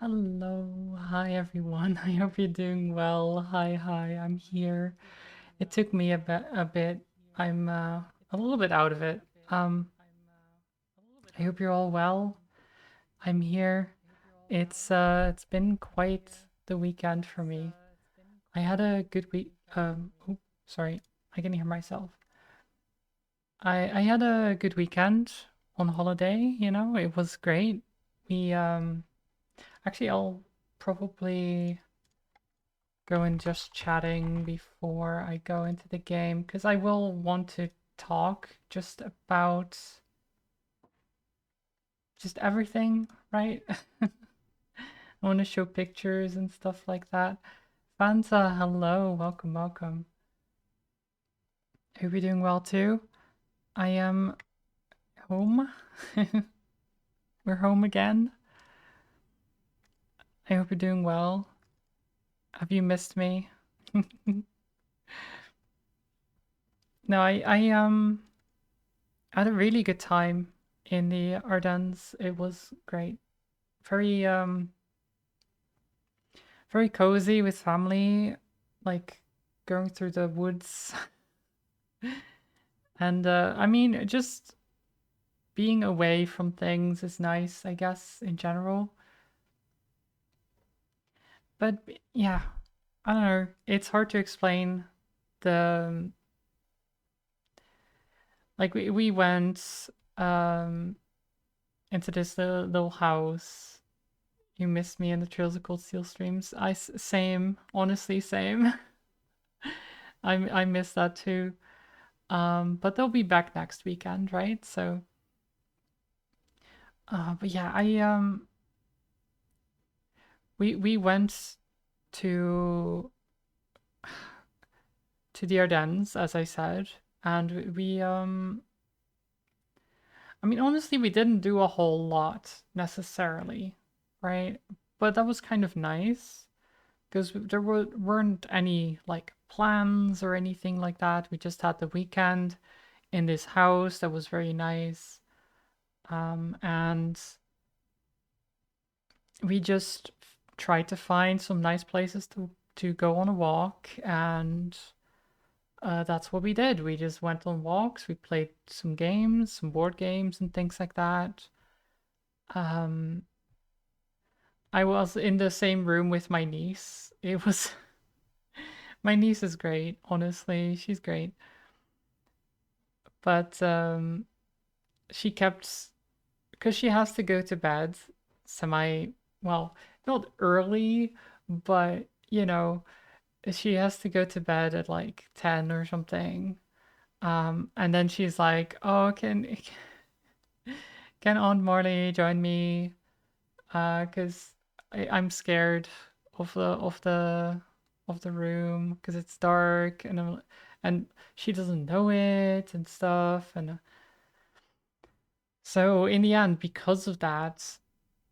Hello, hi everyone. I hope you're doing well. Hi, I'm here. It took me a bit. I'm a little bit out of it. I hope you're all well. I'm here. It's been quite the weekend for me. I had a good week. Sorry, I can hear myself. I had a good weekend on holiday. It was great. We actually I'll probably go and just chatting before I go into the game because I will want to talk just about just everything, right? I want to show pictures and stuff like that. Fanta, hello, welcome. Hope you're doing well too. I am home. We're home again. I hope you're doing well. Have you missed me? No, I had a really good time in the Ardennes. It was great. Very very cozy with family, like going through the woods. And I mean, just being away from things is nice, I guess, in general. But yeah, I don't know. It's hard to explain the like we went um into this little house. You missed me in the Trails of Cold Steel streams. Same, honestly, same. I miss that too. But they'll be back next weekend, right? So but yeah, I we went to the Ardennes, as I said, and we I mean honestly we didn't do a whole lot necessarily, right? But that was kind of nice because weren't any like plans or anything like that. We just had the weekend in this house that was very nice. And we just tried to find some nice places to go on a walk, and that's what we did. We just went on walks. We played some games, some board games, and things like that. Um, I was in the same room with my niece. It was my niece is great. Honestly, she's great, but she kept because she has to go to bed semi well, not early, but she has to go to bed at like 10 or something. And then she's like, "Oh, can Aunt Marley join me? 'Cause I'm scared of the room because it's dark and she doesn't know it and stuff." And so in the end, because of that,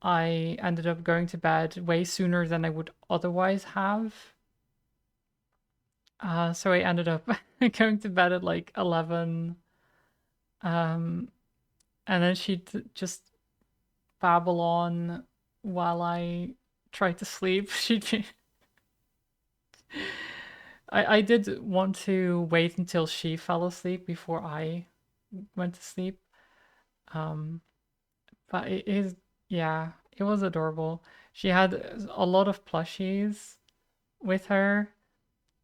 I ended up going to bed way sooner than I would otherwise have. So I ended up going to bed at like 11. Um, and then she'd just babble on while I tried to sleep. I did want to wait until she fell asleep before I went to sleep. Um, but it is, yeah, it was adorable. She had a lot of plushies with her.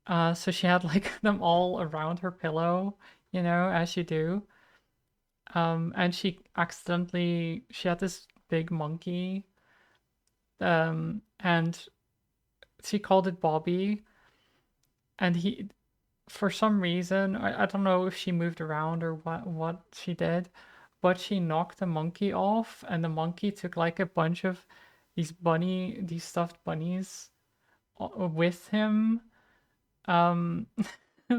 So she had like them all around her pillow, as you do. And she had this big monkey, and she called it Bobby, and he, for some reason, I don't know if she moved around or what she did, but she knocked the monkey off, and the monkey took like a bunch of these stuffed bunnies with him. Um,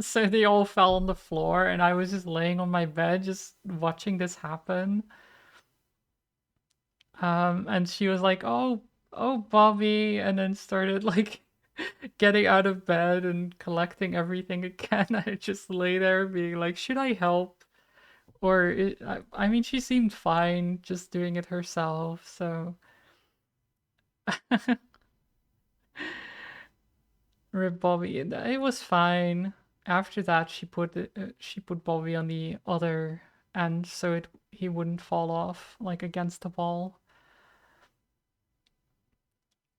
so they all fell on the floor, and I was just laying on my bed, just watching this happen. And she was like, oh, Bobby," and then started like getting out of bed and collecting everything again. I just lay there being like, should I help? I mean, she seemed fine just doing it herself. So Rip Bobby. It was fine. After that, she put Bobby on the other end so he wouldn't fall off like against the wall.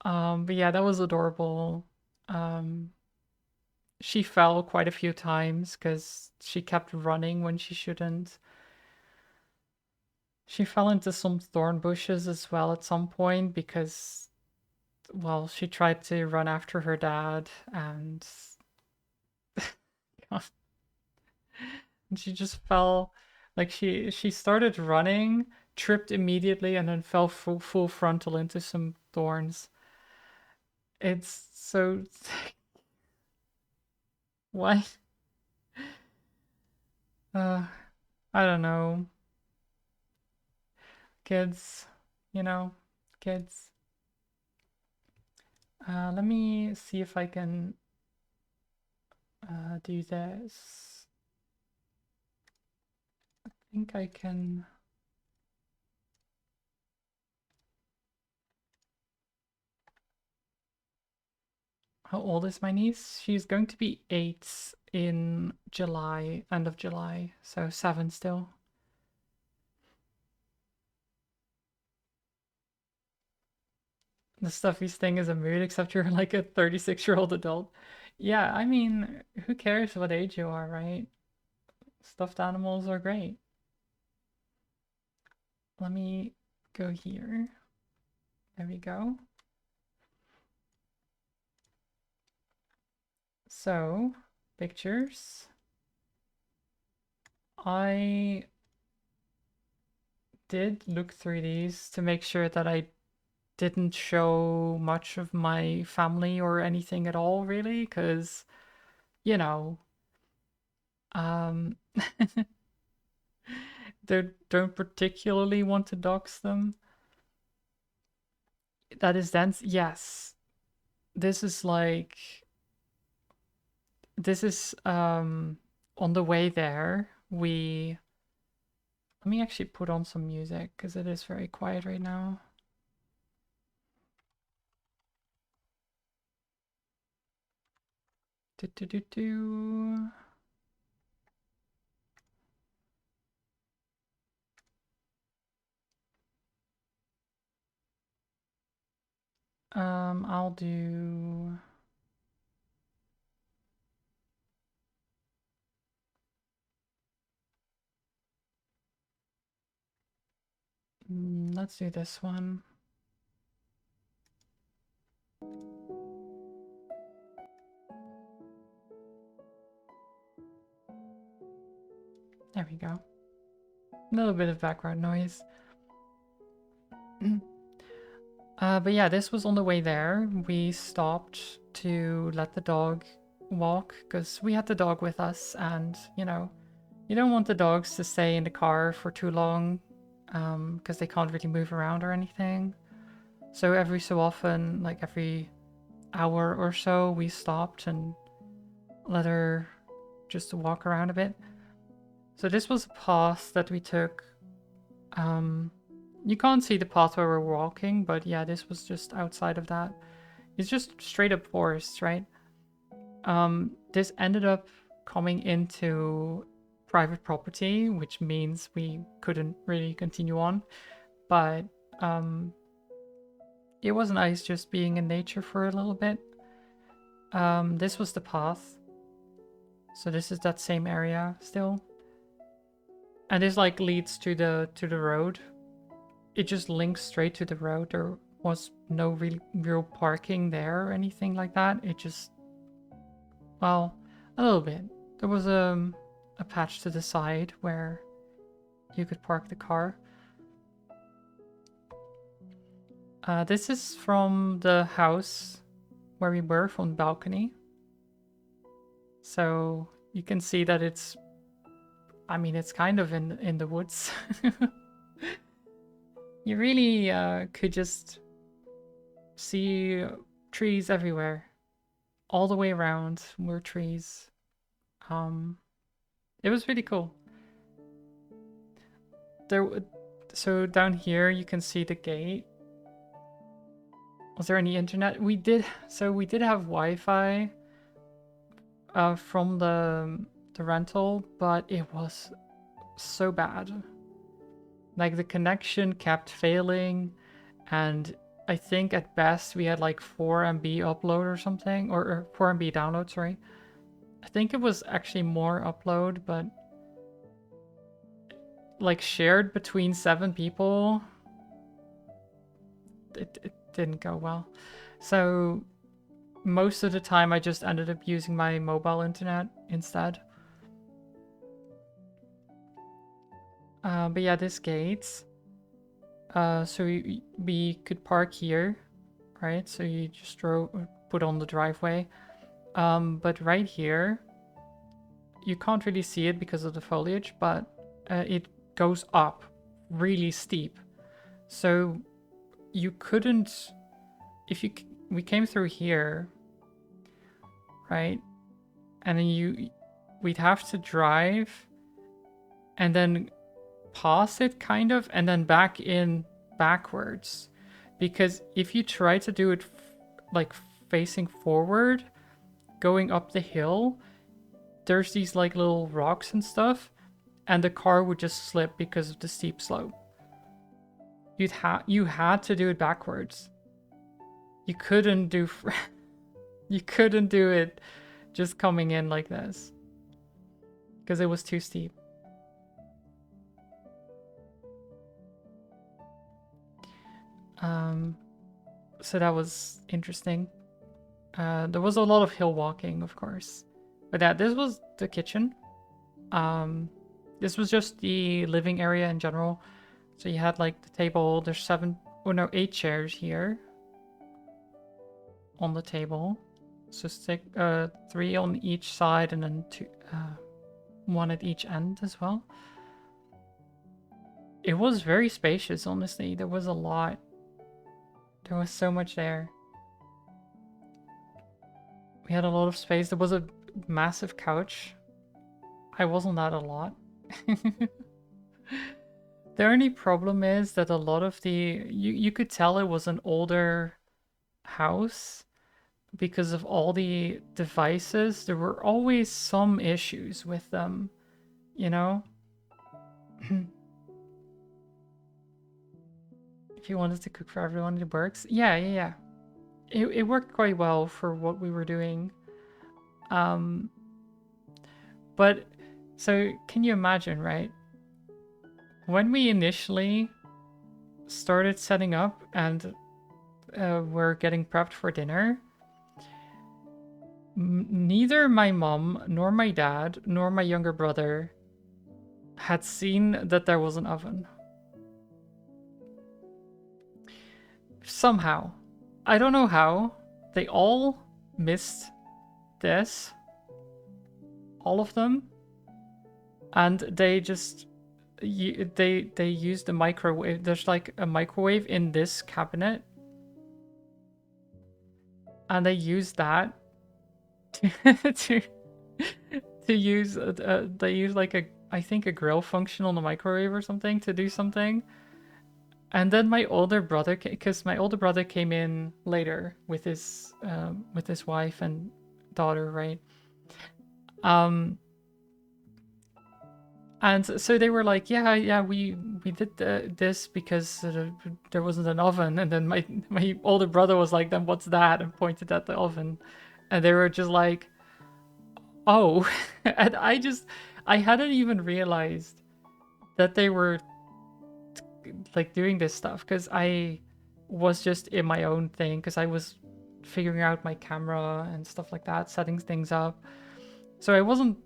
But yeah, that was adorable. Um, she fell quite a few times because she kept running when she shouldn't. She fell into some thorn bushes as well at some point because, well, she tried to run after her dad and she just fell. Like she started running, tripped immediately, and then fell full frontal into some thorns. It's so what? Uh, I don't know. Kids, you know, kids. Let me see if I can do this. I think I can. How old is my niece? She's going to be 8 in July, end of July, so 7 still. The stuffiest thing is a mood, except you're like a 36-year-old adult. Yeah, I mean, who cares what age you are, right? Stuffed animals are great. Let me go here. There we go. So, pictures. I did look through these to make sure that I didn't show much of my family or anything at all, really, because, you know, um, they don't particularly want to dox them. That is dense. Yes, this is like this is on the way there. We let me actually put on some music because it is very quiet right now. Do, do, do, do. I'll do. Let's do this one. There we go. A little bit of background noise. But yeah, this was on the way there. We stopped to let the dog walk because we had the dog with us, and you don't want the dogs to stay in the car for too long because they can't really move around or anything. So every so often, like every hour or so, we stopped and let her just walk around a bit. So this was a path that we took. You can't see the path where we're walking, but yeah, this was just outside of that. It's just straight up forest, right? This ended up coming into private property, which means we couldn't really continue on. But it was nice just being in nature for a little bit. This was the path. So this is that same area still. And this like leads to the road. It just links straight to the road. There was no real parking there or anything like that. It just, well, a little bit. There was a patch to the side where you could park the car. This is from the house where we were, from the balcony. So you can see that it's, I mean, it's kind of in the woods. You really could just see trees everywhere. All the way around were trees. It was really cool. So down here you can see the gate. Was there any internet? We did. So we did have Wi-Fi from the rental, but it was so bad. Like the connection kept failing, and I think at best we had like 4 MB upload or something, or 4 MB download, sorry. I think it was actually more upload, but like shared between 7 people, it didn't go well. So most of the time I just ended up using my mobile internet instead. But yeah, this gate. So we could park here, right? So you just put on the driveway. But right here, you can't really see it because of the foliage, but it goes up really steep. So you couldn't, if you, we came through here, right? And then we'd have to drive and then past it kind of, and then back in backwards. Because if you try to do it like facing forward, going up the hill, there's these like little rocks and stuff, and the car would just slip because of the steep slope. You had to do it backwards. You couldn't do you couldn't do it just coming in like this because it was too steep. So that was interesting. There was a lot of hill walking, of course, but this was the kitchen. This was just the living area in general. So you had like the table. There's 8 chairs here on the table. So 3 on each side, and then 1 at each end as well. It was very spacious, honestly. There was a lot. There was so much there. We had a lot of space. There was a massive couch. I wasn't that a lot. The only problem is that a lot of you could tell it was an older house because of all the devices. There were always some issues with them, you know? If you wanted to cook for everyone, it works. Yeah. It worked quite well for what we were doing. But so can you imagine, right? When we initially started setting up and we're getting prepped for dinner, neither my mom nor my dad nor my younger brother had seen that there was an oven. Somehow, I don't know how, they all missed this, all of them, and they just they used the microwave. There's like a microwave in this cabinet, and they used that to use they use like I think a grill function on the microwave or something to do something. And then my older brother, because my older brother came in later with his wife and daughter, right? And so they were like, yeah, we did this because there wasn't an oven. And then my older brother was like, then what's that? And pointed at the oven, and they were just like, oh. And I hadn't even realized that they were like doing this stuff because I was just in my own thing because I was figuring out my camera and stuff like that, setting things up. So I wasn't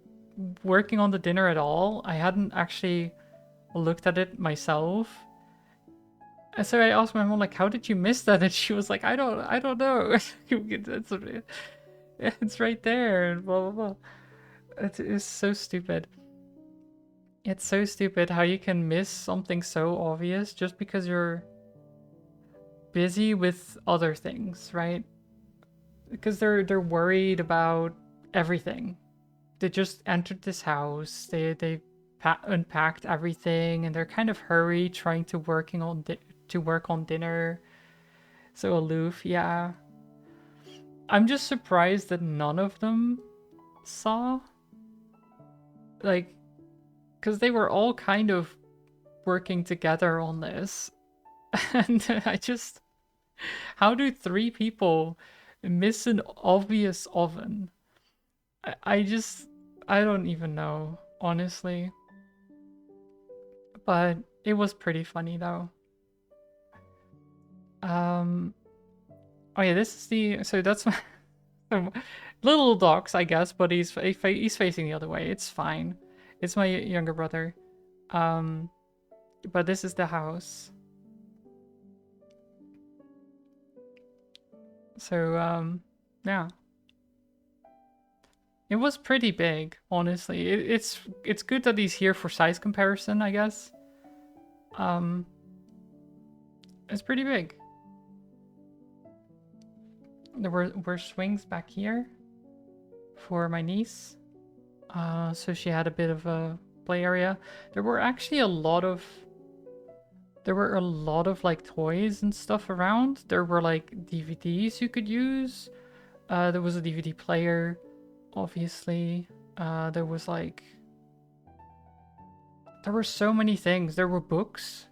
working on the dinner at all. I hadn't actually looked at it myself. And so I asked my mom, like, how did you miss that? And she was like, I don't know. It's right there and blah blah blah. It's so stupid. It's so stupid how you can miss something so obvious just because you're busy with other things, right? Because they're worried about everything. They just entered this house. They unpacked everything, and they're kind of hurried trying to work on dinner. So aloof, yeah. I'm just surprised that none of them saw. Like, because they were all kind of working together on this. And I just. How do three people miss an obvious oven? I just. I don't even know, honestly. But it was pretty funny, though. Um. Oh, yeah, this is the. So that's. Little dogs, I guess, but he's facing the other way. It's fine. It's my younger brother. Um, but this is the house. So yeah, it was pretty big, honestly. It's good that he's here for size comparison, I guess. Um, it's pretty big. There were swings back here for my niece. So she had a bit of a play area. There were actually a lot of like toys and stuff around. There were like DVDs you could use. There was a DVD player, obviously. There was like there were so many things. There were books.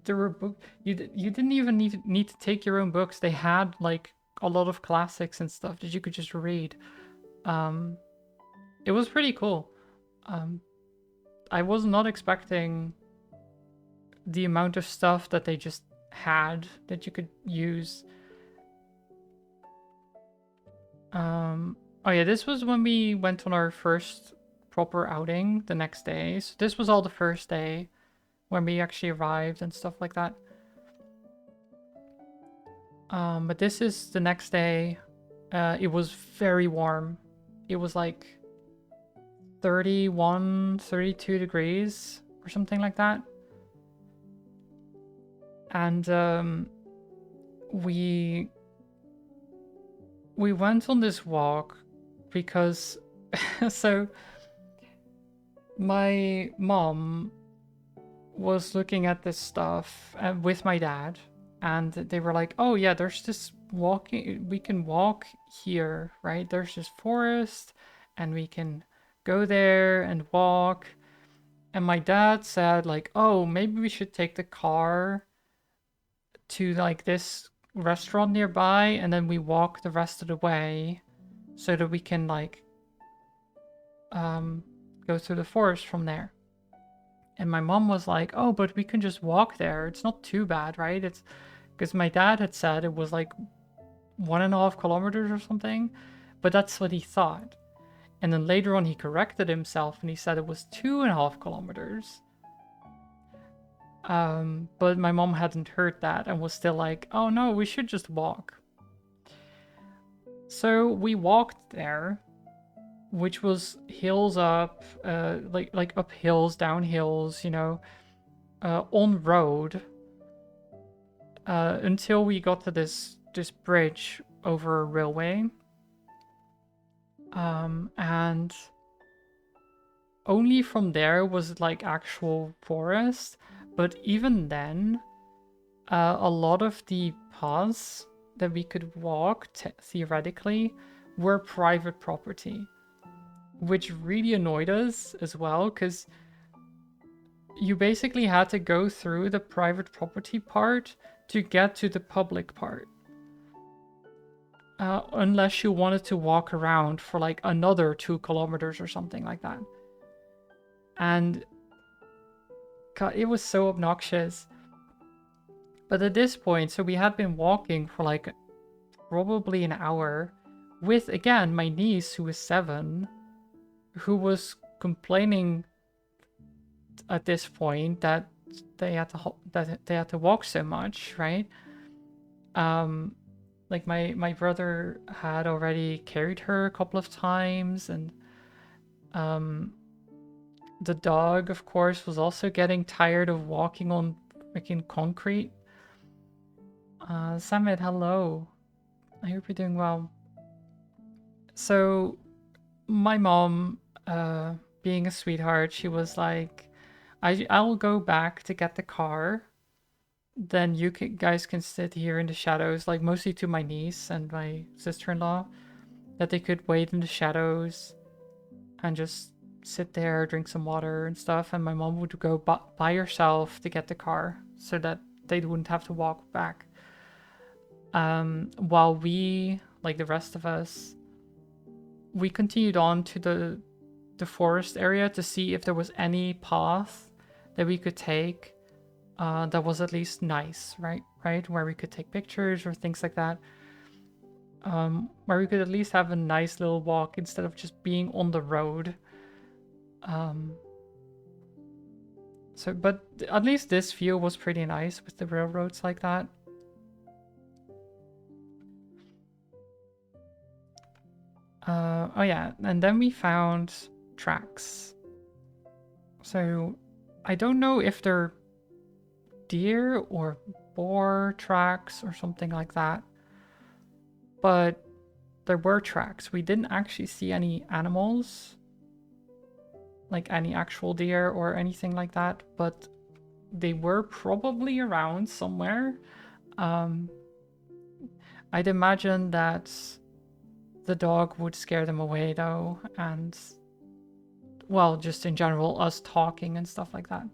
There were book. You didn't even need to take your own books. They had like a lot of classics and stuff that you could just read. Um, it was pretty cool. Um, I was not expecting the amount of stuff that they just had that you could use. Oh yeah, this was when we went on our first proper outing the next day. So this was all the first day when we actually arrived and stuff like that. But this is the next day. It was very warm. It was like 31, 32 degrees or something like that. And we went on this walk because so my mom was looking at this stuff with my dad, and they were like, oh yeah, there's this walking, we can walk here, right? There's this forest and we can go there and walk. And my dad said like, oh, maybe we should take the car to like this restaurant nearby and then we walk the rest of the way so that we can like go through the forest from there. And my mom was like, oh, but we can just walk there. It's not too bad, right? It's because my dad had said it was like 1.5 kilometers or something, but that's what he thought. And then later on, he corrected himself and he said it was 2.5 kilometers. But my mom hadn't heard that and was still like, oh no, we should just walk. So we walked there, which was hills up, like up hills, down hills, on road, until we got to this bridge over a railway. And only from there was like actual forest, but even then, a lot of the paths that we could walk theoretically were private property, which really annoyed us as well, because you basically had to go through the private property part to get to the public part. Unless you wanted to walk around for like another 2 kilometers or something like that. And God, it was so obnoxious. But at this point, so we had been walking for like probably an hour with, again, my niece who was 7, who was complaining at this point that they had to walk so much, right? Like my brother had already carried her a couple of times, and the dog, of course, was also getting tired of walking on freaking concrete. Samit, hello. I hope you're doing well. So my mom, being a sweetheart, she was like, I'll go back to get the car. then you guys can sit here in the shadows, like mostly to my niece and my sister-in-law, that they could wait in the shadows and just sit there, drink some water and stuff, and my mom would go by herself to get the car so that they wouldn't have to walk back. While we, like the rest of us, we continued on to the forest area to see if there was any path that we could take that was at least nice, right? Where we could take pictures or things like that. Where we could at least have a nice little walk instead of just being on the road. But at least this view was pretty nice with the railroads like that. Oh yeah, and then we found tracks. So I don't know if they're deer or boar tracks or something like that, but there were tracks. We didn't actually see any animals, like any actual deer or anything like that, but they were probably around somewhere. I'd imagine that the dog would scare them away though, and well, just in general, us talking and stuff like that.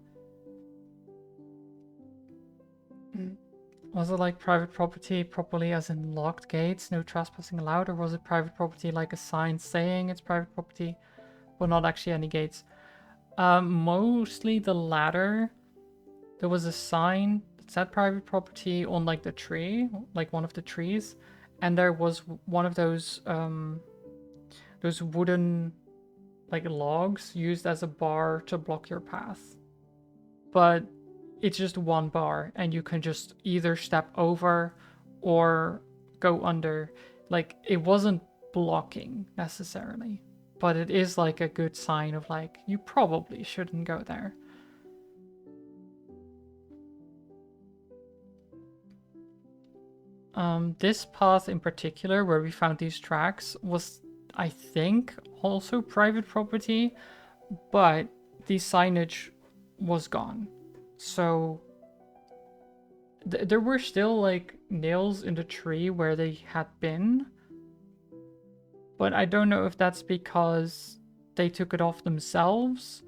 Was it like private property properly as in locked gates, no trespassing allowed, or was it private property like a sign saying it's private property, but not actually any gates? Mostly the latter. There was a sign that said private property on like the tree, like one of the trees, and there was one of those wooden like logs used as a bar to block your path. But it's just one bar and you can just either step over or go under. Like it wasn't blocking necessarily, but it is like a good sign of like you probably shouldn't go there. This path in particular where we found these tracks was, I think, also private property, but the signage was gone. So there were still like nails in the tree where they had been, but I don't know if that's because they took it off themselves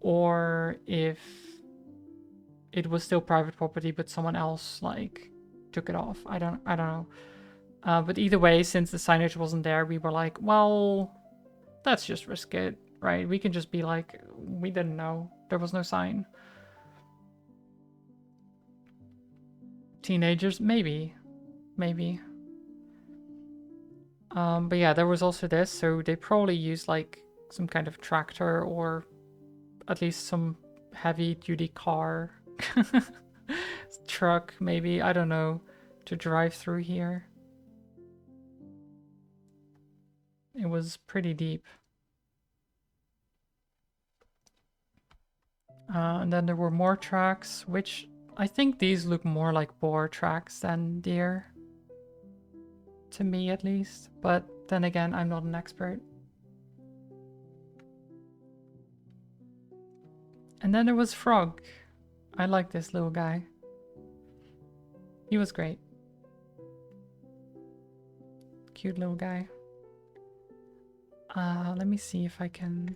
or if it was still private property but someone else like took it off. I don't know. But either way, since the signage wasn't there, we were like, well, let's just risk it, right? We can just be like, we didn't know. There was no sign. Teenagers, maybe. But yeah, there was also this, so they probably used like some kind of tractor or at least some heavy duty car, truck, maybe, I don't know, to drive through here. It was pretty deep. And then there were more tracks, which I think these look more like boar tracks than deer. To me, at least. But then again, I'm not an expert. And then there was Frog. I like this little guy. He was great. Cute little guy. Let me see if I can...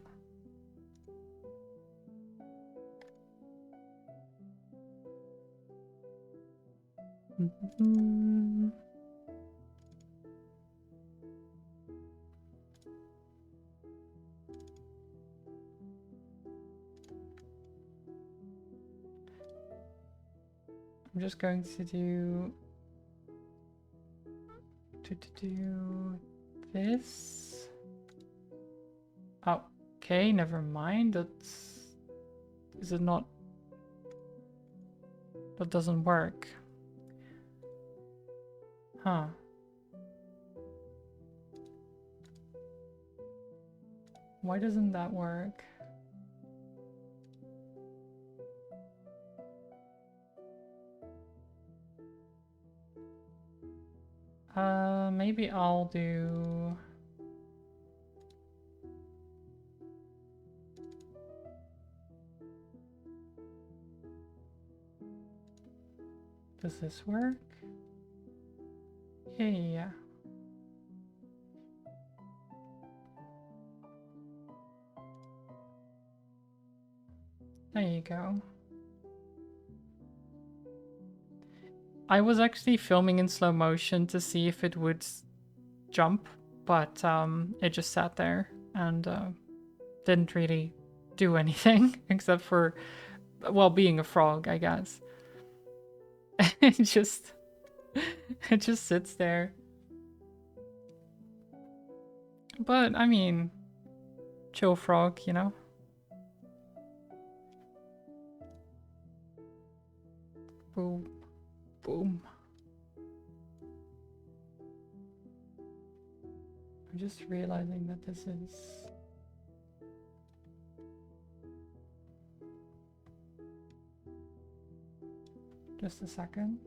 I'm just going to do this. Oh, okay, never mind. That's... Is it not... That doesn't work. Huh. Why doesn't that work? Maybe I'll do... Does this work? Yeah. There you go. I was actually filming in slow motion to see if it would jump, but it just sat there and didn't really do anything except for, well, being a frog, I guess. it just sits there. But I mean, chill frog, you know. Boom, boom. I'm just realizing that this is... Just a second.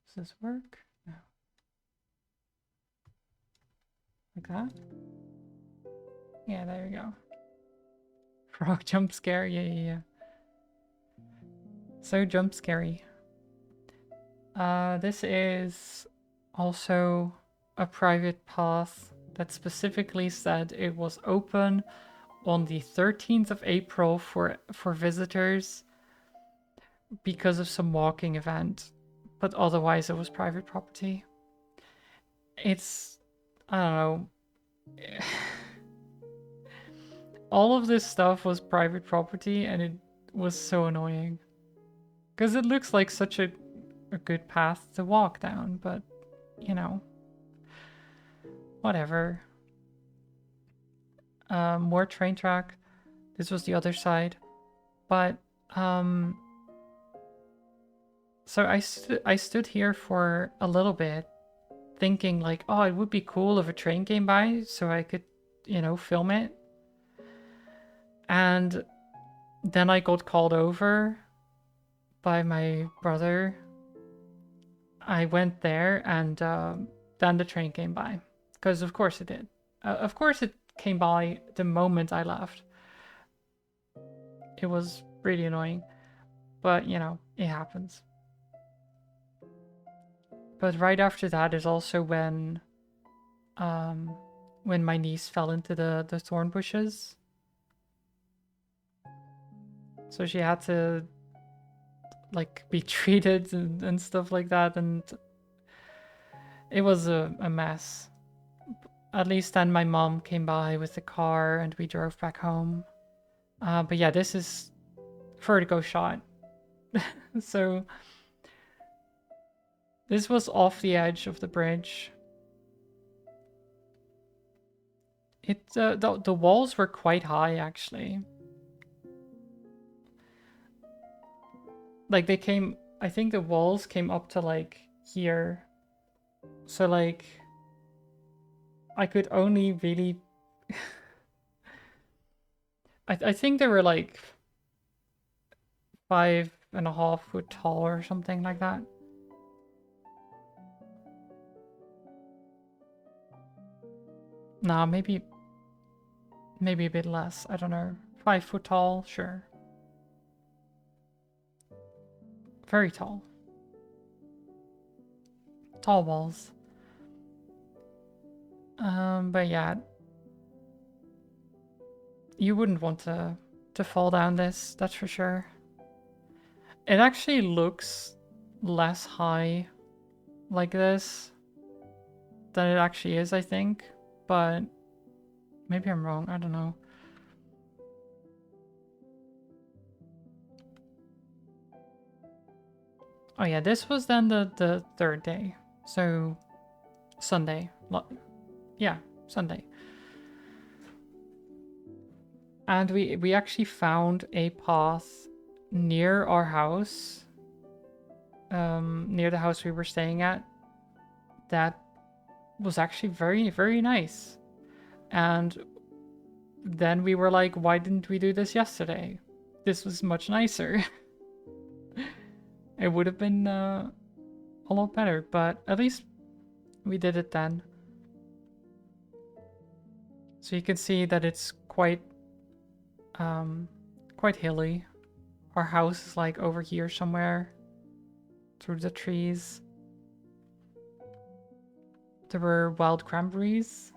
Does this work? No. Like that? Yeah, there you go. Frog jump scare, yeah. So jump scary. This is also a private path that specifically said it was open on the 13th of April for visitors because of some walking event, but otherwise it was private property. It's, I don't know. All of this stuff was private property and it was so annoying. Because it looks like such a good path to walk down, but, you know, whatever. More train track. This was the other side. But, so I stood here for a little bit thinking like, oh, it would be cool if a train came by so I could, you know, film it. And then I got called over by my brother. I went there and then the train came by. Because of course it did. Of course it came by the moment I left. It was really annoying. But, you know, it happens. But right after that is also when my niece fell into the thorn bushes. So she had to like be treated and stuff like that, and it was a mess. At least then my mom came by with the car and we drove back home. But yeah, this is vertigo shot. So this was off the edge of the bridge. The walls were quite high actually. Like they came, I think the walls came up to like here. So like I could only really I think they were like 5.5 foot tall or something like that. Nah, maybe a bit less. I don't know. 5 foot tall, sure. Very tall. Tall walls. But yeah, you wouldn't want to fall down this, that's for sure. It actually looks less high like this than it actually is, I think. But maybe I'm wrong, I don't know. Oh yeah, this was then the third day. So Sunday. Yeah, Sunday. And we actually found a path near our house, near the house we were staying at, that was actually very, very nice. And then we were like, why didn't we do this yesterday? This was much nicer. It would have been a lot better, but at least we did it then. So you can see that it's quite quite hilly. Our house is like over here somewhere through the trees. There were wild cranberries.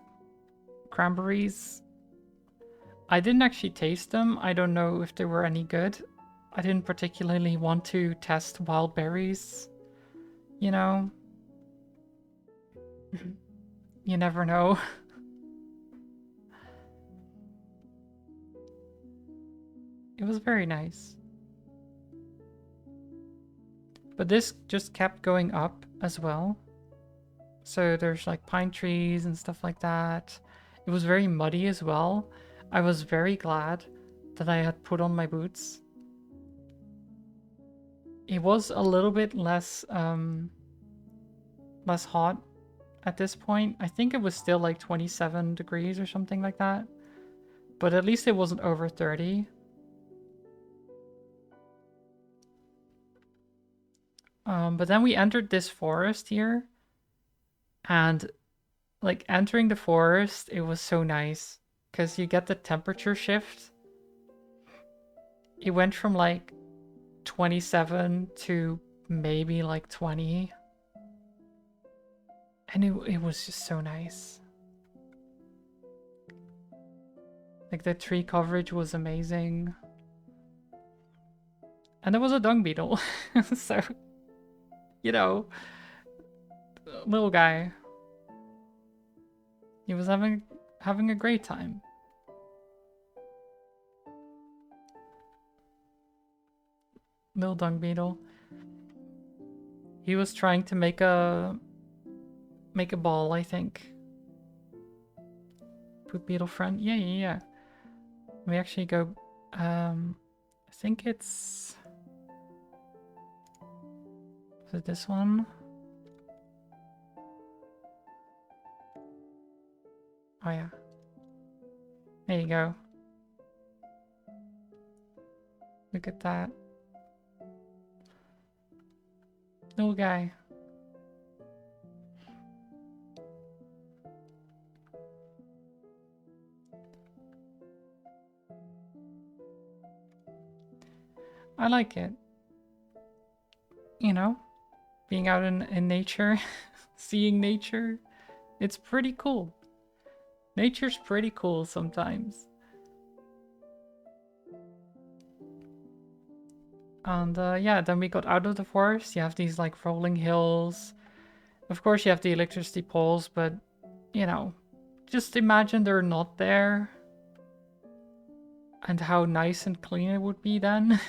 I didn't actually taste them. I don't know if they were any good. I didn't particularly want to test wild berries, you know? You never know. It was very nice. But this just kept going up as well. So there's like pine trees and stuff like that. It was very muddy as well. I was very glad that I had put on my boots. It was a little bit less less hot at this point. I think it was still like 27 degrees or something like that. But at least it wasn't over 30. But then we entered this forest here. And like entering the forest, it was so nice. Because you get the temperature shift. It went from like 27 to maybe like 20. And it was just so nice. Like the tree coverage was amazing. And there was a dung beetle. So, you know, little guy. He was having a great time. Little dung beetle. He was trying to make a ball, I think. Poop beetle friend. Yeah. Let me actually go. I think it's. Is it this one? Oh yeah. There you go. Look at that. Little guy. I like it. You know, being out in nature, seeing nature, it's pretty cool. Nature's pretty cool sometimes. And yeah, then we got out of the forest. You have these like rolling hills. Of course you have the electricity poles, but you know, just imagine they're not there. And how nice and clean it would be then.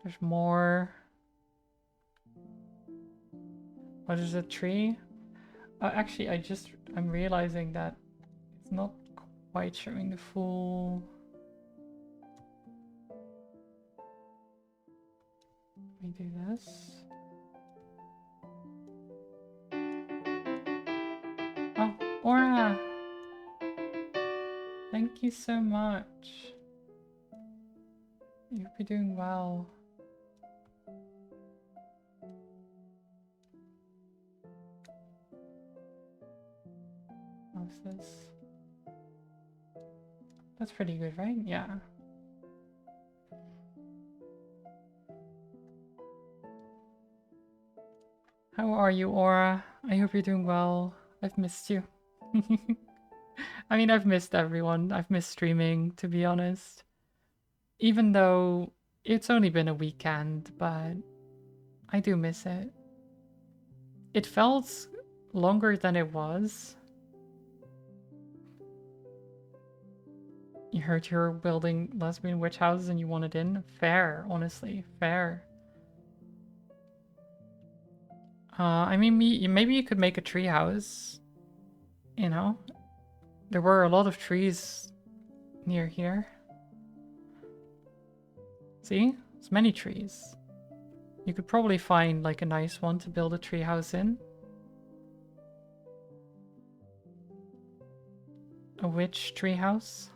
There's more. What is a tree? Actually, I'm realizing that it's not quite showing the full. Let me do this. Oh, Aura! Thank you so much. You'll be doing well. How's this? That's pretty good, right? Yeah. How are you, Aura? I hope you're doing well. I've missed you. I mean, I've missed everyone. I've missed streaming, to be honest. Even though it's only been a weekend, but I do miss it. It felt longer than it was. You heard you're building lesbian witch houses and you wanted in? Fair, honestly, fair. I mean, maybe you could make a tree house. You know? There were a lot of trees near here. See? There's many trees. You could probably find like a nice one to build a tree house in. A witch tree house.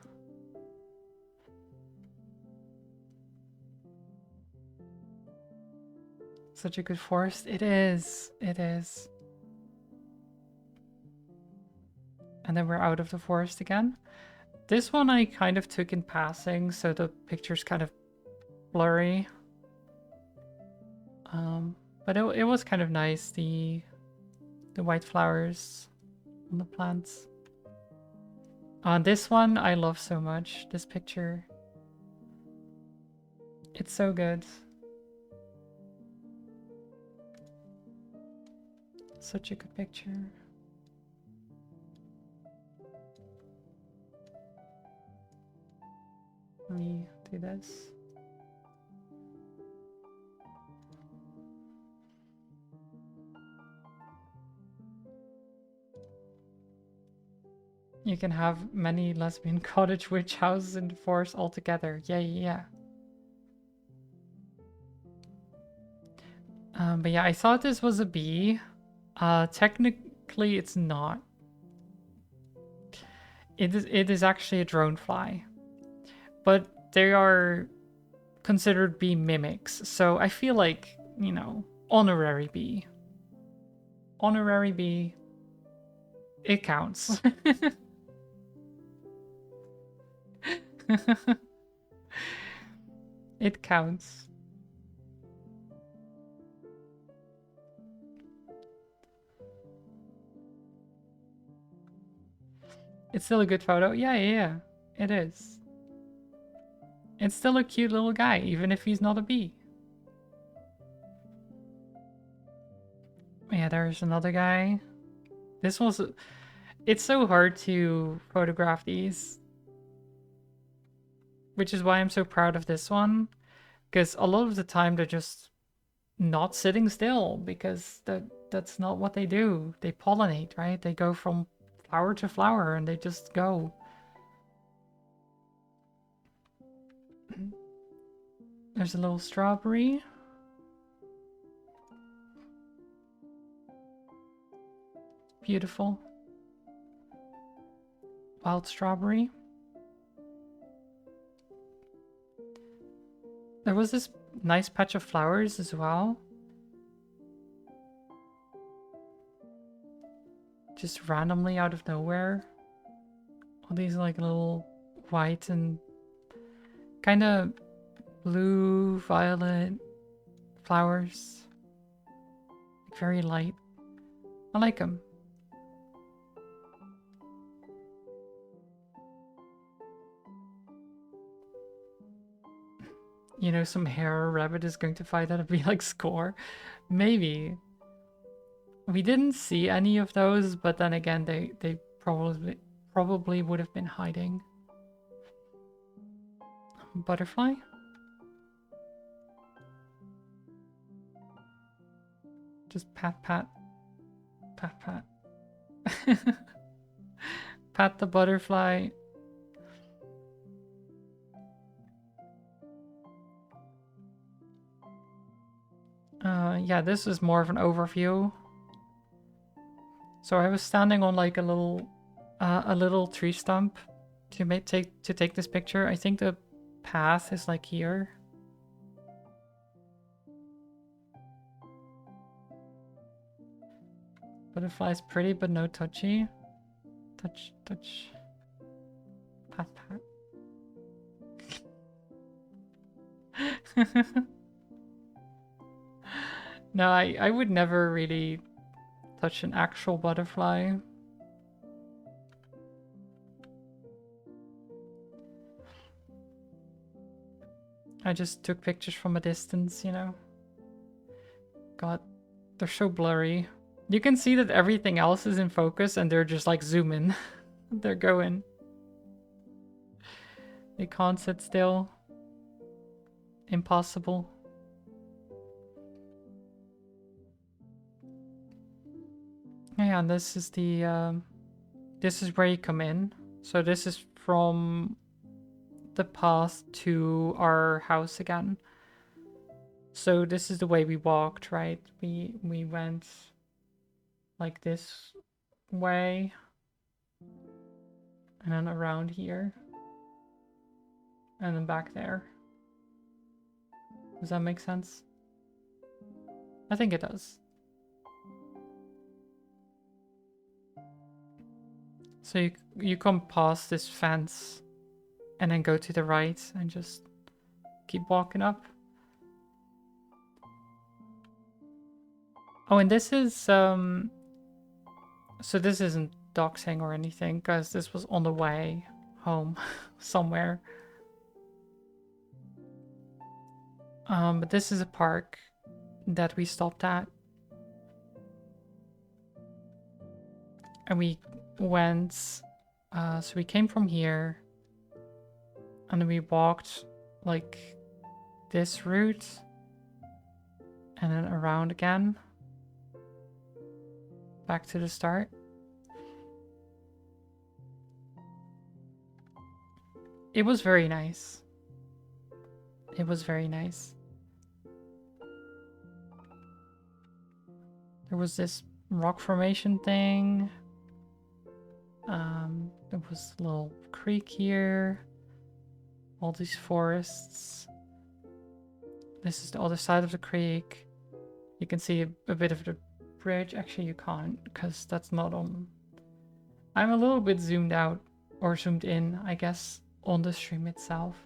Such a good forest. It is. It is. And then we're out of the forest again. This one I kind of took in passing, so the picture's kind of blurry. But it was kind of nice, the white flowers on the plants. This one I love so much, this picture. It's so good. Such a good picture. Let me do this. You can have many lesbian cottage witch houses in the forest altogether. Yeah, yeah, yeah. But yeah, I thought this was a bee. Technically it's not. It is actually a dronefly. But they are considered bee mimics, so I feel like, you know, honorary bee. Honorary bee. It counts. It counts. It's still a good photo. Yeah, yeah, yeah. It is. It's still a cute little guy, even if he's not a bee. Yeah, there's another guy. This was... It's so hard to photograph these. Which is why I'm so proud of this one. Because a lot of the time they're just not sitting still. Because that's not what they do. They pollinate, right? They go from flower to flower and they just go. There's a little strawberry. Beautiful. Wild strawberry. There was this nice patch of flowers as well. Just randomly out of nowhere. All these like little white and kind of blue, violet flowers. Very light. I like them. You know, some hare rabbit is going to fight that and be like, score. Maybe. We didn't see any of those, but then again, they probably would have been hiding. Butterfly? Just pat, pat. Pat, pat. Pat the butterfly. Yeah, this is more of an overview. So I was standing on like a little tree stump to take this picture. I think the path is like here. Butterfly's pretty, but no touchy. Touch, touch. Pat, pat. No, I would never really touch an actual butterfly. I just took pictures from a distance, you know. God, they're so blurry. You can see that everything else is in focus and they're just like zooming. They're going. They can't sit still. Impossible. Yeah, and this is the this is where you come in. So this is from the path to our house again. So this is the way we walked, right? We went like this way and then around here and then back there. Does that make sense? I think it does. So you come past this fence and then go to the right and just keep walking up. Oh, and this is so this isn't doxing or anything, because this was on the way home somewhere. But this is a park that we stopped at. And we went, so we came from here and then we walked like this route and then around again back to the start. It was very nice. It was very nice. There was this rock formation thing. There was a little creek here. All these forests. This is the other side of the creek. You can see a bit of the bridge. Actually, you can't, because that's not on. I'm a little bit zoomed out, or zoomed in, I guess, on the stream itself.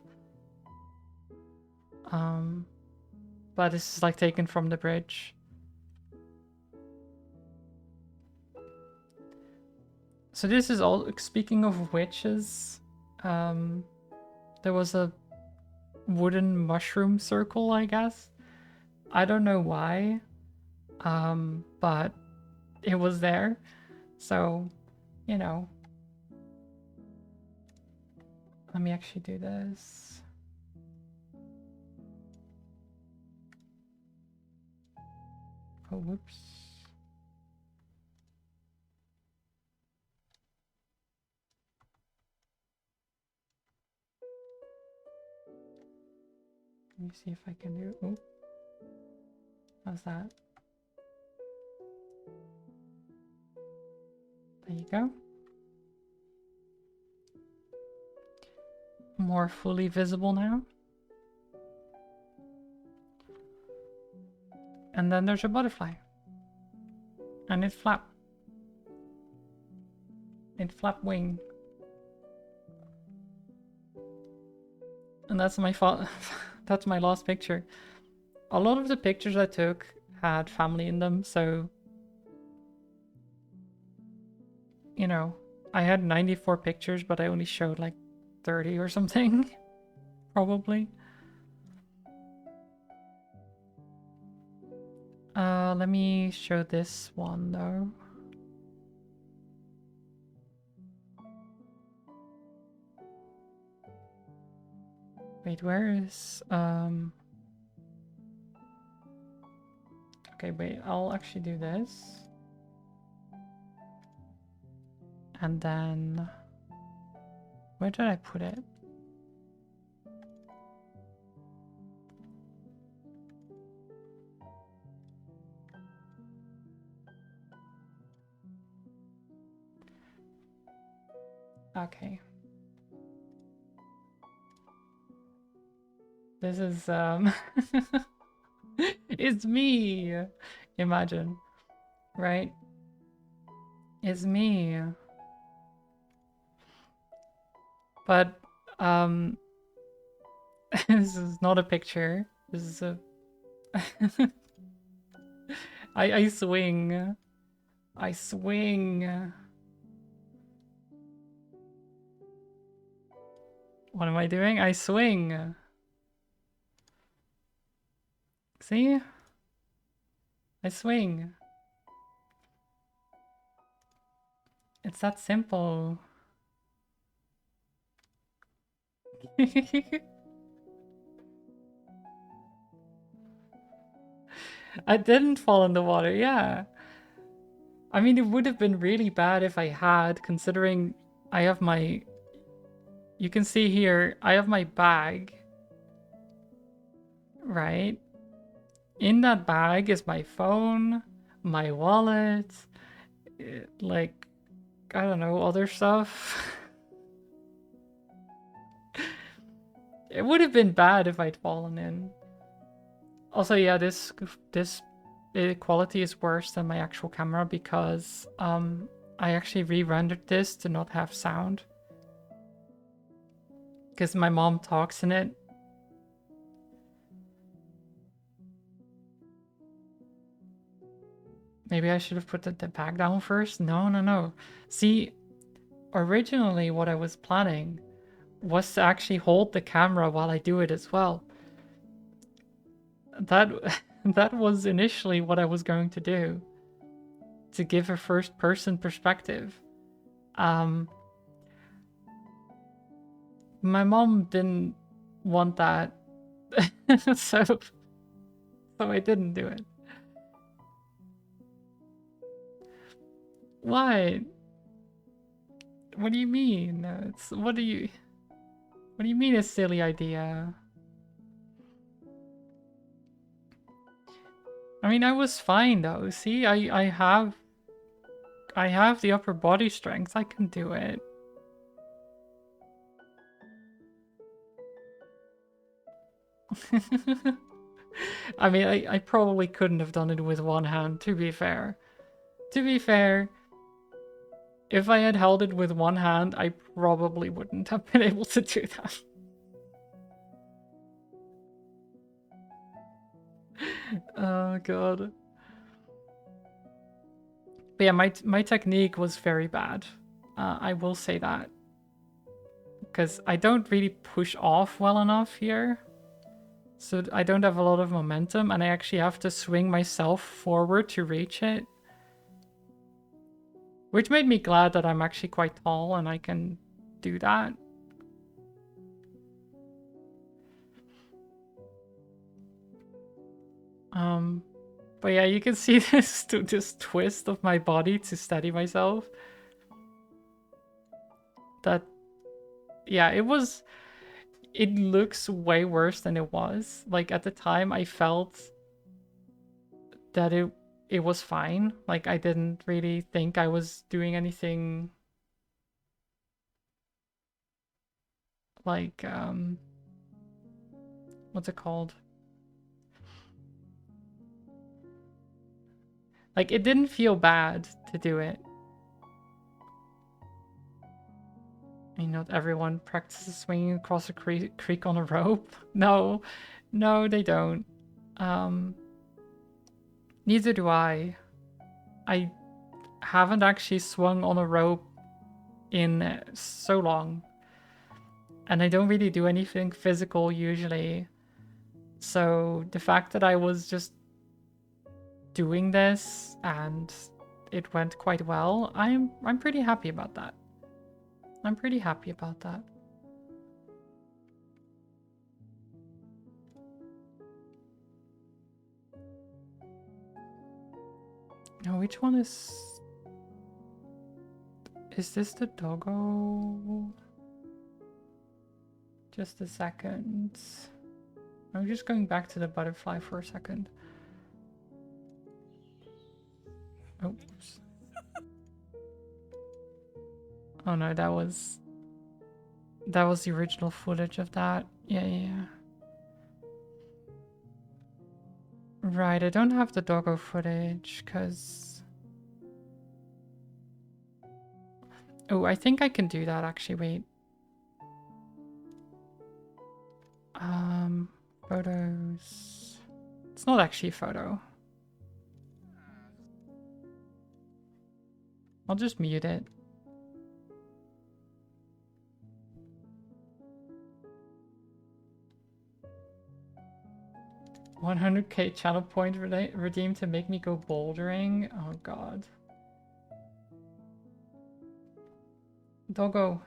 But this is like taken from the bridge. So this is all, speaking of witches, there was a wooden mushroom circle, I guess. I don't know why, but it was there. So, you know. Let me actually do this. Oh, whoops. Let me see if I can do. Oh, how's that? There you go. More fully visible now. And then there's a butterfly. And it flap. It flap wing. And that's my that's my last picture. A lot of the pictures I took had family in them, so you know, I had 94 pictures, but I only showed like 30 or something. Probably. Let me show this one though. Wait, where is okay, wait, I'll actually do this. And then where did I put it? Okay. This is it's me. Imagine. Right? It's me. But this is not a picture. This is a I swing. I swing. What am I doing? I swing. See? I swing. It's that simple. I didn't fall in the water, yeah. I mean, it would have been really bad if I had, considering I have my... You can see here, I have my bag. Right? In that bag is my phone, my wallet, like, I don't know, other stuff. It would have been bad if I'd fallen in. Also, yeah, this the quality is worse than my actual camera because I actually re-rendered this to not have sound. Because my mom talks in it. Maybe I should have put the back down first? No. See, originally what I was planning was to actually hold the camera while I do it as well. That that was initially what I was going to do. To give a first person perspective. My mom didn't want that. so I didn't do it. Why? What do you mean? What do you mean a silly idea? I mean, I was fine though. See, I have the upper body strength. I can do it. I mean, I probably couldn't have done it with one hand, to be fair. To be fair, if I had held it with one hand, I probably wouldn't have been able to do that. Oh god. But yeah, my technique was very bad. I will say that. Because I don't really push off well enough here. So I don't have a lot of momentum, and I actually have to swing myself forward to reach it. Which made me glad that I'm actually quite tall and I can do that. But yeah, you can see this twist of my body to steady myself. That, yeah, it looks way worse than it was. Like at the time I felt that it was fine. Like I didn't really think I was doing anything like what's it called? Like it didn't feel bad to do it. You know, everyone practices swinging across a creek on a rope. No, they don't. Neither do I. I haven't actually swung on a rope in so long. And I don't really do anything physical usually. So the fact that I was just doing this and it went quite well, I'm pretty happy about that. I'm pretty happy about that. Now, which one is this the doggo? Just a second. I'm just going back to the butterfly for a second. Oops. Oh no, that was the original footage of that. Yeah. Right, I don't have the doggo footage because... Oh, I think I can do that actually, wait. Photos... It's not actually a photo. I'll just mute it. $100k channel point redeemed to make me go bouldering. Oh god. Doggo.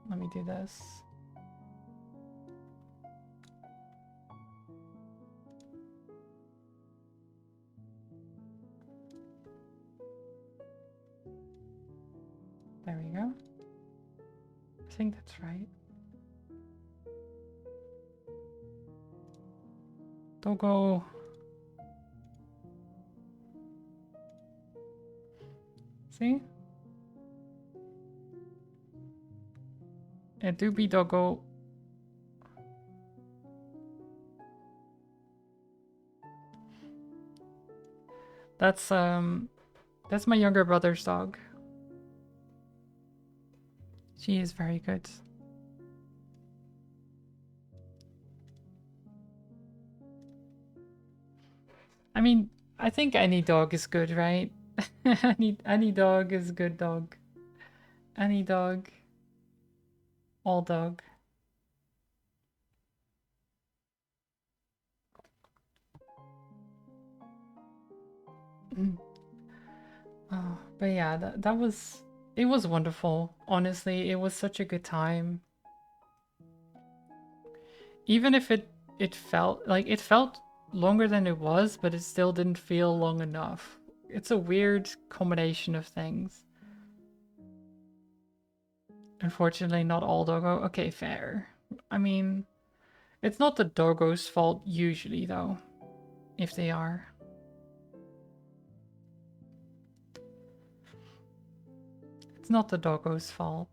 Let me do this. There we go. I think that's right. Doggo. See? It do be doggo. That's my younger brother's dog. She is very good. I mean, I think any dog is good, right? any dog is a good dog. Any dog. All dog. Oh, but yeah, that was it was wonderful. Honestly, it was such a good time. Even if it felt longer than it was, but it still didn't feel long enough. It's a weird combination of things. Unfortunately, not all doggo. Okay, fair. I mean, it's not the doggo's fault usually, though, if they are. It's not the doggo's fault.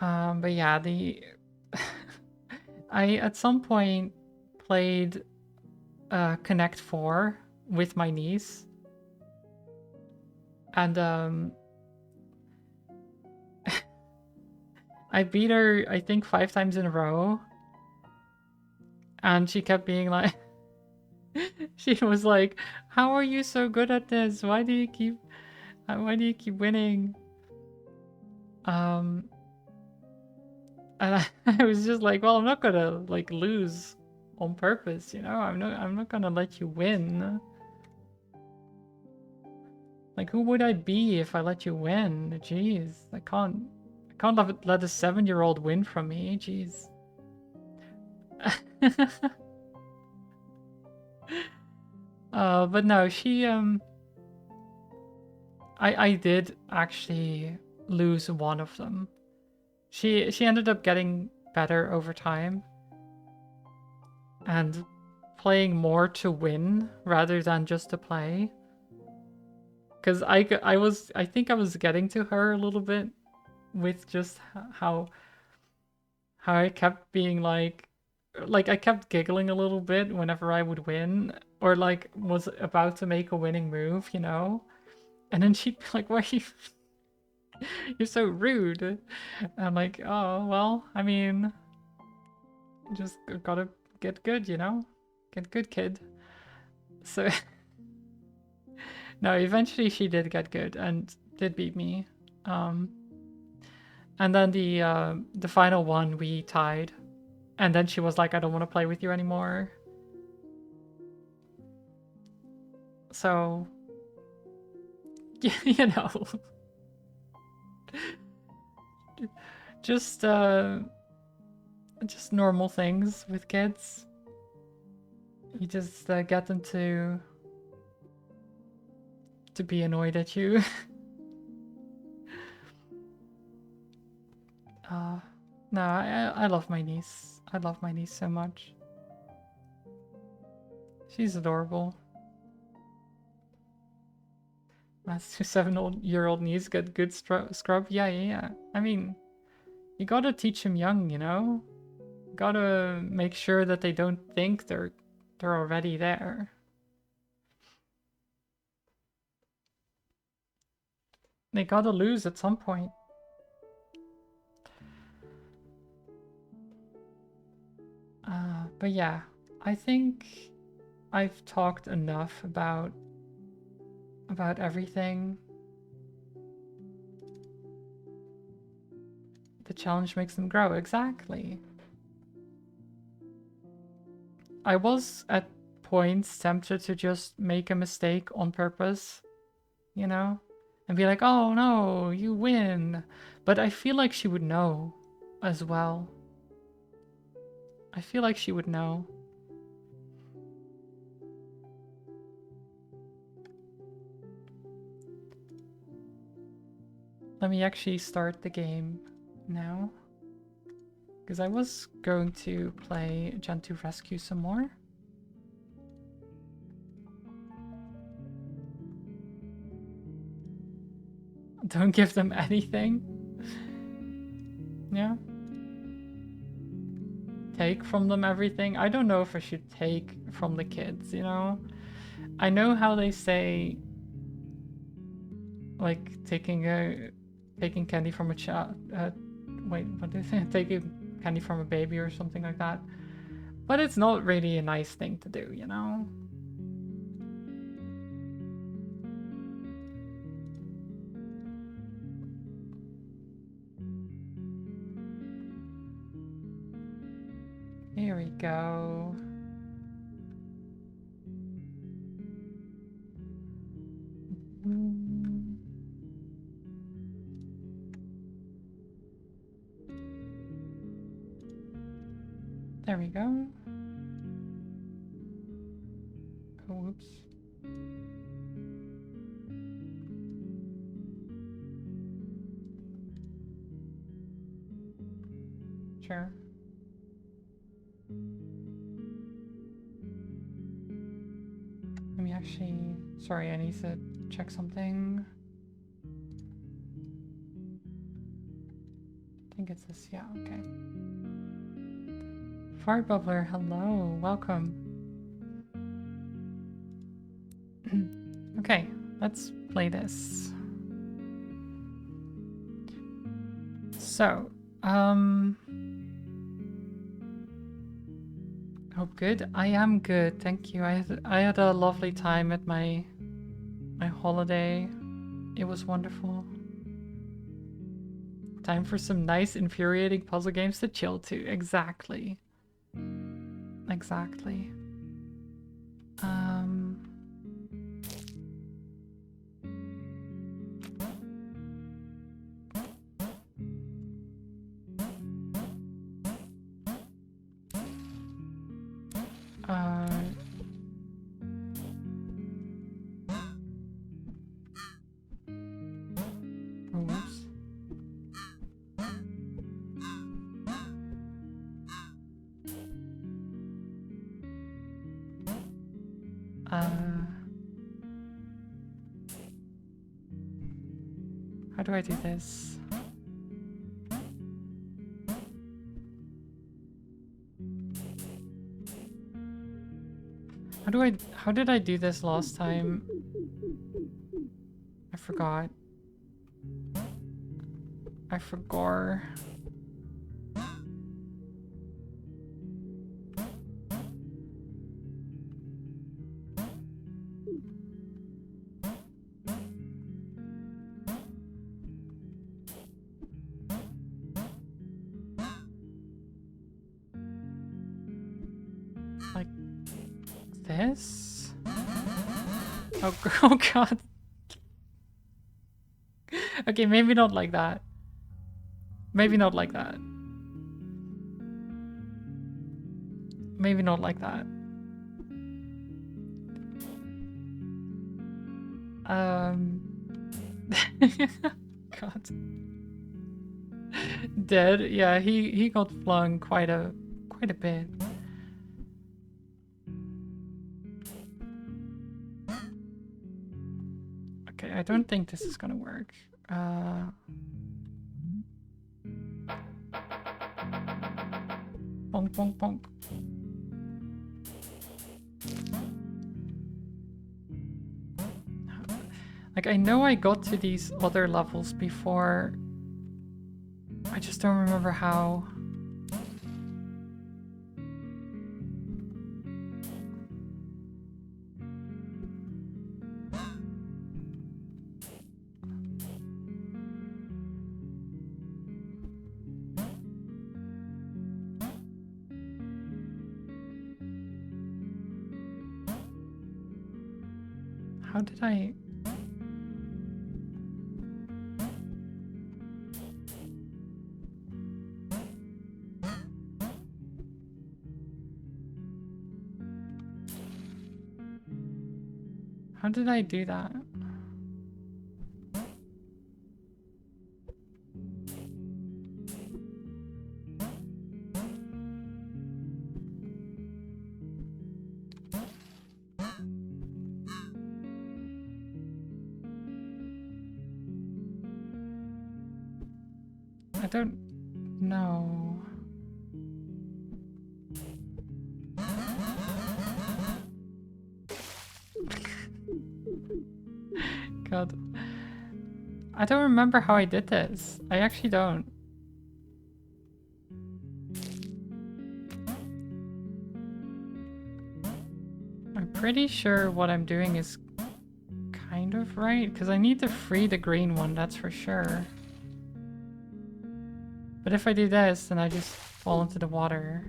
But yeah, I at some point played Connect 4 with my niece, and I beat her, I think, 5 times in a row, and she kept being like, she was like, "How are you so good at this? Why do you keep winning?" And I was just like, "Well, I'm not gonna like lose on purpose, you know. I'm not gonna let you win. Like, who would I be if I let you win? Jeez, I can't let a 7-year-old win from me. Jeez." But no, she I did actually lose one of them. She ended up getting better over time and playing more to win rather than just to play. Cuz I think I was getting to her a little bit with just how I kept being like I kept giggling a little bit whenever I would win or like was about to make a winning move, you know? And then she'd be like, "Why are you you're so rude?" And I'm like, "Oh, well, I mean, just gotta get good, you know? Get good, kid." So, no, eventually she did get good and did beat me. Um, and then the final one we tied. And then she was like, "I don't want to play with you anymore." So, you know, just uh, just normal things with kids. You just get them to be annoyed at you. uh, no, I love my niece. I love my niece so much. She's adorable. That's 7-year-old niece got good scrub. Yeah, yeah, yeah. I mean, you gotta teach them young, you know. Gotta make sure that they don't think they're already there. They gotta lose at some point. But yeah, I think I've talked enough about everything. The challenge makes them grow. Exactly. I was at points tempted to just make a mistake on purpose, you know? And be like, "Oh no, you win." But I feel like she would know as well. I feel like she would know. Let me actually start the game now. Because I was going to play Gentoo Rescue some more. Don't give them anything. Yeah. take from them everything. I don't know if I should take from the kids, you know? I know how they say, like, taking candy from a child, wait, what did they say? Taking candy from a baby or something like that. But it's not really a nice thing to do, you know? Here we go. There we go. Oh, whoops. Sure. Let me actually... Sorry, I need to check something. I think it's this, yeah, okay. Fart Bubbler, hello, welcome. Okay, let's play this. So, oh, good. I am good, thank you. I had a lovely time at my holiday. It was wonderful. Time for some nice, infuriating puzzle games to chill to. Exactly. Exactly. Oops. How do I do this? How did I do this last time? I forgot. I forgot. Like this? Oh, oh god. Okay, maybe not like that. Maybe not like that. Maybe not like that. God. Dead? Yeah, he got flung quite a bit. Okay, I don't think this is gonna work. Bonk, bonk, bonk. Like, I know I got to these other levels before. I just don't remember how. How did I... How did I do that? I don't know. God. I don't remember how I did this. I actually don't. I'm pretty sure what I'm doing is kind of right, because I need to free the green one, that's for sure. But if I do this, then I just fall into the water.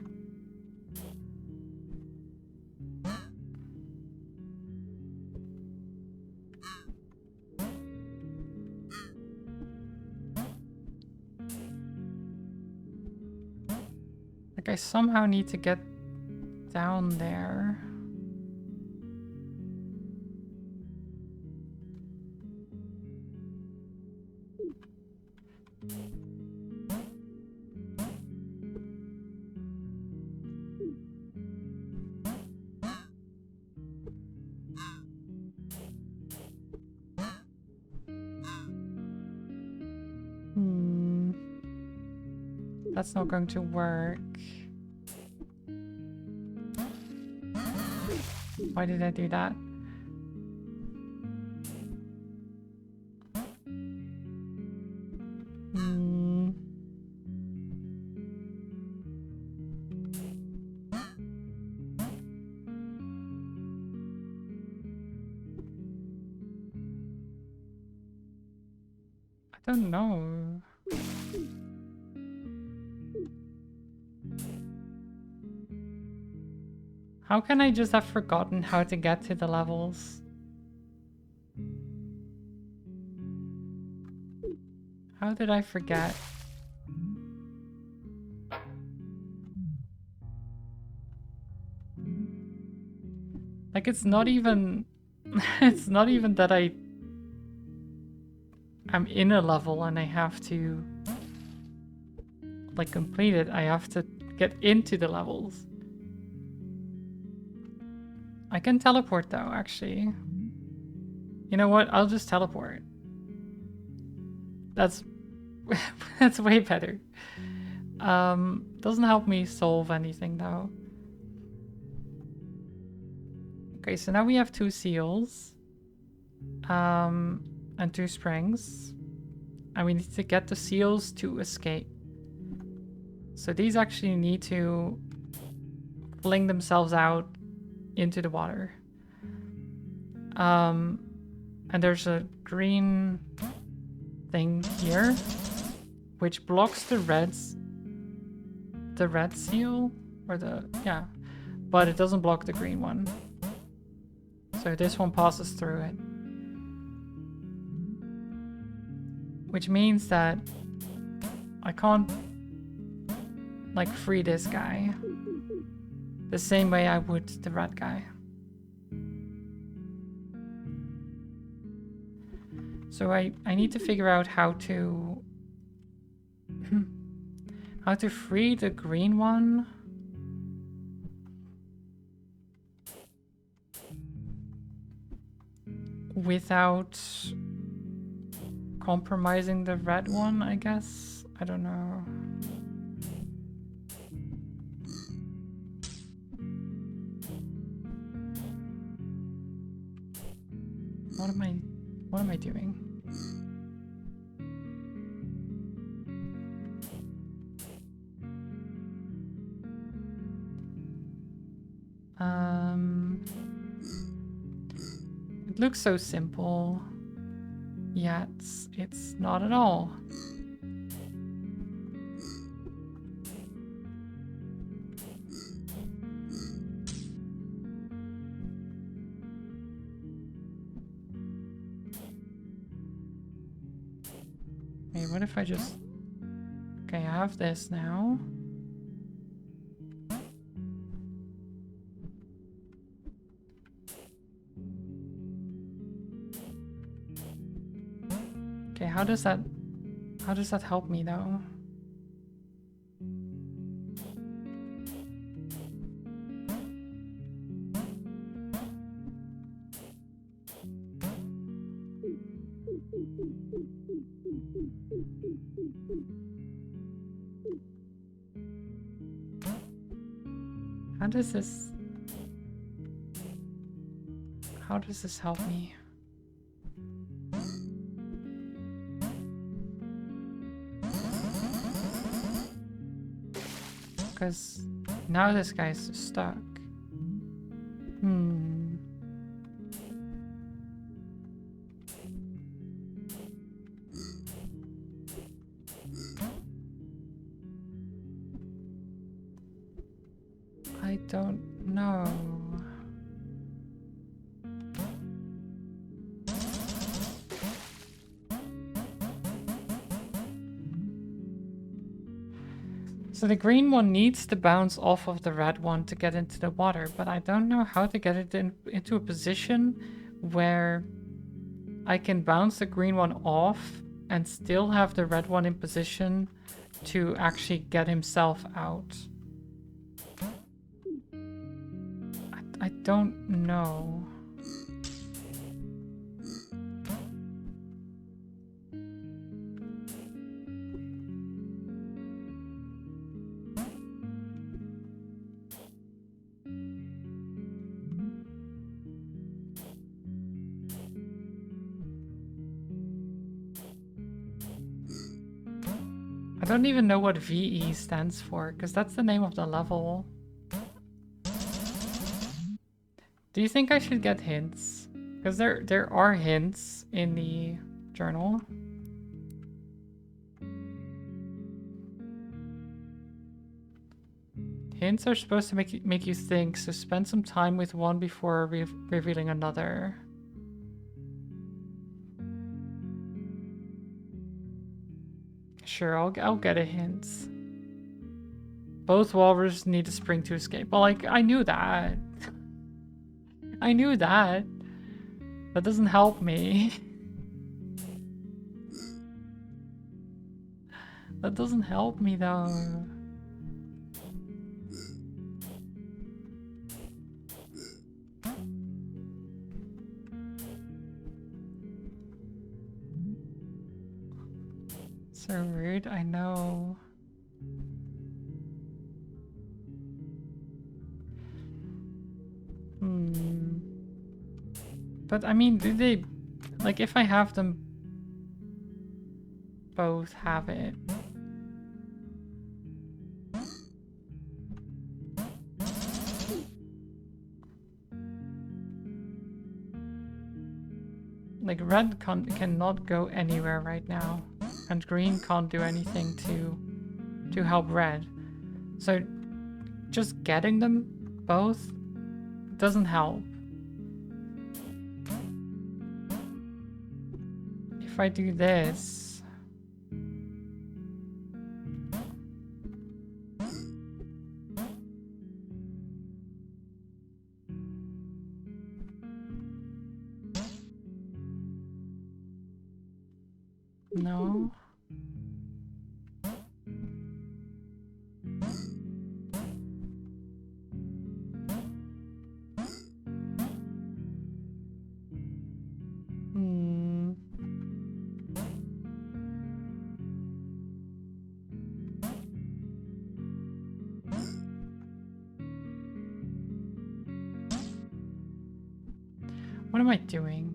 Like, I somehow need to get down there. That's not going to work. Why did I do that? I don't know. How can I just have forgotten how to get to the levels? How did I forget? Like, it's not even... it's not even that I'm in a level and I have to... like, complete it. I have to get into the levels. I can teleport though, actually. You know what? I'll just teleport. That's that's way better. Doesn't help me solve anything though. Okay, so now we have 2 seals. And 2 springs. And we need to get the seals to escape. So these actually need to fling themselves out into the water. And there's a green thing here which blocks the red seal, or yeah, but it doesn't block the green one. So this one passes through it, which means that I can't like free this guy the same way I would the red guy. So I need to figure out how to free the green one without compromising the red one, I guess. I don't know. What am I doing? It looks so simple, yet it's not at all. Hey, what if I just... Okay, I have this now. Okay, how does that help me though? How does this... How does this help me? Because now this guy's stuck. I don't know. So the green one needs to bounce off of the red one to get into the water, but I don't know how to get it into a position where I can bounce the green one off and still have the red one in position to actually get himself out. I don't know. I don't even know what VE stands for, because that's the name of the level. Do you think I should get hints? Because there are hints in the journal. Hints are supposed to make you think, so spend some time with one before revealing another. Sure, I'll get a hint. Both walrus need a spring to escape. Well, like, I knew that. I knew that. That doesn't help me. That doesn't help me, though. So rude, I know. But I mean, do they... Like, if I have them both have it... Like, red cannot go anywhere right now. And green can't do anything to help red. So, just getting them both doesn't help. If I do this... No. What am I doing?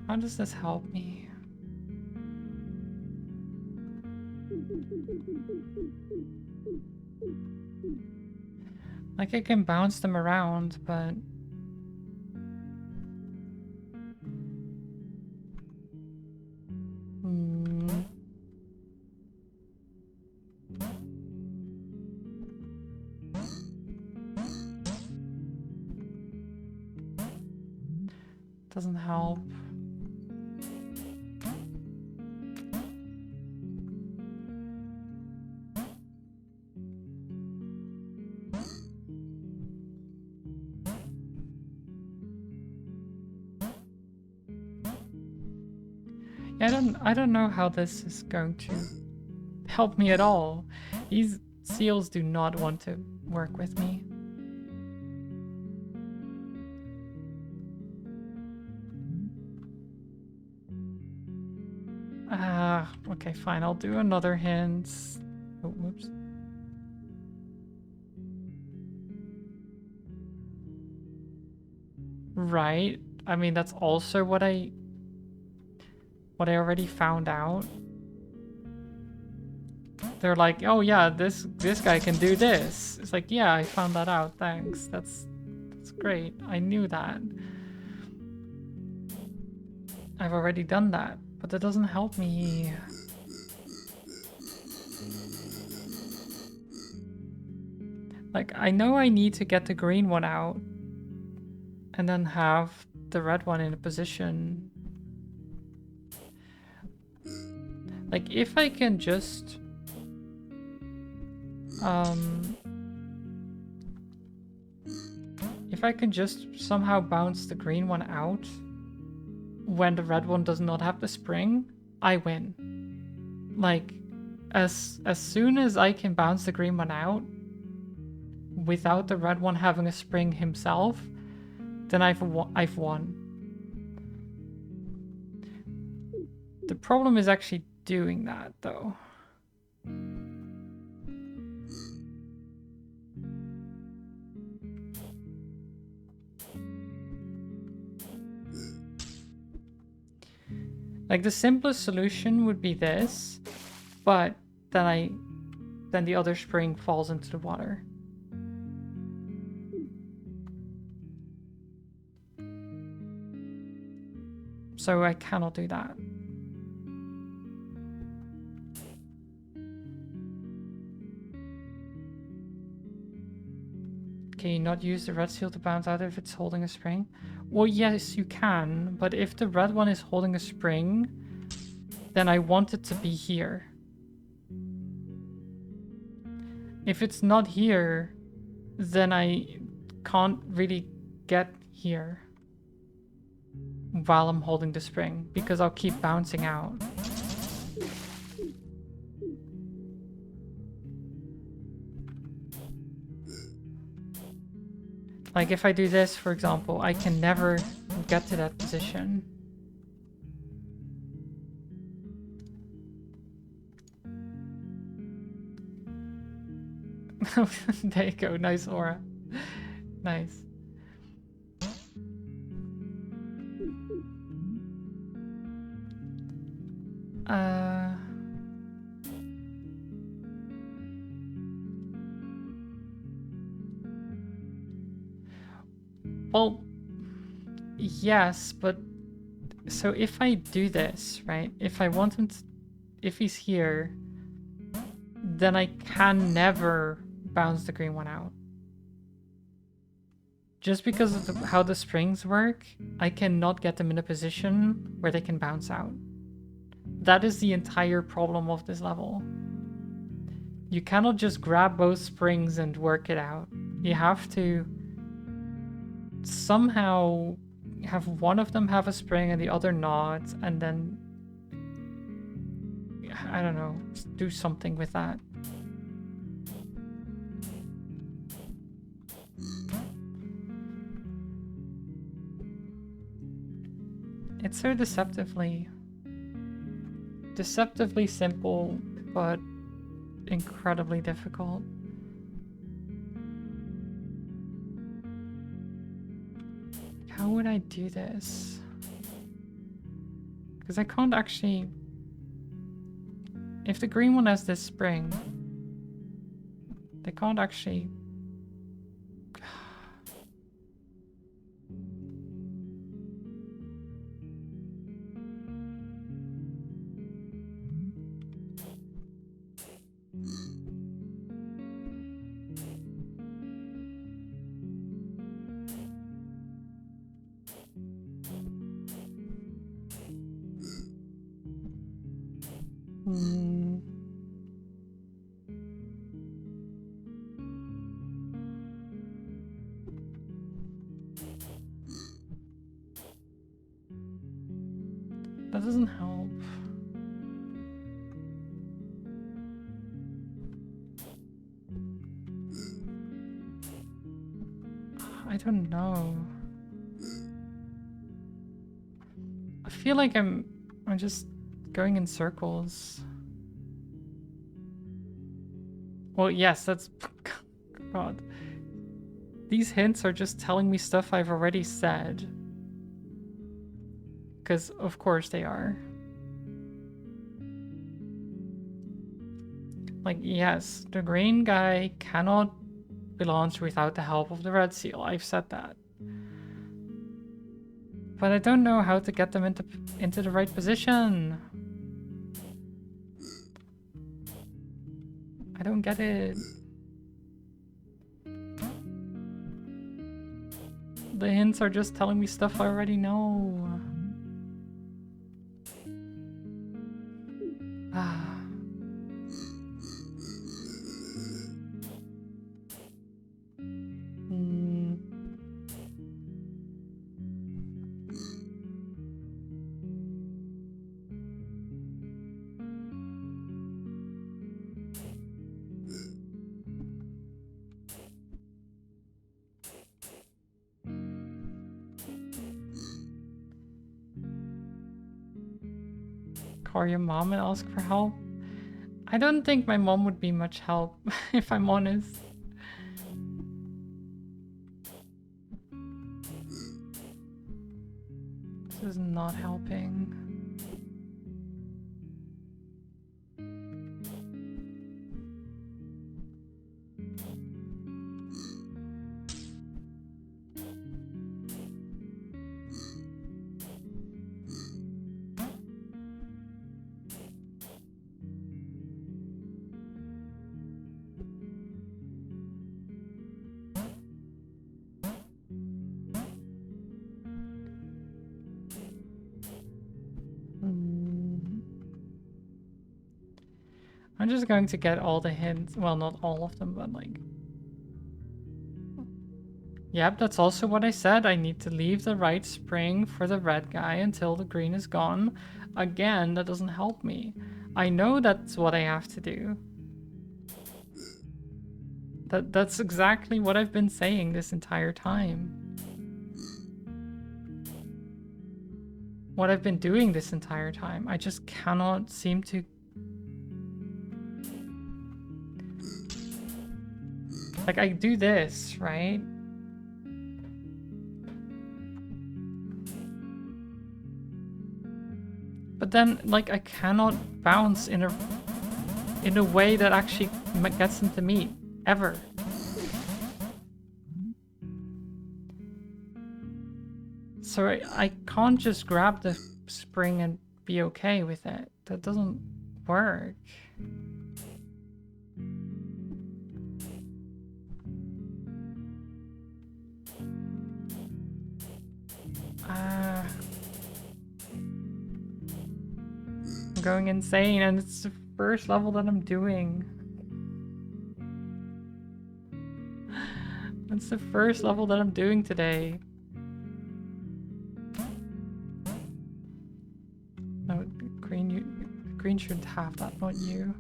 How does this help me? Like, I can bounce them around, but... Doesn't help. I don't know how this is going to help me at all. These seals do not want to work with me. Okay, fine. I'll do another hint. Oh, whoops. Right. I mean, that's also what I already found out. They're like, oh yeah, this guy can do this. It's like, yeah, I found that out. Thanks. That's great. I knew that. I've already done that, but that doesn't help me. Like, I know I need to get the green one out and then have the red one in a position. Like, if I can just if I can just somehow bounce the green one out when the red one does not have the spring, I win. Like, as soon as I can bounce the green one out without the red one having a spring himself, then I've won. The problem is actually doing that, though. Like, the simplest solution would be this, but then the other spring falls into the water. So I cannot do that. Can you not use the red seal to bounce out if it's holding a spring? Well, yes, you can, but if the red one is holding a spring, then I want it to be here. If it's not here, then I can't really get here while I'm holding the spring, because I'll keep bouncing out. Like, if I do this, for example, I can never get to that position. There you go, nice aura. Nice. Well, yes, but so if I do this, right? If I want him to, if he's here, then I can never bounce the green one out. Just because of how the springs work, I cannot get them in a position where they can bounce out. That is the entire problem of this level. You cannot just grab both springs and work it out. You have to somehow have one of them have a spring and the other not, and then I don't know, do something with that. It's so deceptively simple, but incredibly difficult. How would I do this? Because I can't actually... If the green one has this spring, they can't actually... That doesn't help. I don't know. I feel like I'm just going in circles. Well, yes, that's... God. These hints are just telling me stuff I've already said. Because, of course, they are. Like, yes, the green guy cannot be launched without the help of the red seal. I've said that. But I don't know how to get them into the right position. I don't get it. The hints are just telling me stuff I already know. Ah. Call your mom and ask for help? I don't think my mom would be much help, if I'm honest. This is not helping. I'm just going to get all the hints. Well, not all of them, but like... Yep, that's also what I said. I need to leave the right spring for the red guy until the green is gone. Again, that doesn't help me. I know that's what I have to do. That's exactly what I've been saying this entire time. What I've been doing this entire time. I just cannot seem to... Like, I do this, right? But then, like, I cannot bounce in a way that actually gets them to meet. Ever. So I can't just grab the spring and be okay with it. That doesn't work. I'm going insane, and it's the first level that I'm doing. It's the first level that I'm doing today. No, green shouldn't have that, not you.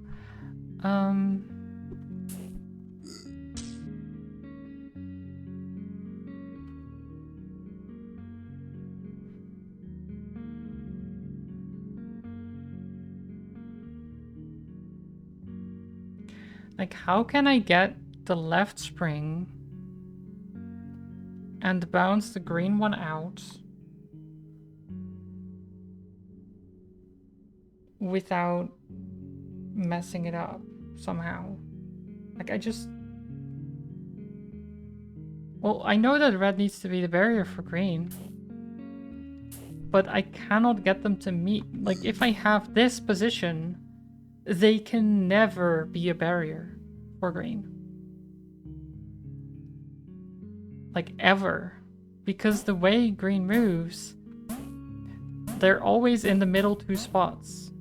Like, how can I get the left spring and bounce the green one out without messing it up somehow? Like, I just... Well, I know that red needs to be the barrier for green, but I cannot get them to meet. Like, if I have this position, they can never be a barrier for green. Like, ever. Because the way green moves, they're always in the middle two spots.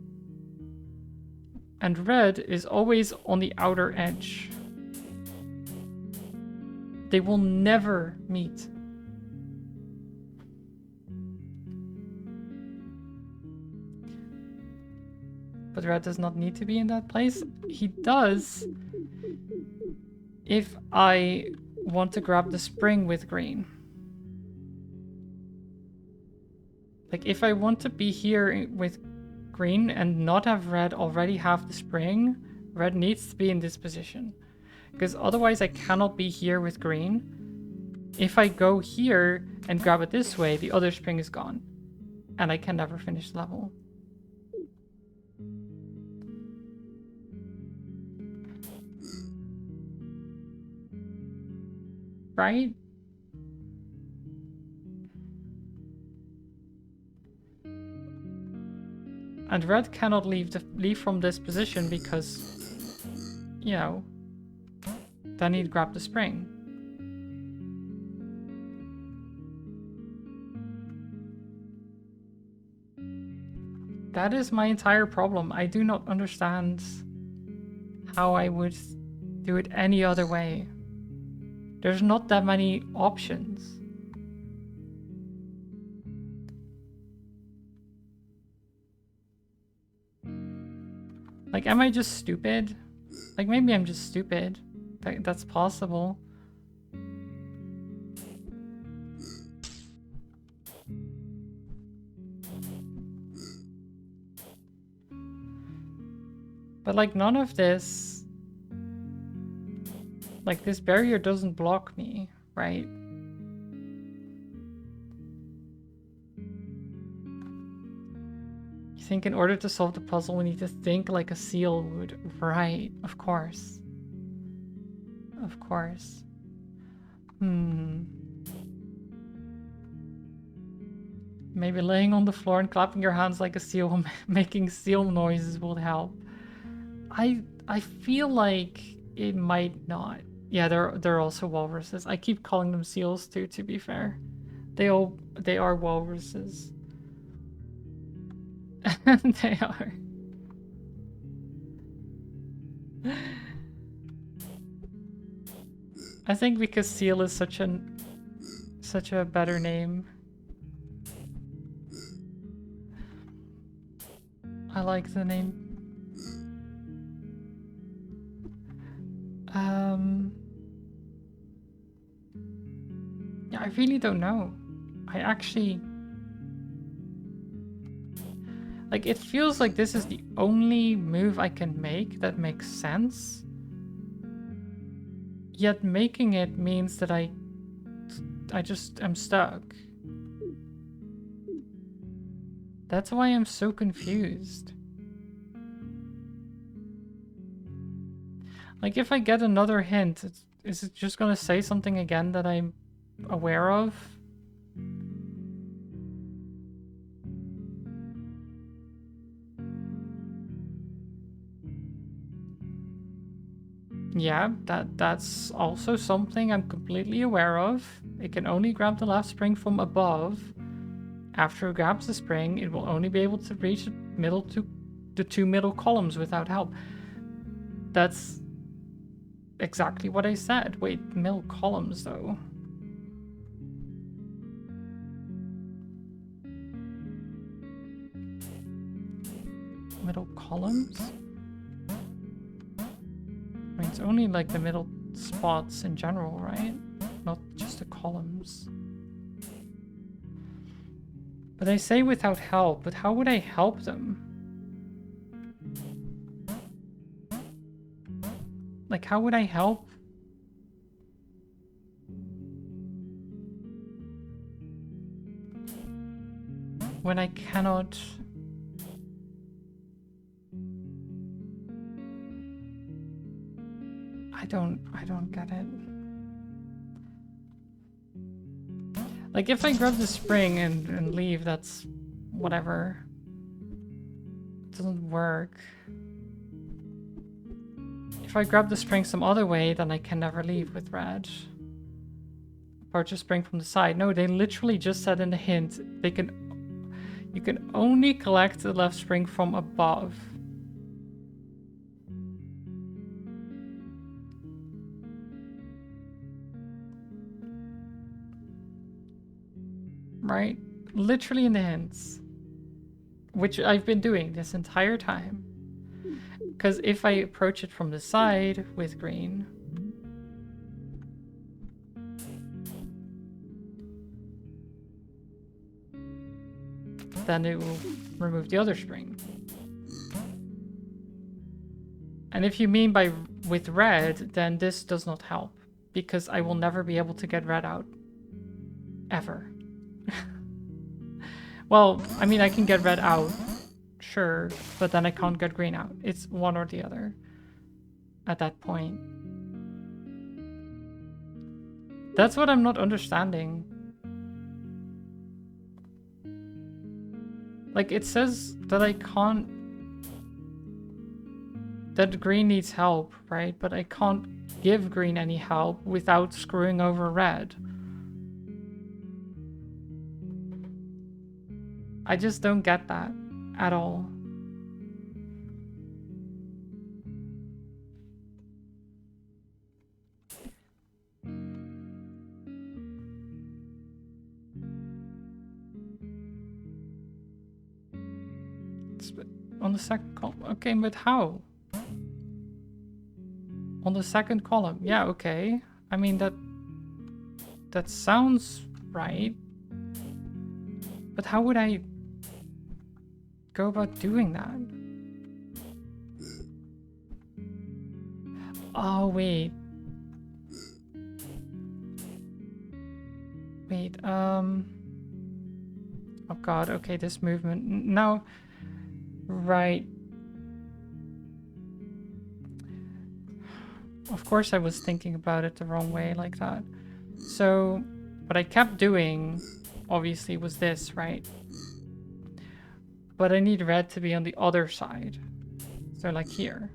And red is always on the outer edge. They will never meet. But red does not need to be in that place. He does if I want to grab the spring with green. Like, if I want to be here with green and not have red already have the spring, red needs to be in this position. Because otherwise I cannot be here with green. If I go here and grab it this way, the other spring is gone. And I can never finish the level. Right? And red cannot leave from this position because, you know, then he'd grab the spring. That is my entire problem. I do not understand how I would do it any other way. There's not that many options. Like, am I just stupid? Like, maybe I'm just stupid. That's possible. But, like, none of this... Like, this barrier doesn't block me, right? You think in order to solve the puzzle, we need to think like a seal would. Right, of course. Of course. Maybe laying on the floor and clapping your hands like a seal, making seal noises will help. I feel like it might not. Yeah, they're also walruses. I keep calling them seals too, to be fair. They are walruses. They are. I think because seal is such a better name. I like the name. Yeah, I really don't know. I actually... Like, it feels like this is the only move I can make that makes sense. Yet making it means that I just am stuck. That's why I'm so confused. Like, if I get another hint, is it just gonna say something again that I'm aware of? Yeah, that's also something I'm completely aware of. It can only grab the left spring from above. After it grabs the spring, it will only be able to reach the two middle columns without help. That's exactly what I said. Wait, middle columns though. Middle columns? I mean, it's only like the middle spots in general, right? Not just the columns. But I say without help, but how would I help them? Like, how would I help? When I cannot... I don't get it. Like, if I grab the spring and leave, that's whatever. It doesn't work. If I grab the spring some other way, then I can never leave with red. Approach the spring from the side. No, they literally just said in the hint, you can only collect the left spring from above. Right? Literally in the hints. Which I've been doing this entire time. Because if I approach it from the side with green... then it will remove the other spring. And if you mean by with red, then this does not help, because I will never be able to get red out. Ever. Well, I mean, I can get red out, sure, but then I can't get green out. It's one or the other at that point. That's what I'm not understanding. Like, it says that I can't... that green needs help, right? But I can't give green any help without screwing over red. I just don't get that at all. It's on the second column. Okay, but how? On the second column. Yeah, okay. I mean, that sounds right. But how would I go about doing that? Oh, wait. Wait, oh god, okay, this movement. No. Right. Of course I was thinking about it the wrong way like that. So, what I kept doing, obviously, was this, right? But I need red to be on the other side. So, like here.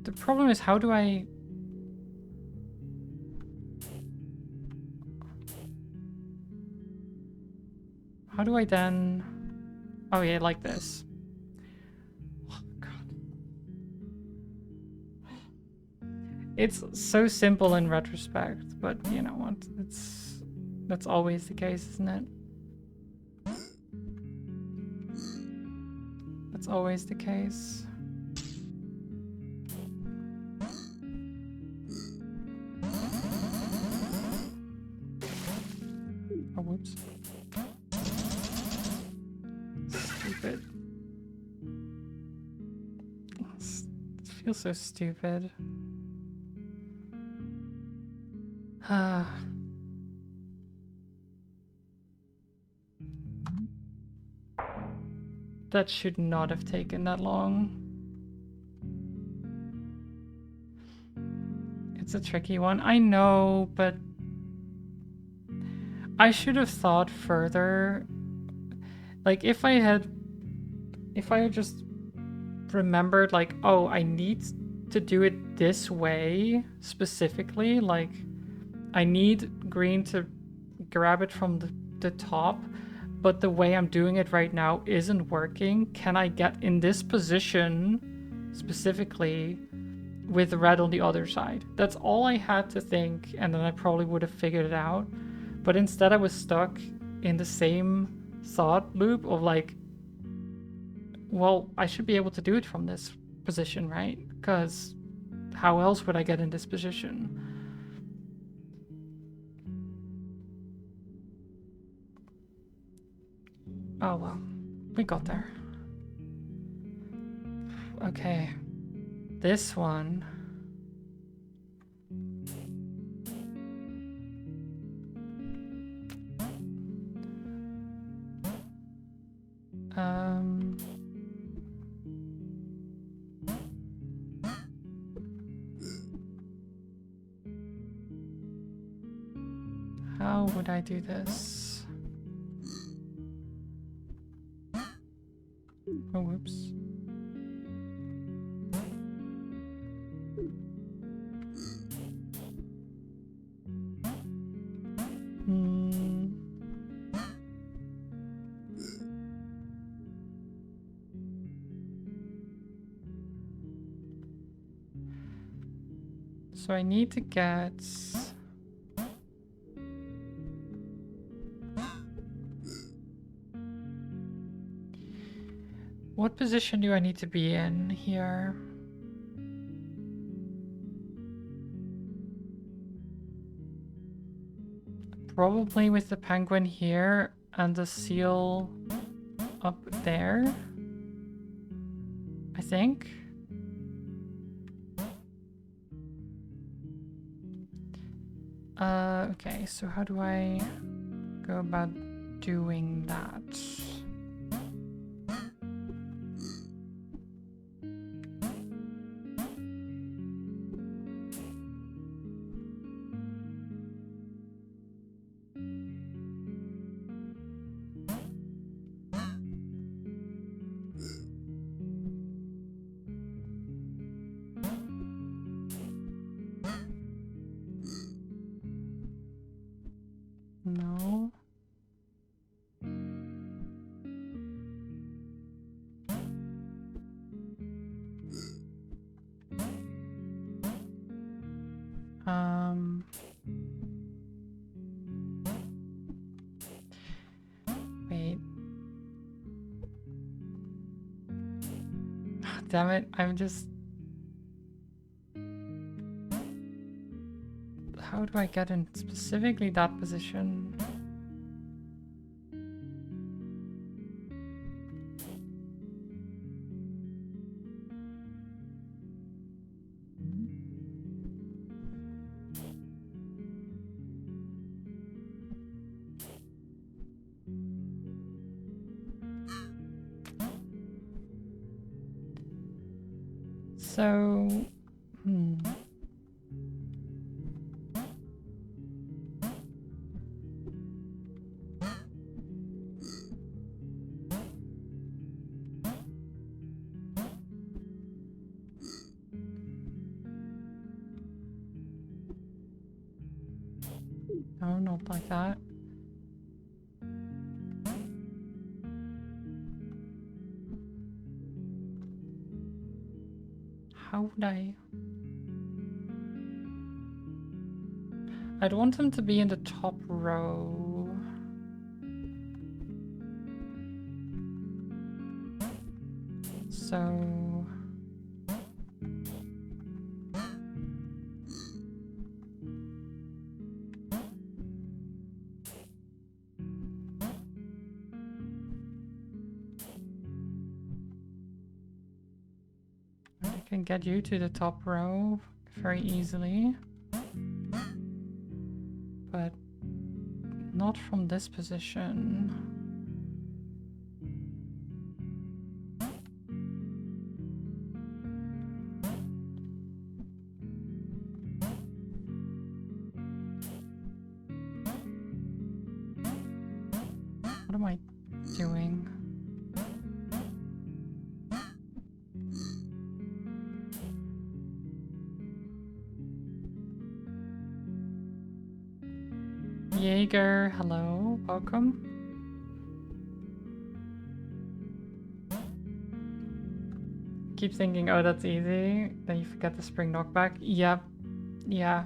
The problem is, how do I... how do I then... oh yeah, like this. Oh, God. It's so simple in retrospect, but you know what? That's always the case, isn't it? That's always the case. Oh, whoops. Stupid. It feels so stupid. That should not have taken that long. It's a tricky one. I know, but I should have thought further. Like, if I had just remembered, like, oh, I need to do it this way specifically, like, I need green to grab it from the top, but the way I'm doing it right now isn't working. Can I get in this position specifically with red on the other side? That's all I had to think, and then I probably would have figured it out. But instead I was stuck in the same thought loop of like, well, I should be able to do it from this position, right? Because how else would I get in this position? Oh well, we got there. Okay, this one. How would I do this? Oh, whoops. So I need to get... what position do I need to be in here? Probably with the penguin here and the seal up there. I think. Okay, so how do I go about doing that? No. Wait. Damn it, I'm just... How do I get in specifically that position? So... No, not like that. How would I... I'd want them to be in the top row. So... I can get you to the top row very easily. But not from this position. What am I doing? Jaeger, hello, welcome. Keep thinking, oh, that's easy. Then you forget the spring knockback. Yep. Yeah.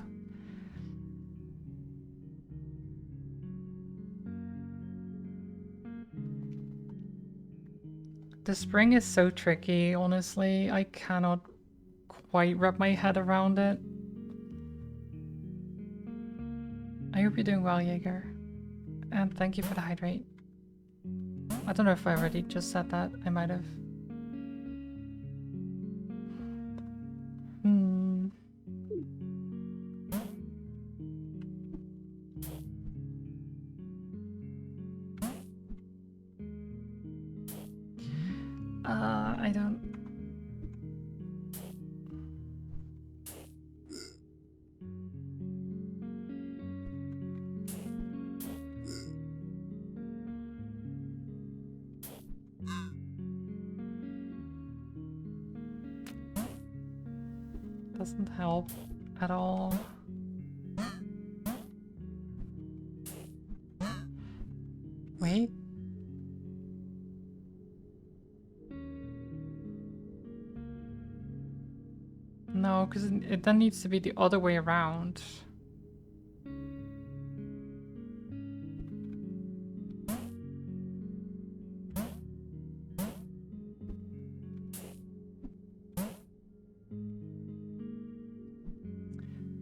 The spring is so tricky, honestly. I cannot quite wrap my head around it. I hope you're doing well, Jaeger. And thank you for the hydrate. I don't know if I already just said that. I might have. I don't... Doesn't help at all. Wait. No, because it then needs to be the other way around.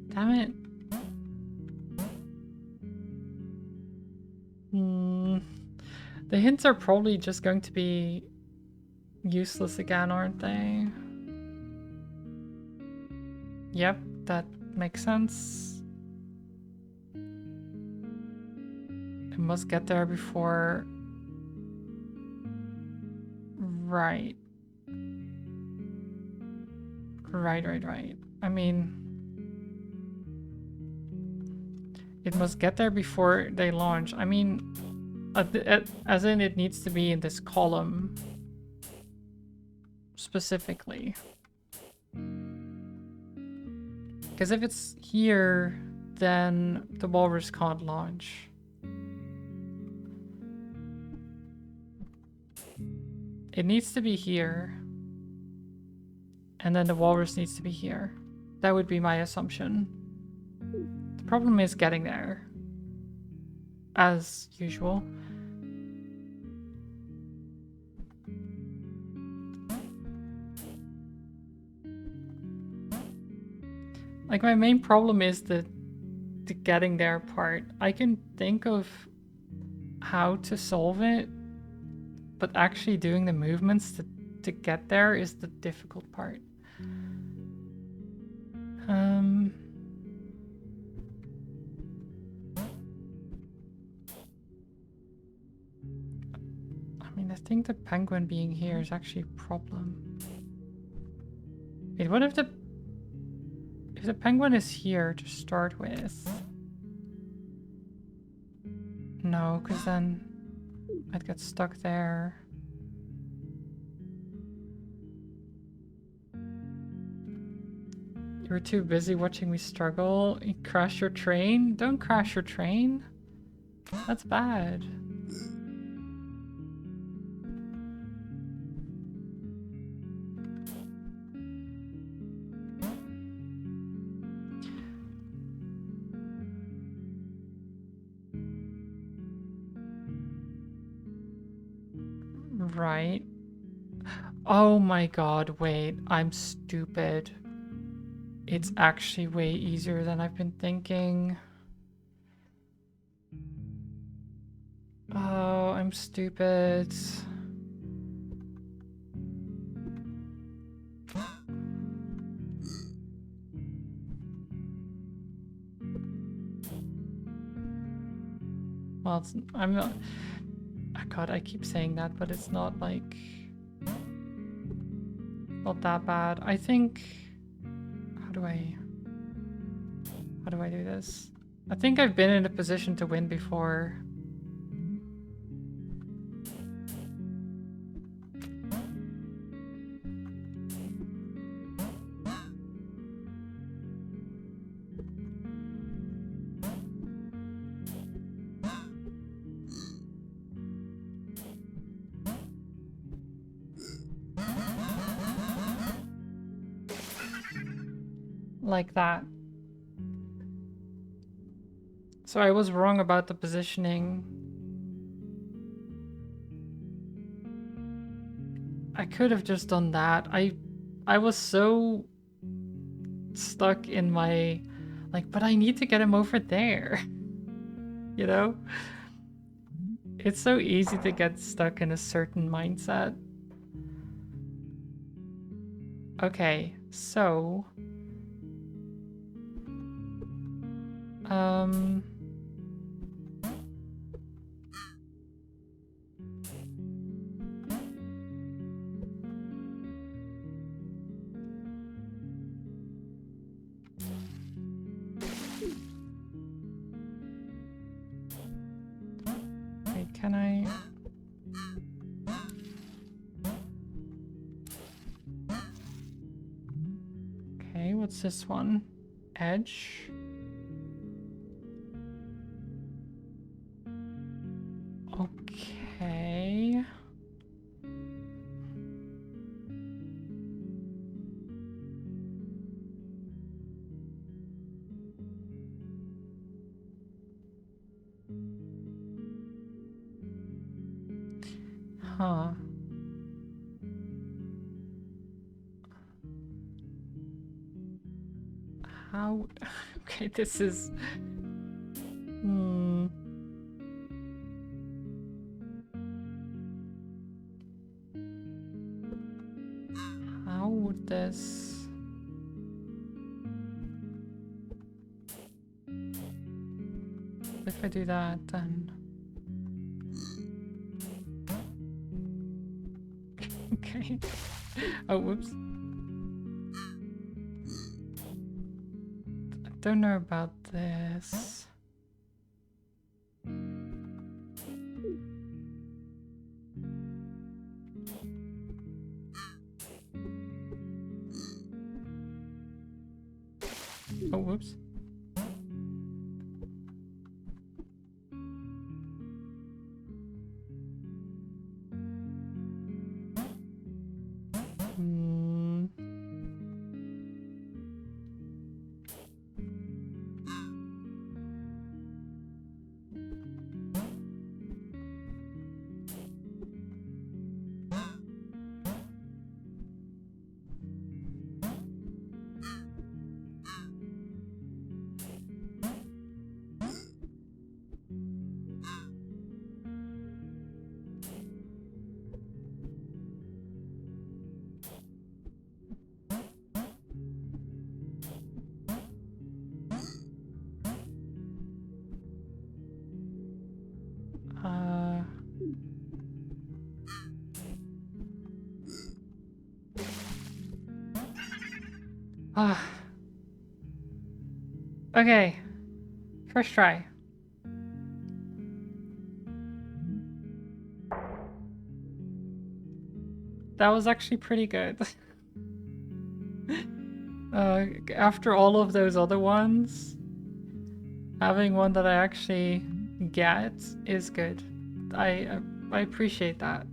Damn it. The hints are probably just going to be useless again, aren't they? Yep, that makes sense. It must get there before... Right. Right. I mean... It must get there before they launch. I mean... as in, it needs to be in this column. Specifically. Because if it's here, then the walrus can't launch. It needs to be here. And then the walrus needs to be here. That would be my assumption. The problem is getting there. As usual. Like, my main problem is the getting there part. I can think of how to solve it, but actually doing the movements to get there is the difficult part. I mean, I think the penguin being here is actually a problem. Wait, what if the penguin is here to start with? No, because then I'd get stuck there. You were too busy watching me struggle. You crash your train? Don't crash your train. That's bad. Right. Oh my god, wait. I'm stupid. It's actually way easier than I've been thinking. Oh, I'm stupid. Well, I'm not... Oh god, I keep saying that, but it's not like... not that bad. I think... How do I do this? I think I've been in a position to win before. Like that. So I was wrong about the positioning. I could have just done that. I was so stuck in my like, but I need to get him over there. You know? It's so easy to get stuck in a certain mindset. Okay, so wait, can I... Okay, what's this one? Edge? Okay. Huh. How... Okay, this is... this. If I do that, then... Okay. Oh, whoops. I don't know about this. Oh, whoops. Okay. First try. That was actually pretty good. After all of those other ones, having one that I actually get is good. I appreciate that.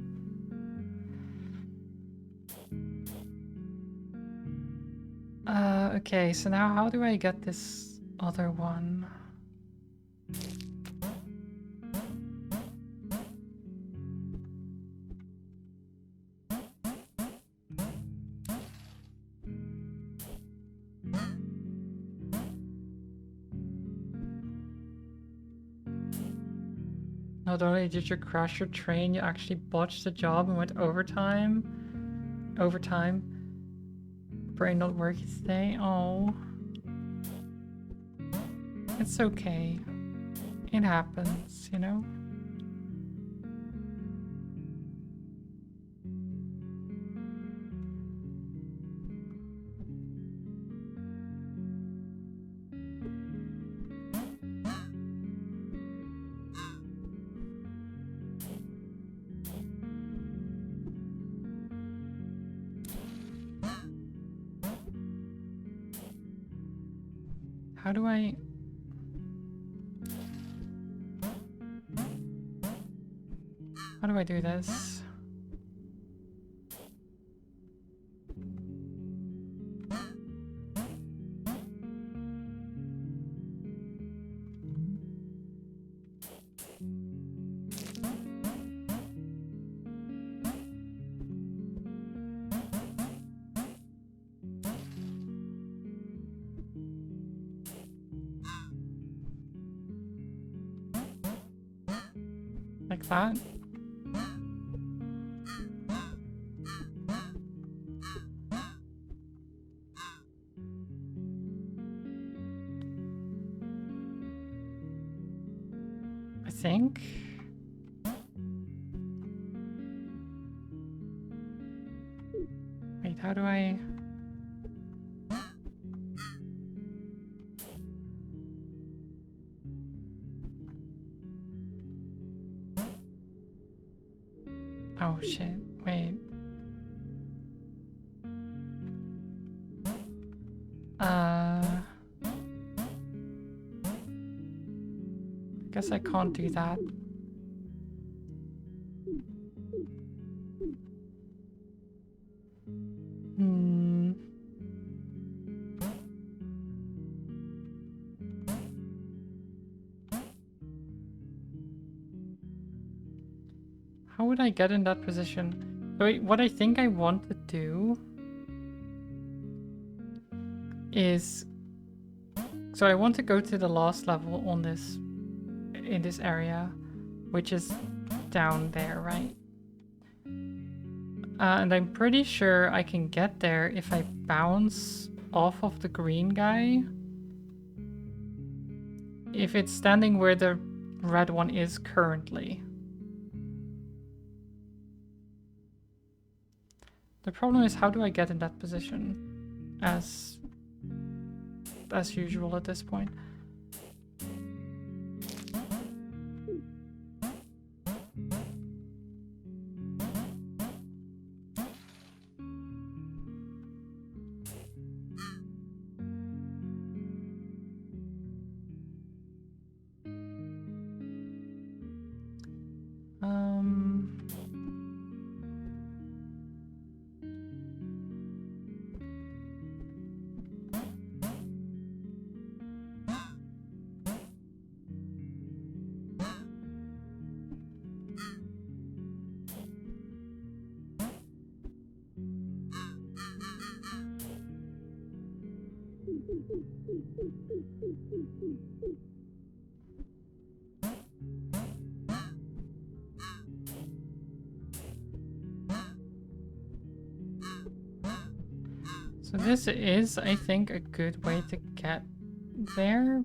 Okay, so now how do I get this other one? Not only did you crash your train, you actually botched the job and went overtime. Brain not working today. Oh. It's okay. It happens, you know? How do I... How do I do this? Like that? I think. Wait, how do I... Oh shit, wait. Guess I can't do that. How would I get in that position? Wait, what I think I want to do is... So I want to go to the last level on this, in this area, which is down there, right? And I'm pretty sure I can get there if I bounce off of the green guy. If it's standing where the red one is currently. The problem is, how do I get in that position? As usual at this point. So this is, I think, a good way to get there,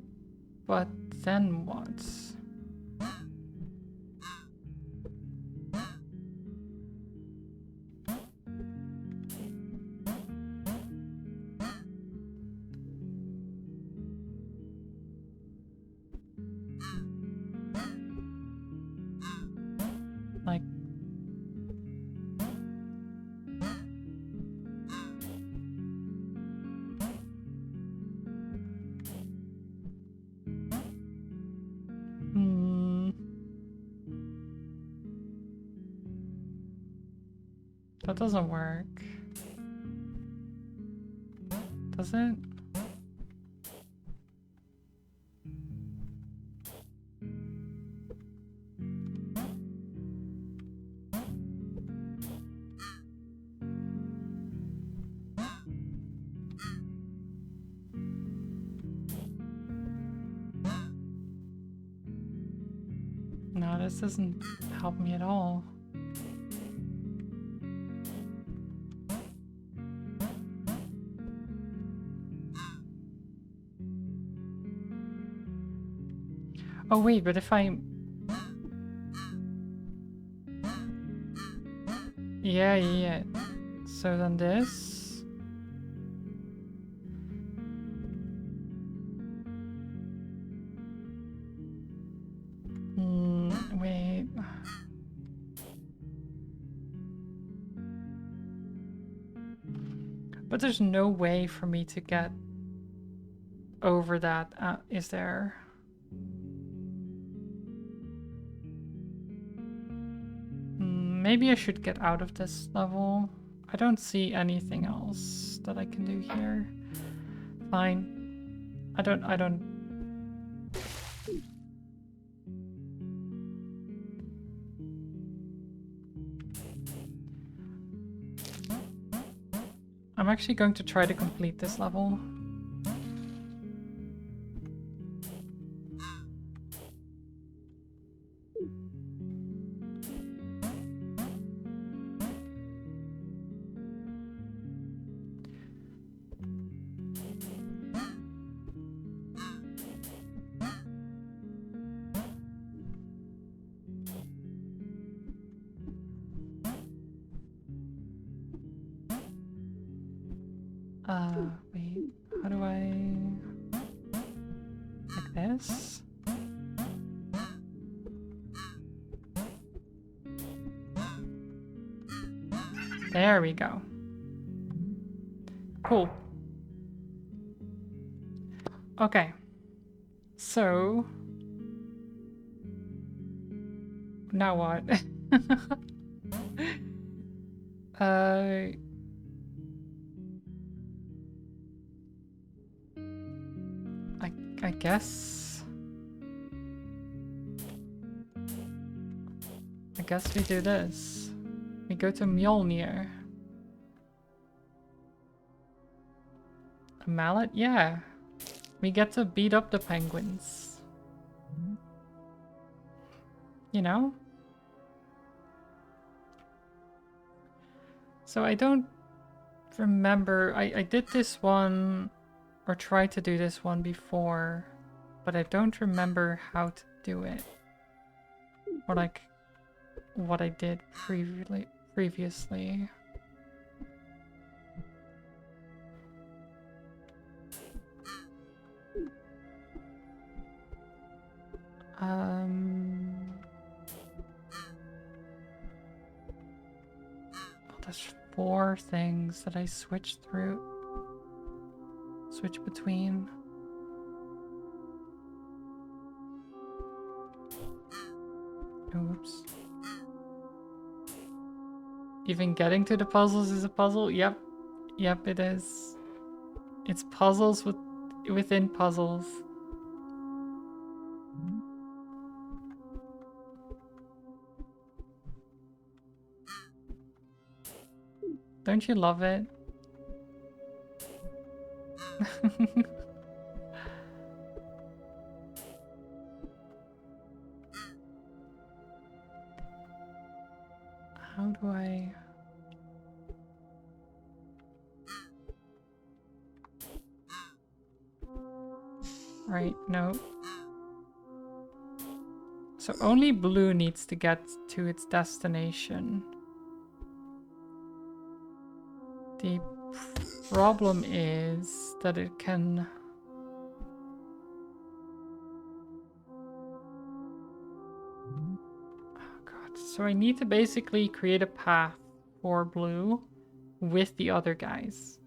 but then what? Like... That doesn't work. Does it? No, this doesn't help me at all. Oh wait, but if I... Yeah. So then this... Wait... But there's no way for me to get over that, is there? Maybe I should get out of this level. I don't see anything else that I can do here. Fine. I don't... I'm actually going to try to complete this level. Wait, how do I... like this? There we go. Cool. Okay. So... now what? I guess... I guess we do this. We go to Mjolnir. A mallet? Yeah. We get to beat up the penguins. You know? So I don't remember. I did this one, or tried to do this one before, but I don't remember how to do it. Or like what I did previously. Well, there's 4 things that I switch between. Oops. Even getting to the puzzles is a puzzle? Yep. Yep, it is. It's puzzles within puzzles. Don't you love it? How do I... Right, no. So only blue needs to get to its destination. The problem is that it can... Oh god, so I need to basically create a path for blue with the other guys.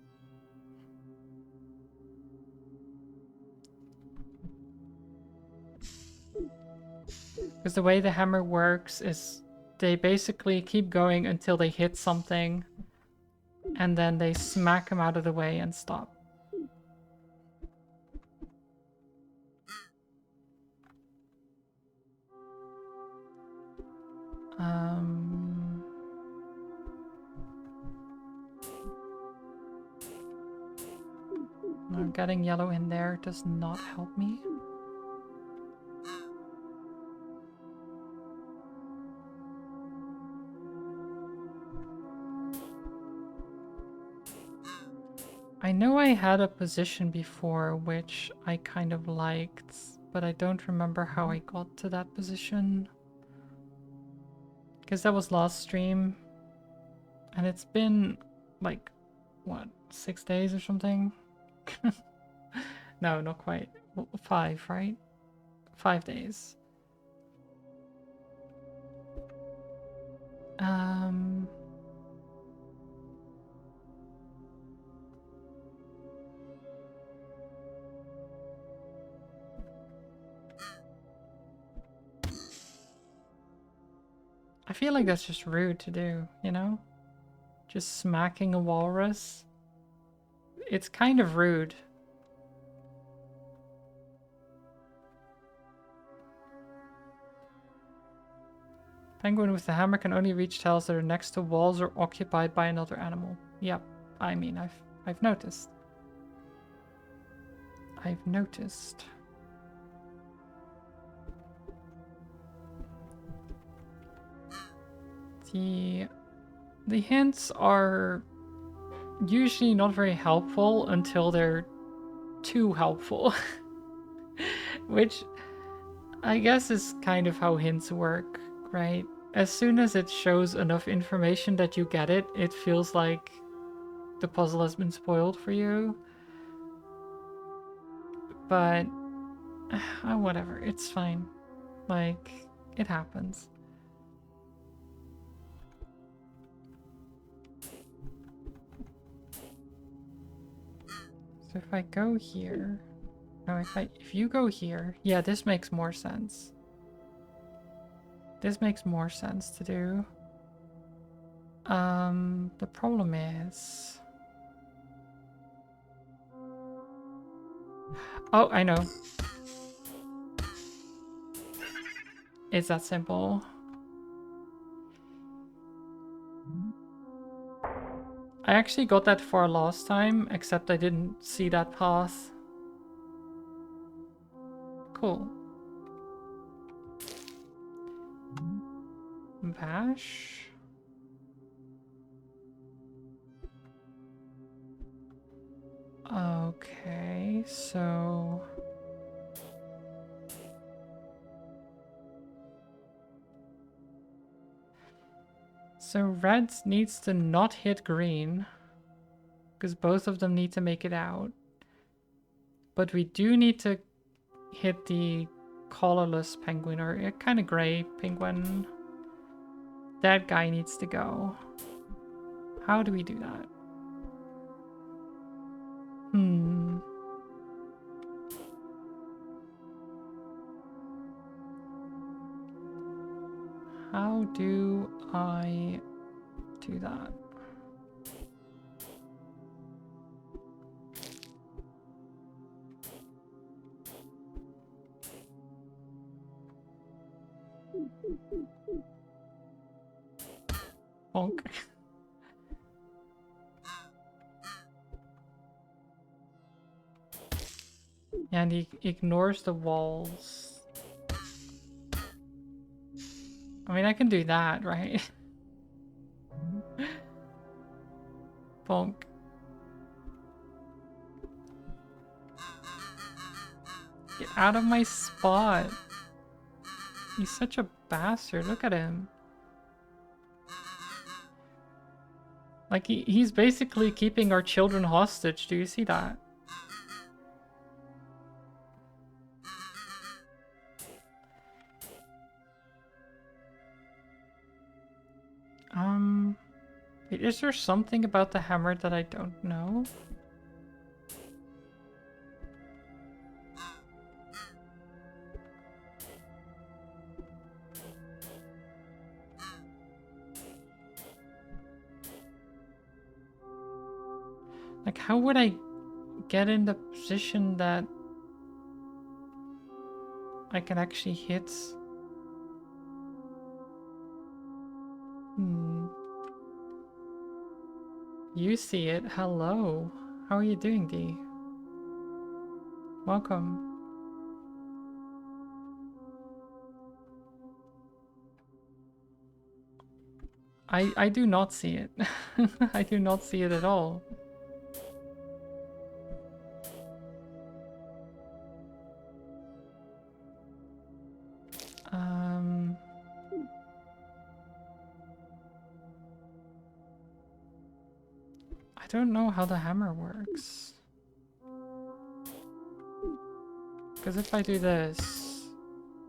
Because the way the hammer works is they basically keep going until they hit something, and then they smack them out of the way and stop. No, getting yellow in there does not help me. I know I had a position before which I kind of liked, but I don't remember how I got to that position. Because that was last stream, and it's been like, what, 6 days or something? No, not quite. 5, right? 5 days. I feel like that's just rude to do, you know? Just smacking a walrus. It's kind of rude. Penguin with the hammer can only reach tiles that are next to walls or occupied by another animal. Yep, I mean, I've noticed. I've noticed. The hints are usually not very helpful until they're too helpful. Which I guess is kind of how hints work, right? As soon as it shows enough information that you get it, it feels like the puzzle has been spoiled for you. But whatever, it's fine. Like, it happens. So if I go here... No, if you go here... Yeah, this makes more sense. This makes more sense to do. The problem is... Oh, I know. It's that simple. I actually got that far last time, except I didn't see that path. Cool. Bash. Okay, so... So red needs to not hit green, because both of them need to make it out. But we do need to hit the colorless penguin, or a kind of gray penguin. That guy needs to go. How do we do that? How do I do that? Bonk. And he ignores the walls. I mean, I can do that, right? Bonk. Get out of my spot. He's such a bastard. Look at him. Like, he's basically keeping our children hostage. Do you see that? Wait, is there something about the hammer that I don't know? Like, how would I get in the position that I can actually hit? You see it. Hello. How are you doing, Dee? Welcome. I do not see it. I do not see it at all. I don't know how the hammer works. Because if I do this...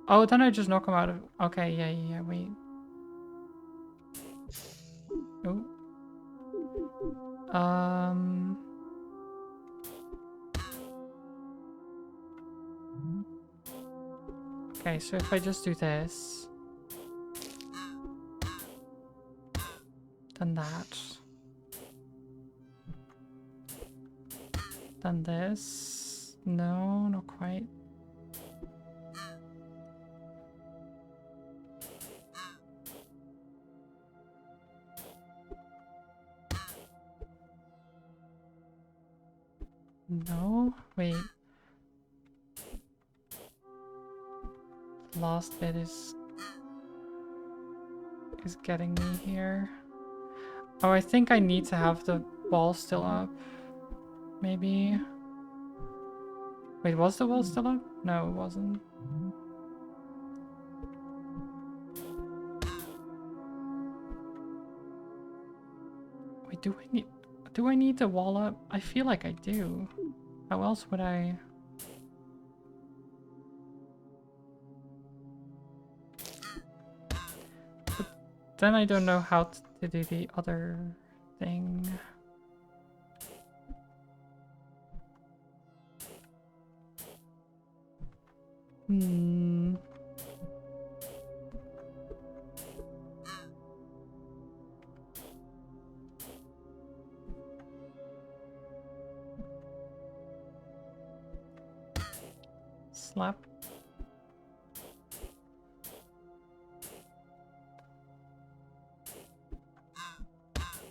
Oh, then I just knock him out of... Okay, yeah, wait. Oh. Okay, so if I just do this... Then that... Then this... No, not quite. No? Wait. Last bit is getting me here. Oh, I think I need to have the wall still up. Maybe. Wait, was the wall still up? No, it wasn't. Wait, do I need the wall up? I feel like I do. How else would I... But then I don't know how to do the other thing. Slap.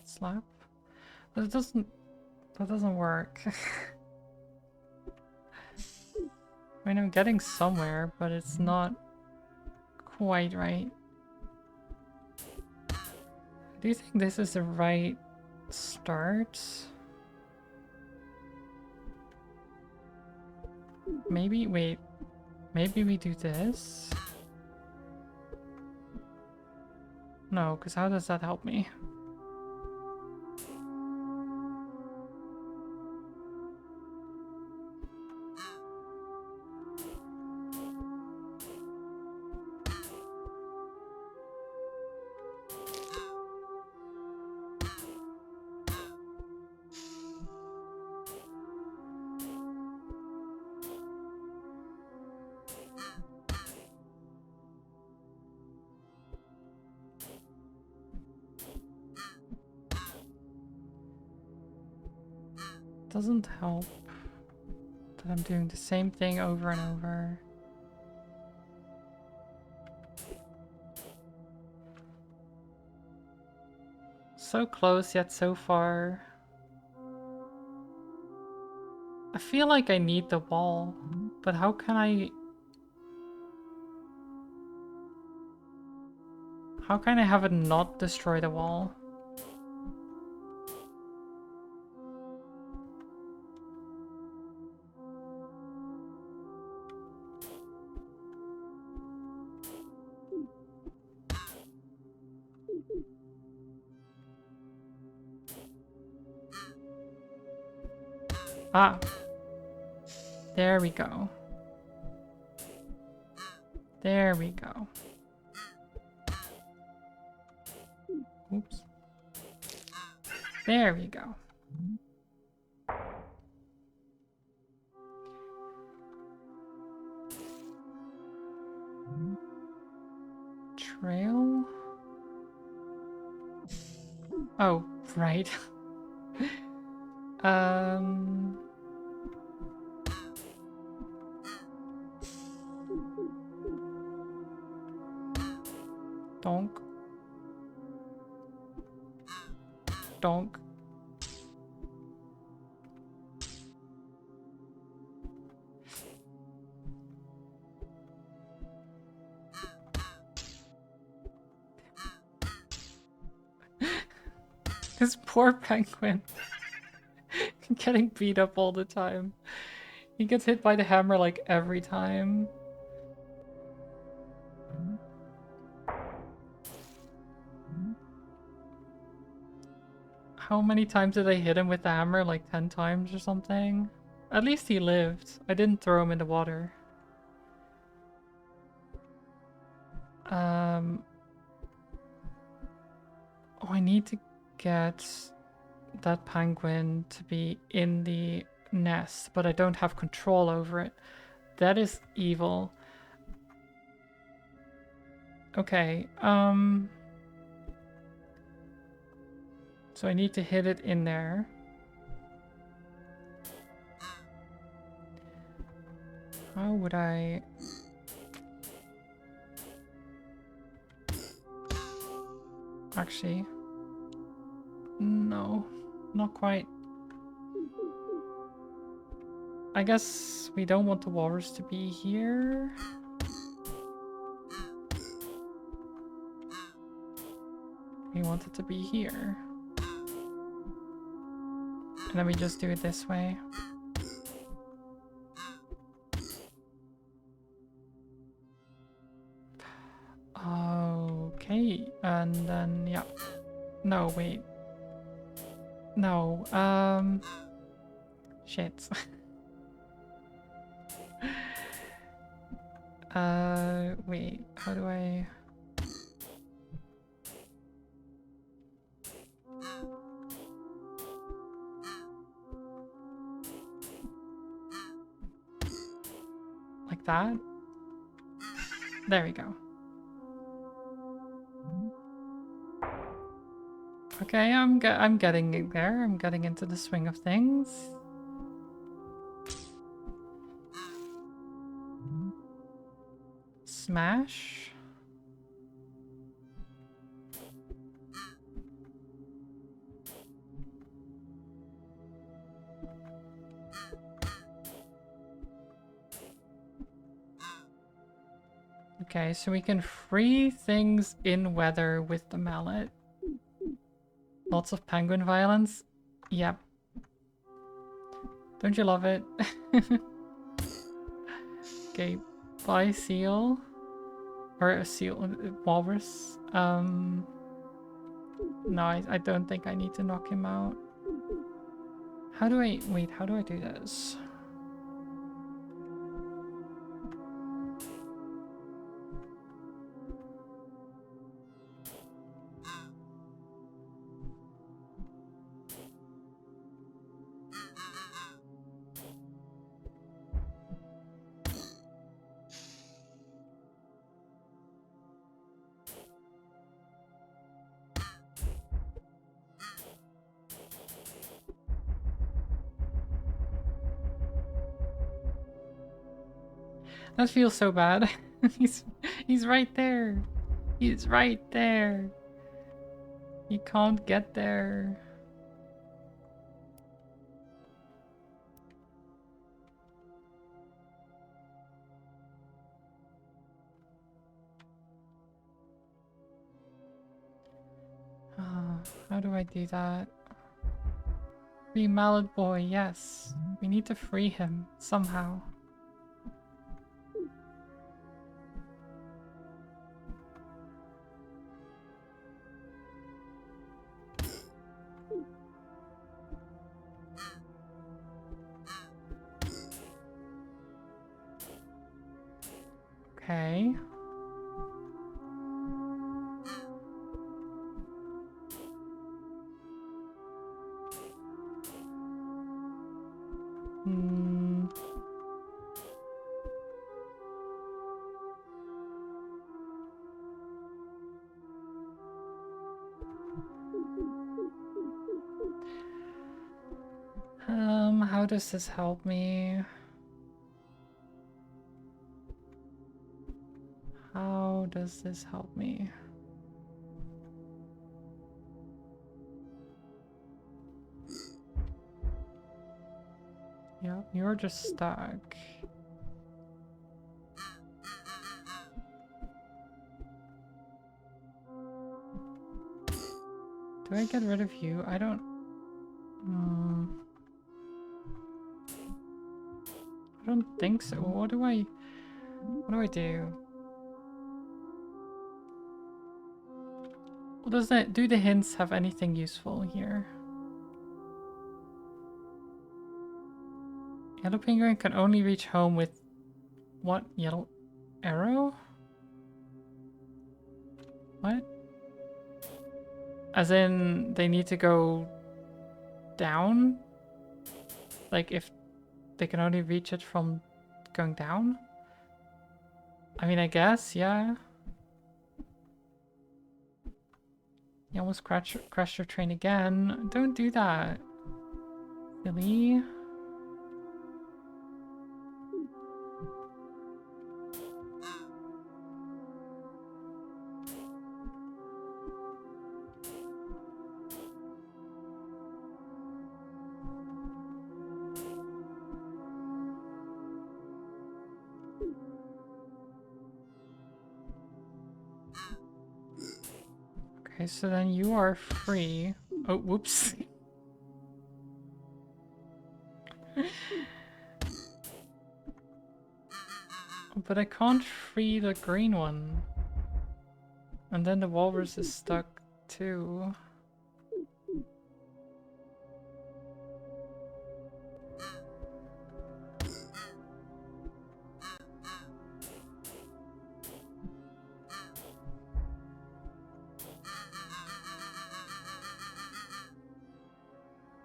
Slap. That doesn't work. I mean, I'm getting somewhere, but it's not quite right. Do you think this is the right start? Maybe, wait. Maybe we do this? No, because how does that help me? Doesn't help that I'm doing the same thing over and over. So close yet so far. I feel like I need the wall, but how can I... How can I have it not destroy the wall? Ah. There we go. There we go. Oops. There we go. Trail? Oh, right. Donk. Donk. This poor penguin. Getting beat up all the time. He gets hit by the hammer like every time. How many times did I hit him with the hammer? Like 10 times or something? At least he lived. I didn't throw him in the water. Oh, I need to get that penguin to be in the nest, but I don't have control over it. That is evil. Okay, so I need to hit it in there. How would I... Actually... No, not quite. I guess we don't want the walrus to be here. We want it to be here. And then we just do it this way. Okay, and then, yeah. No, wait. No, shit. Wait, how do I... Like that? There we go. Okay, I'm getting there. I'm getting into the swing of things. Smash. Okay, so we can free things in weather with the mallet. Lots of penguin violence. Yep. Don't you love it? escape. Bye, seal. Or a seal, walrus. No, I don't think I need to knock him out. How do I, wait, how do I do this? That feels so bad. he's right there. He's right there. He can't get there. How do I do that? Free Mallet Boy, yes. We need to free him somehow. Okay. How does this help me? How does this help me? Yep, you're just stuck. Do I get rid of you? I don't... I don't think so. What do I do? Well, does that... Do the hints have anything useful here? Yellow penguin can only reach home with... What? Yellow arrow? What? As in, they need to go down? Like, if they can only reach it from going down? I mean, I guess, yeah. You almost crashed your train again. Don't do that. Silly. Okay, so then you are free. Oh, whoops. But I can't free the green one. And then the walrus is stuck too.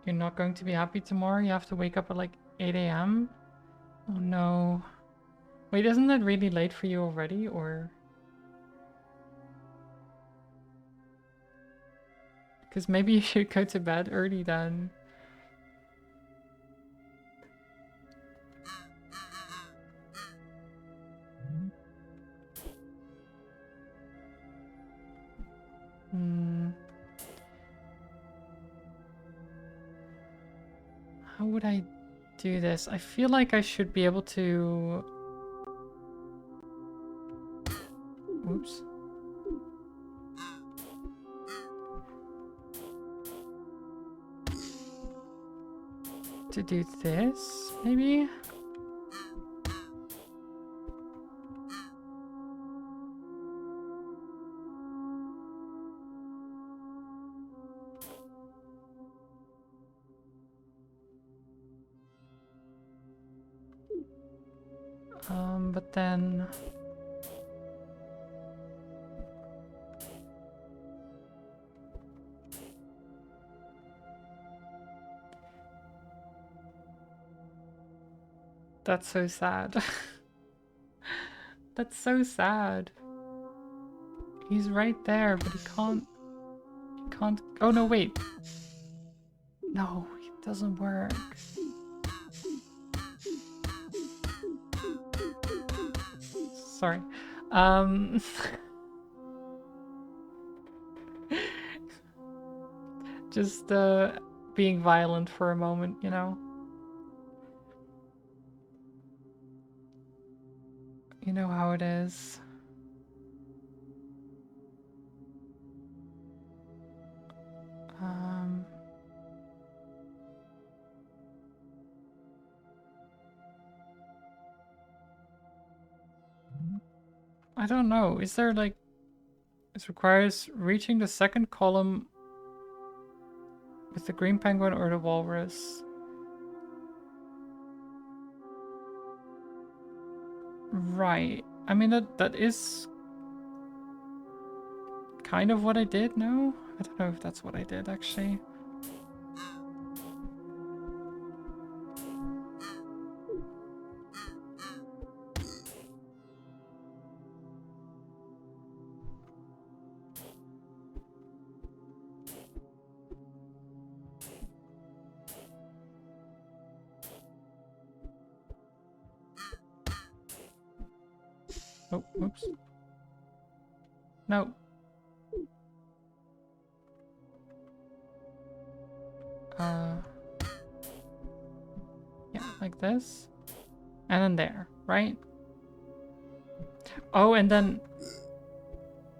You're not going to be happy tomorrow? You have to wake up at like 8 a.m.? Oh no. Wait, isn't that really late for you already, or...? Because maybe you should go to bed early then. How would I do this? I feel like I should be able to... Oops. To do this, maybe? But then... That's so sad. That's so sad. He's right there, but he can't... He can't... Oh, no, wait. No, it doesn't work. Sorry. Just being violent for a moment, you know? You know how it is. I don't know. Is there like... It requires reaching the second column with the green penguin or the walrus. Right. I mean, that is kind of what I did, no? I don't know if that's what I did, actually. Oh, oops. No. Yeah, like this. And then there, right? Oh, and then...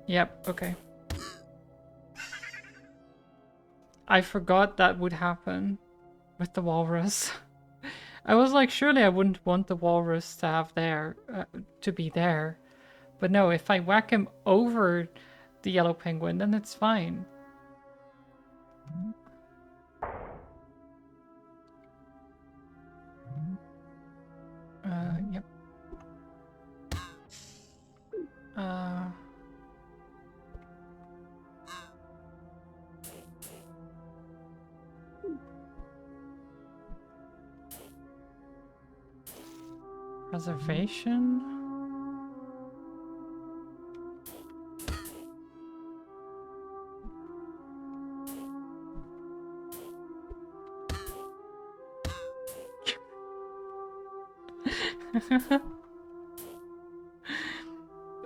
Yep, okay. I forgot that would happen with the walrus. I was like, surely I wouldn't want the walrus to have to be there. But no, if I whack him over the yellow penguin, then it's fine. Yep. Reservation?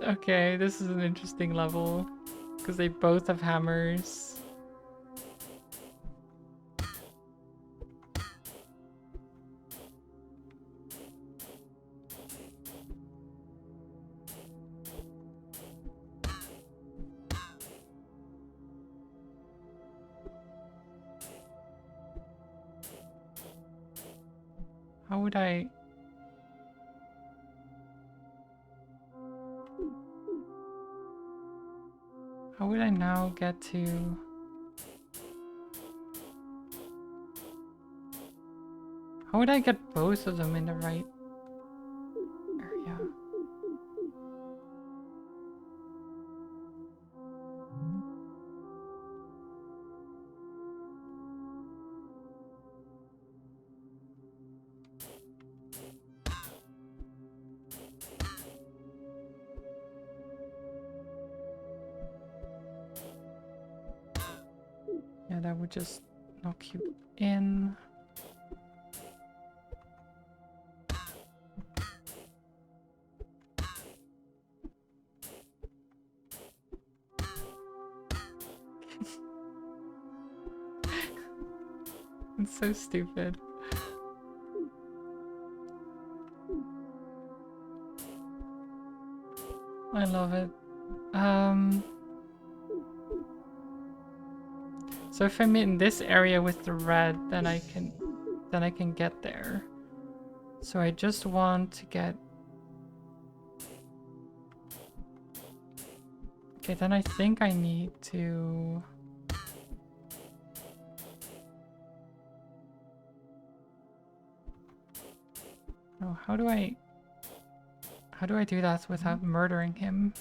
Okay, this is an interesting level. Because they both have hammers. How would I... How would I now get to... How would I get both of them in the right area? Yeah, that would just knock you in. It's so stupid. I love it. So if I'm in this area with the red, then I can get there. So I just want to get... Okay, then I think I need to... Oh, how do I... How do I do that without murdering him?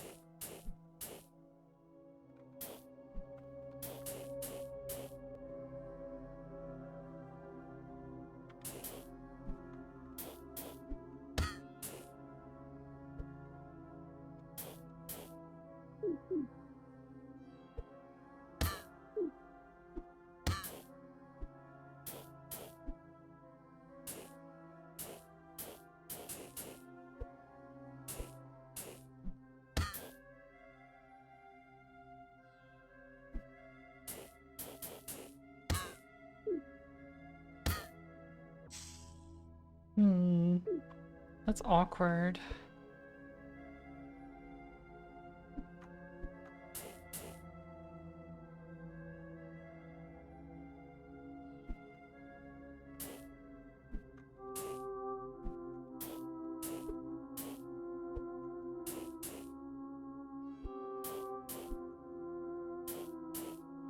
That's awkward.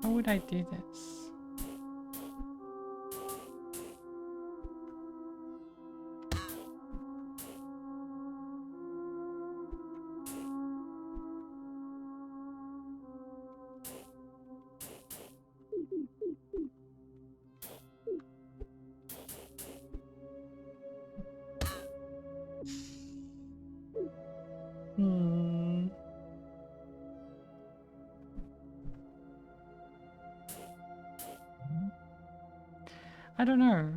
How would I do this? I don't know.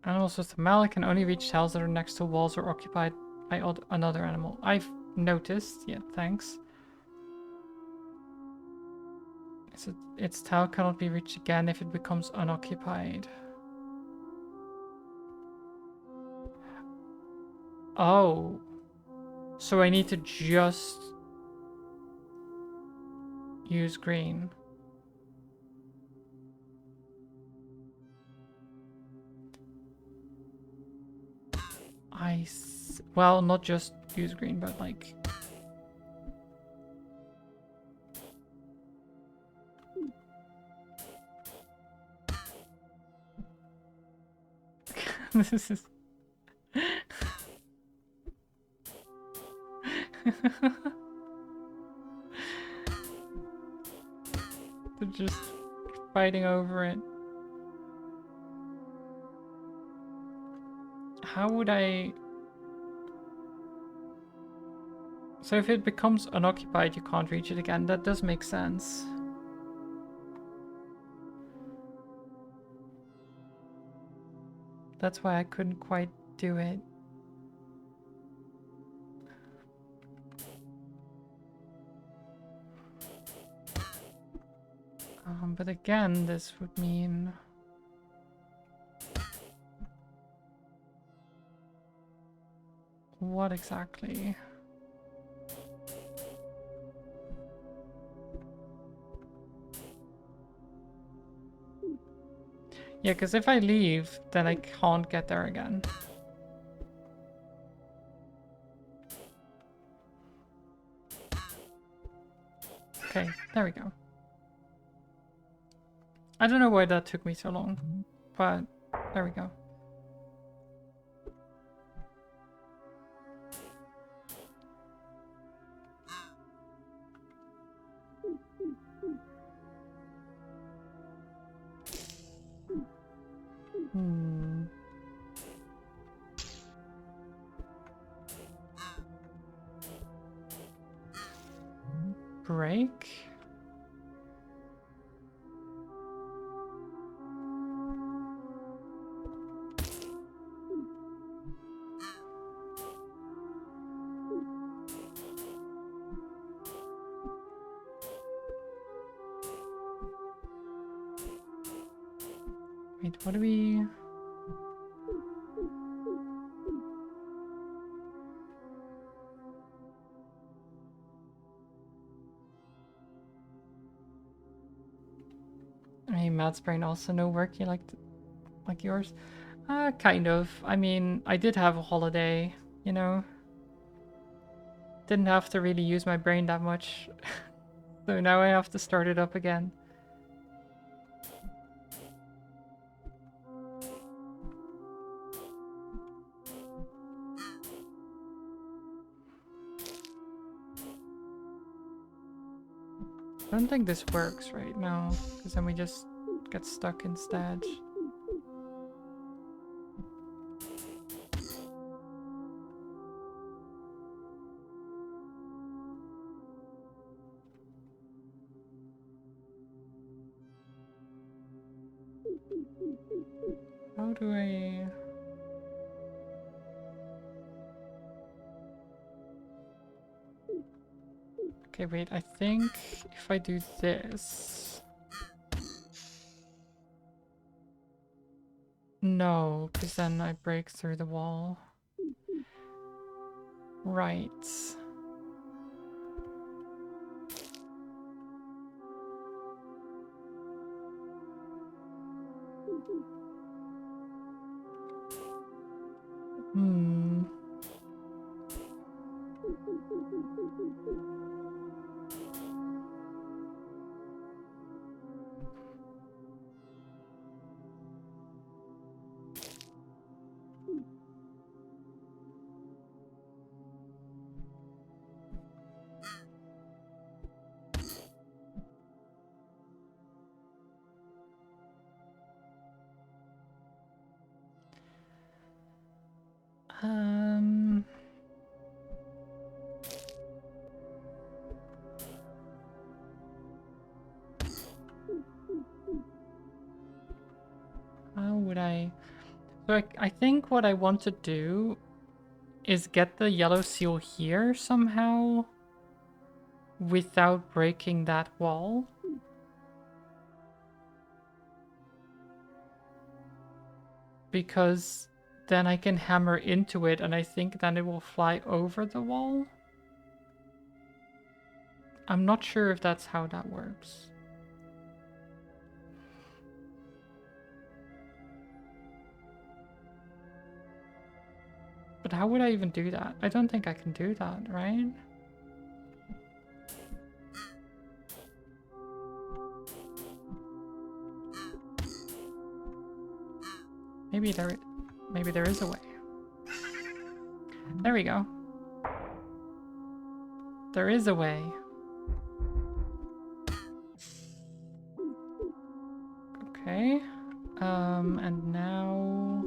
Animals with the mallet can only reach cells that are next to walls or occupied by another animal. I've noticed. Yeah, thanks. Its tail cannot be reached again if it becomes unoccupied. Oh. So I need to just use green. Well, not just use green, but like... This is... They're just fighting over it. How would I... So if it becomes unoccupied, you can't reach it again. That does make sense. That's why I couldn't quite do it. But again, this would mean... What exactly? Yeah, because if I leave, then I can't get there again. Okay, there we go. I don't know why that took me so long, but there we go. Break? Wait, what do we... Hey, Matt's brain also no work you like yours? Kind of. I mean, I did have a holiday, you know? Didn't have to really use my brain that much. So now I have to start it up again. I don't think this works right now, because then we just get stuck instead. How do I... Okay, wait, I think if I do this... No, because then I break through the wall. Right. Hmm. Um... How would I... So I think what I want to do is get the yellow seal here somehow without breaking that wall. Because then I can hammer into it and I think then it will fly over the wall. I'm not sure if that's how that works. But how would I even do that? I don't think I can do that, right? Maybe there is a way. There we go. There is a way. Okay. And now...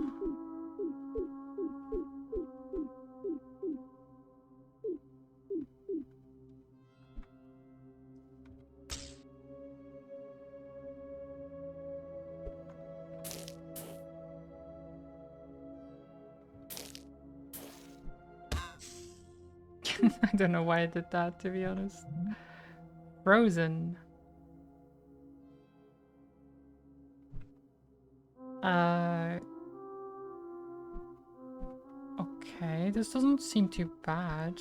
I don't know why I did that, to be honest. Frozen. Okay, this doesn't seem too bad.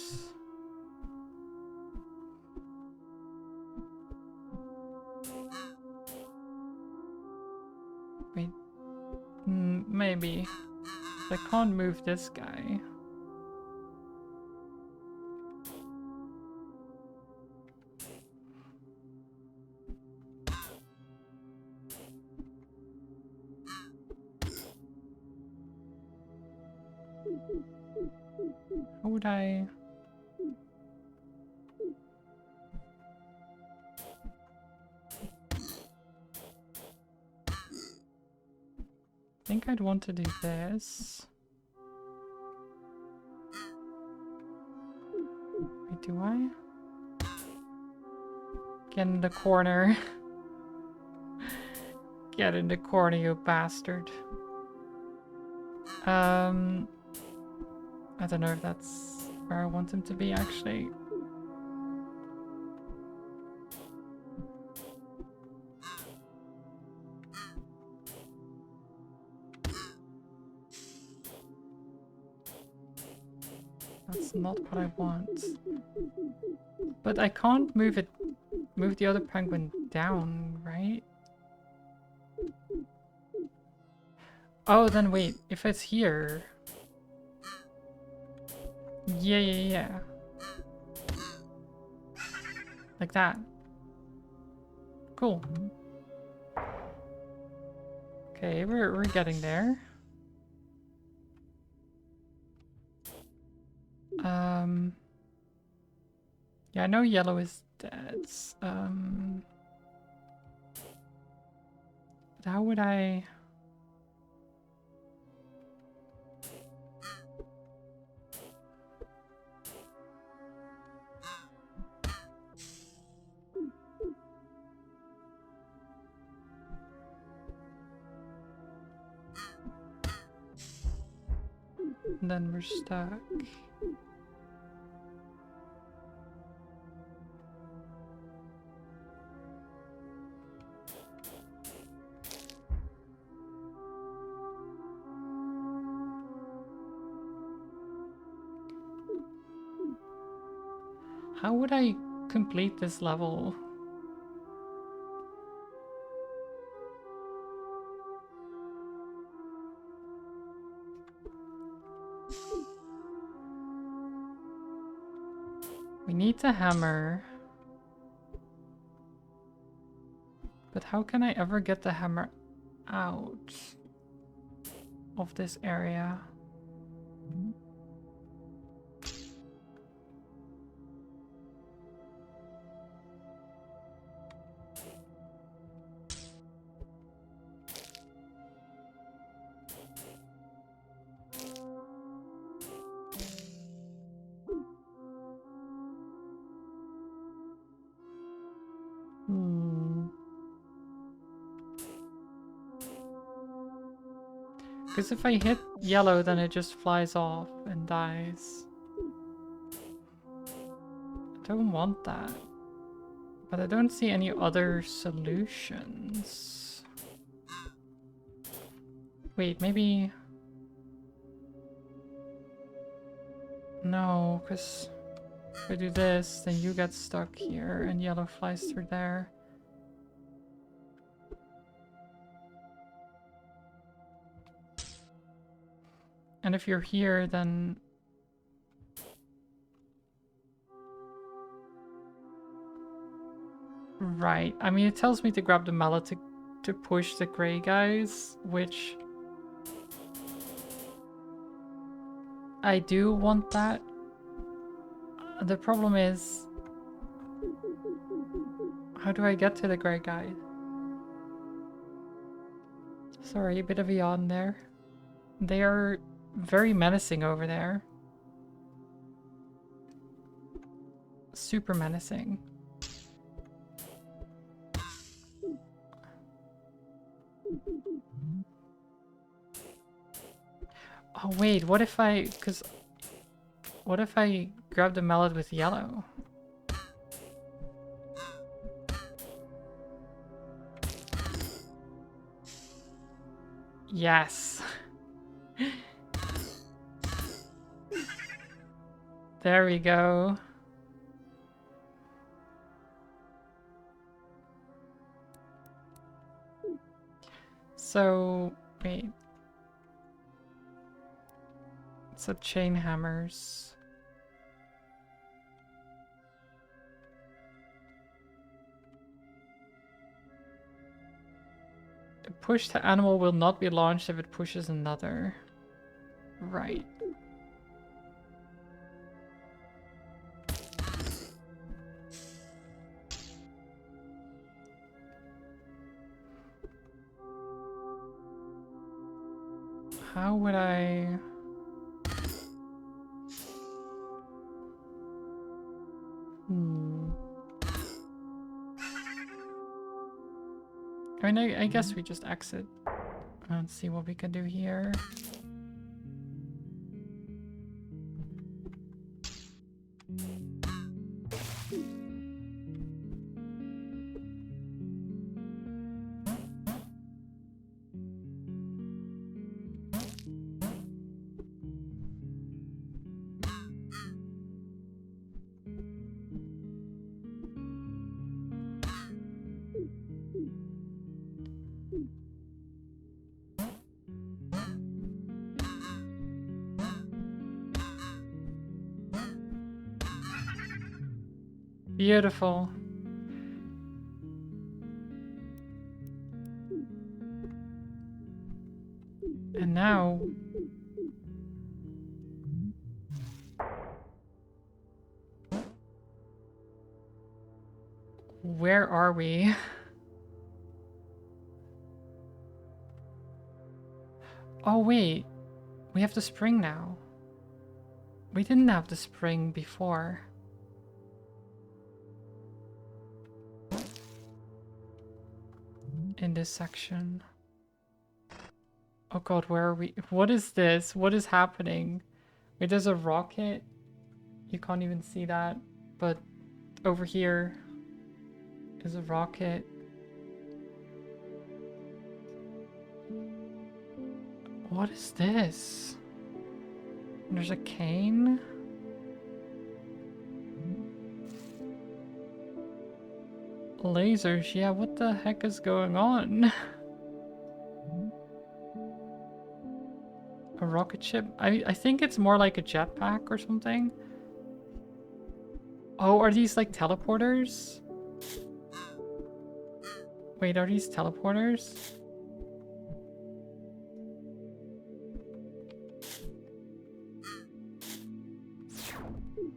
Wait, maybe. I can't move this guy. How would I... I think I'd want to do this. Wait, do I? Get in the corner. Get in the corner, you bastard. I don't know if that's where I want him to be, actually. That's not what I want. But I can't move the other penguin down, right? Oh, then wait, if it's here... Yeah. Like that. Cool. Okay, we're getting there. Yeah, I know yellow is deads. But how would I... And then we're stuck. How would I complete this level? We need the hammer. But how can I ever get the hammer out of this area? Because if I hit yellow, then it just flies off and dies. I don't want that. But I don't see any other solutions. Wait, maybe... No, because if I do this, then you get stuck here and yellow flies through there. And if you're here, then... Right. I mean, it tells me to grab the mallet to push the gray guys, which... I do want that. The problem is... How do I get to the gray guy? Sorry, a bit of a yawn there. They are very menacing over there. Super menacing. Oh wait, what if I... What if I grab the mallet with yellow? Yes. There we go. So, wait. So chain hammers. A push the animal will not be launched if it pushes another. Right. How would I... I mean, I guess we just exit and see what we can do here. Beautiful. And now... Where are we? Oh wait, we have the spring now. We didn't have the spring before. In this section. Oh god, where are we? What is this? What is happening? Wait, there's a rocket. You can't even see that. But over here is a rocket. What is this? There's a cane. Lasers, yeah, what the heck is going on? A rocket ship? I think it's more like a jetpack or something. Oh, are these like teleporters? Wait, are these teleporters?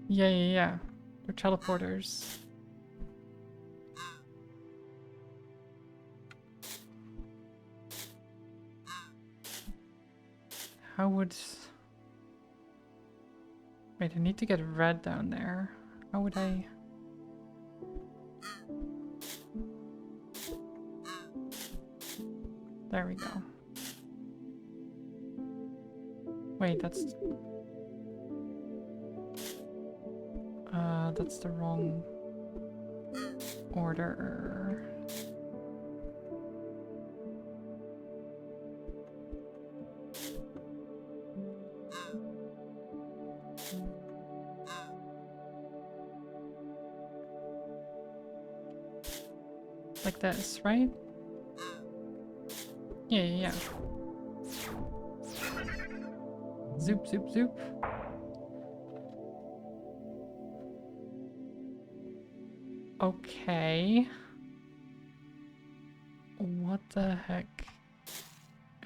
Yeah. They're teleporters. How would... Wait, I need to get red down there. How would I... There we go. Wait, that's the wrong order. Like this, right? Yeah. Zoop. Okay. What the heck?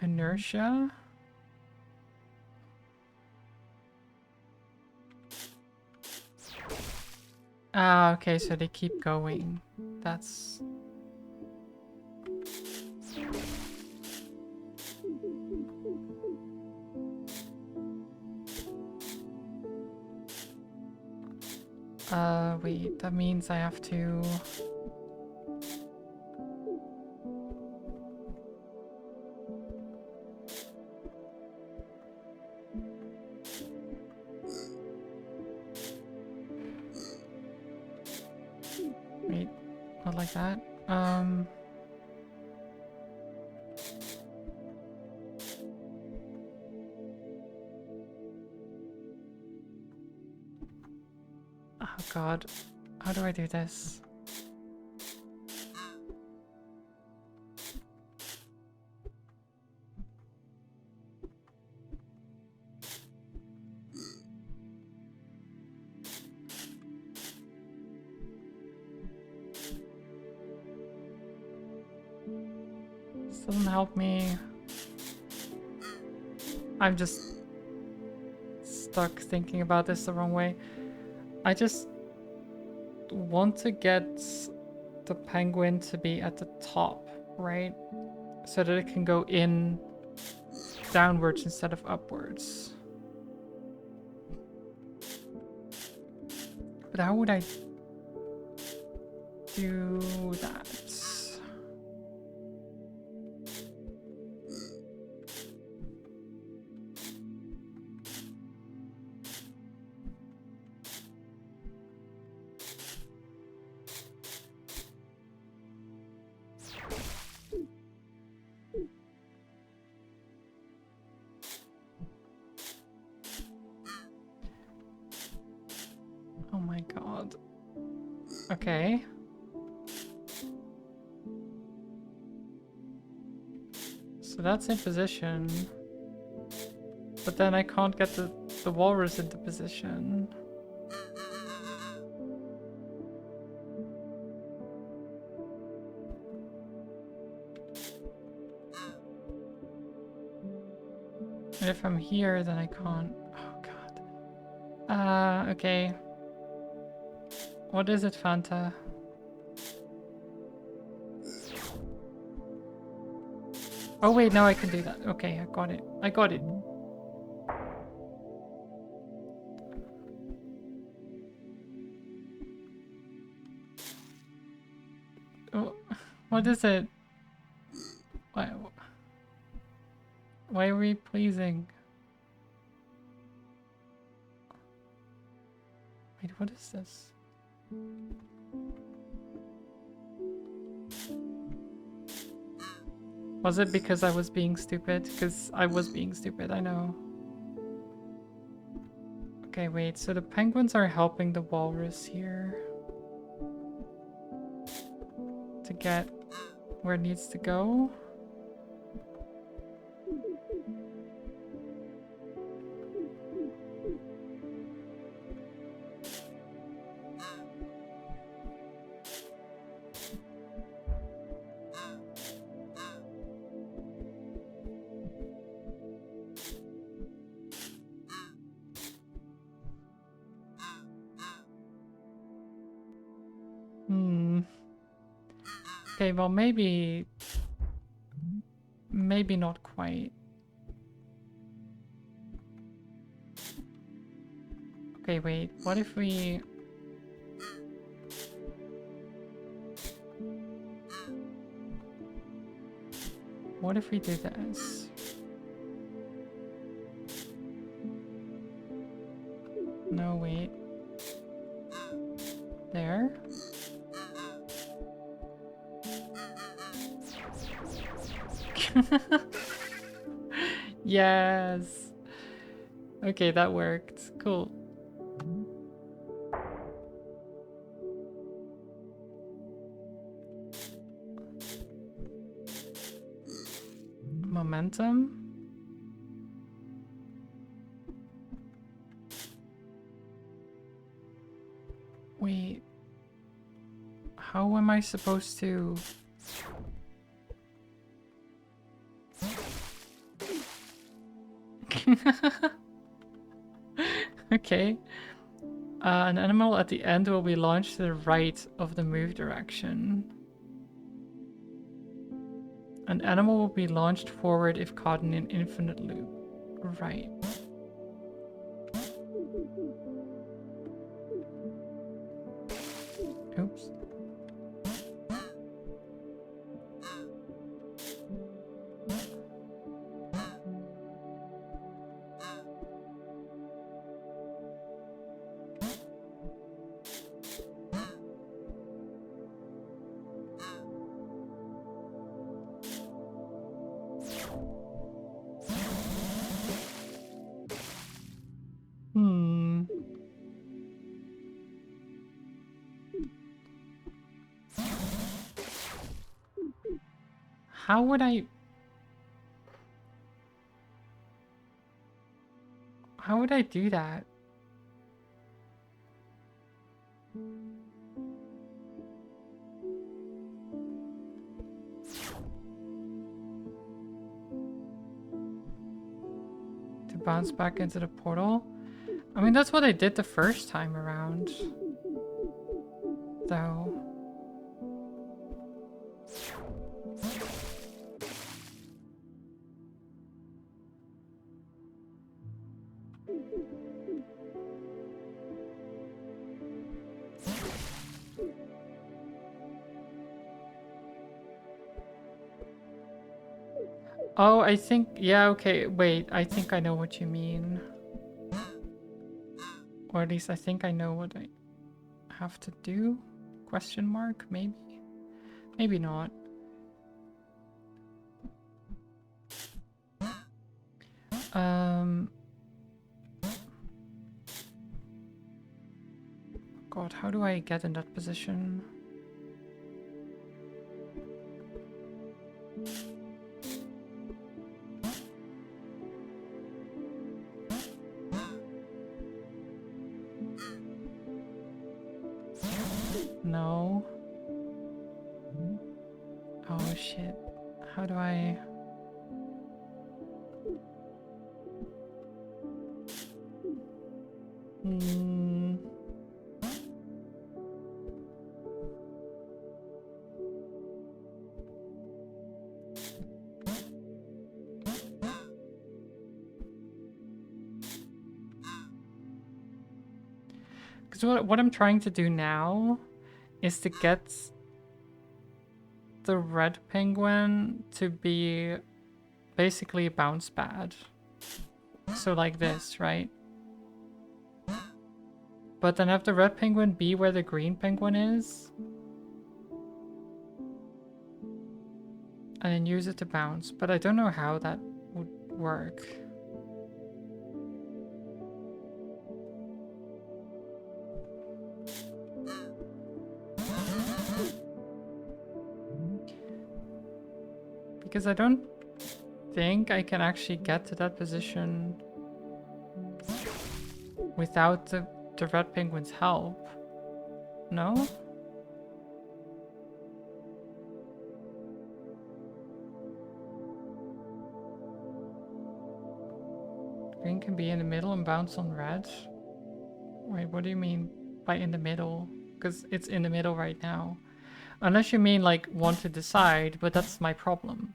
Inertia? Ah, okay, so they keep going. That's... wait, that means I have to... Wait, not like that. Oh god, how do I do this? This doesn't help me. I'm just stuck thinking about this the wrong way. I just want to get the penguin to be at the top, right? So that it can go in downwards instead of upwards. But how would I do that? Oh my god. Okay. So that's in position. But then I can't get the walrus into position. And if I'm here, then I can't... Oh god. Okay. What is it, Fanta? Oh wait, now I can do that. Okay, I got it. I got it. Oh, what is it? Why are we pleasing? Wait, what is this? Was it because I was being stupid? Because I was being stupid, I know. Okay, wait, so the penguins are helping the walrus here to get where it needs to go. Okay, well maybe not quite. Okay, wait, what if we... What if we do this? No, wait. There? Yes! Okay, that worked. Cool. Momentum? Wait. How am I supposed to... Okay. An animal at the end will be launched to the right of the move direction. An animal will be launched forward if caught in an infinite loop. Right. Oops. How would I... How would I do that? To bounce back into the portal? I mean, that's what I did the first time around. So... Oh, I think... Yeah, okay, wait. I think I know what you mean. Or at least I think I know what I have to do? Question mark? Maybe? Maybe not. God, how do I get in that position? No. Oh shit. How do I... Because what I'm trying to do now is to get the red penguin to be basically bounce pad. So like this, right? But then have the red penguin be where the green penguin is. And then use it to bounce. But I don't know how that would work. Because I don't think I can actually get to that position without the red penguin's help. No? Green can be in the middle and bounce on red? Wait, what do you mean by in the middle? Because it's in the middle right now. Unless you mean like want to decide, but that's my problem.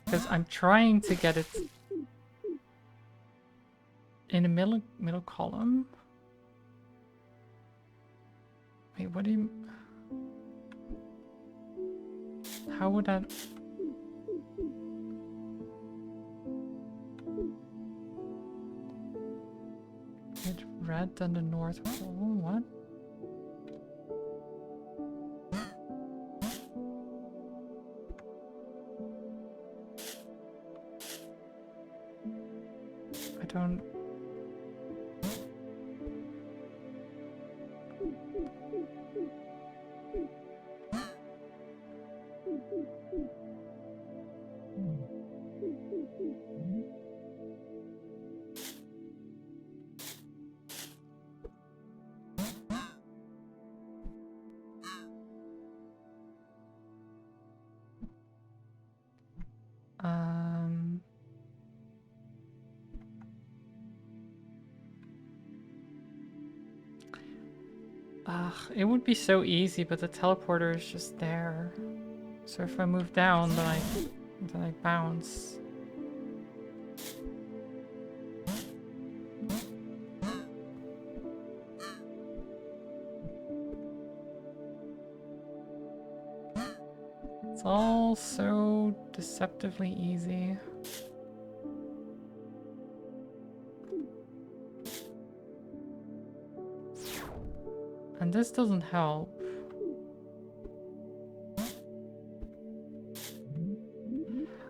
Because I'm trying to get it in the middle column. Wait, what do you... How would that... It's red than the North Pole, what? I don't... It would be so easy, but the teleporter is just there. So if I move down, then I bounce. It's all so deceptively easy. And this doesn't help.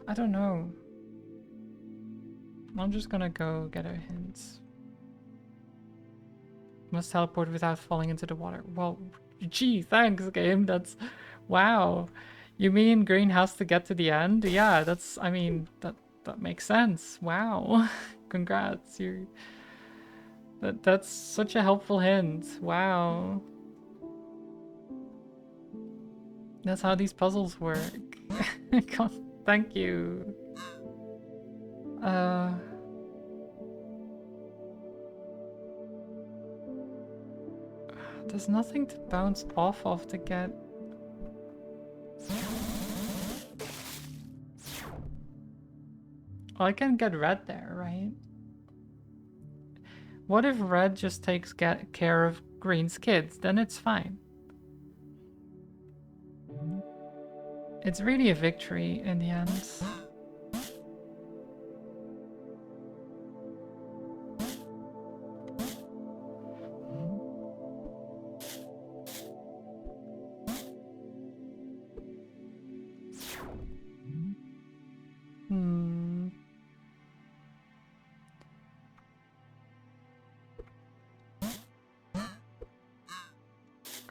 I don't know. I'm just gonna go get a hint. Must teleport without falling into the water. Well, gee, thanks, game. That's... Wow. You mean green has to get to the end? Yeah, that's... I mean, that makes sense. Wow. Congrats. That's such a helpful hint. Wow. That's how these puzzles work. God, thank you. There's nothing to bounce off of to get... Oh, I can get red there, right? What if red just takes care of green's kids? Then it's fine. It's really a victory in the end.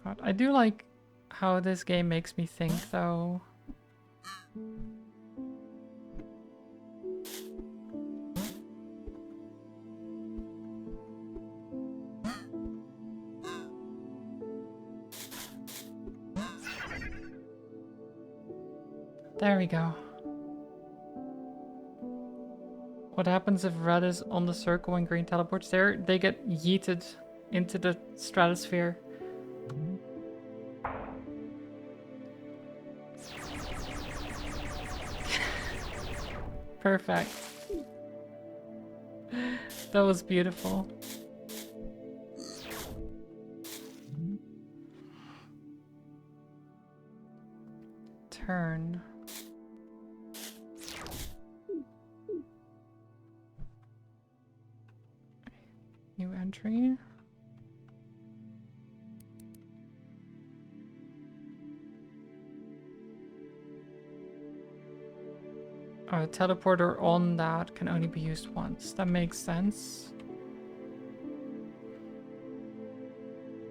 God, I do like how this game makes me think, though. There we go. What happens if red is on the circle and green teleports there? They get yeeted into the stratosphere. Perfect. That was beautiful. turn. New entry. Oh, a teleporter on that can only be used once. That makes sense.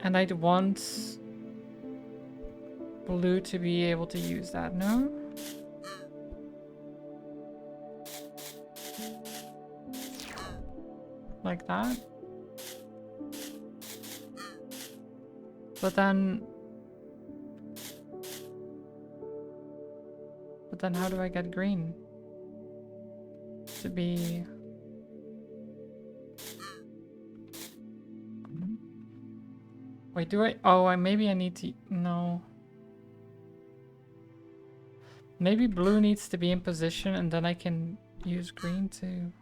And I'd want Blue to be able to use that, no? Like that? But then how do I get green? To be... Wait, do I? Oh, maybe I need to... No. Maybe blue needs to be in position and then I can use green to...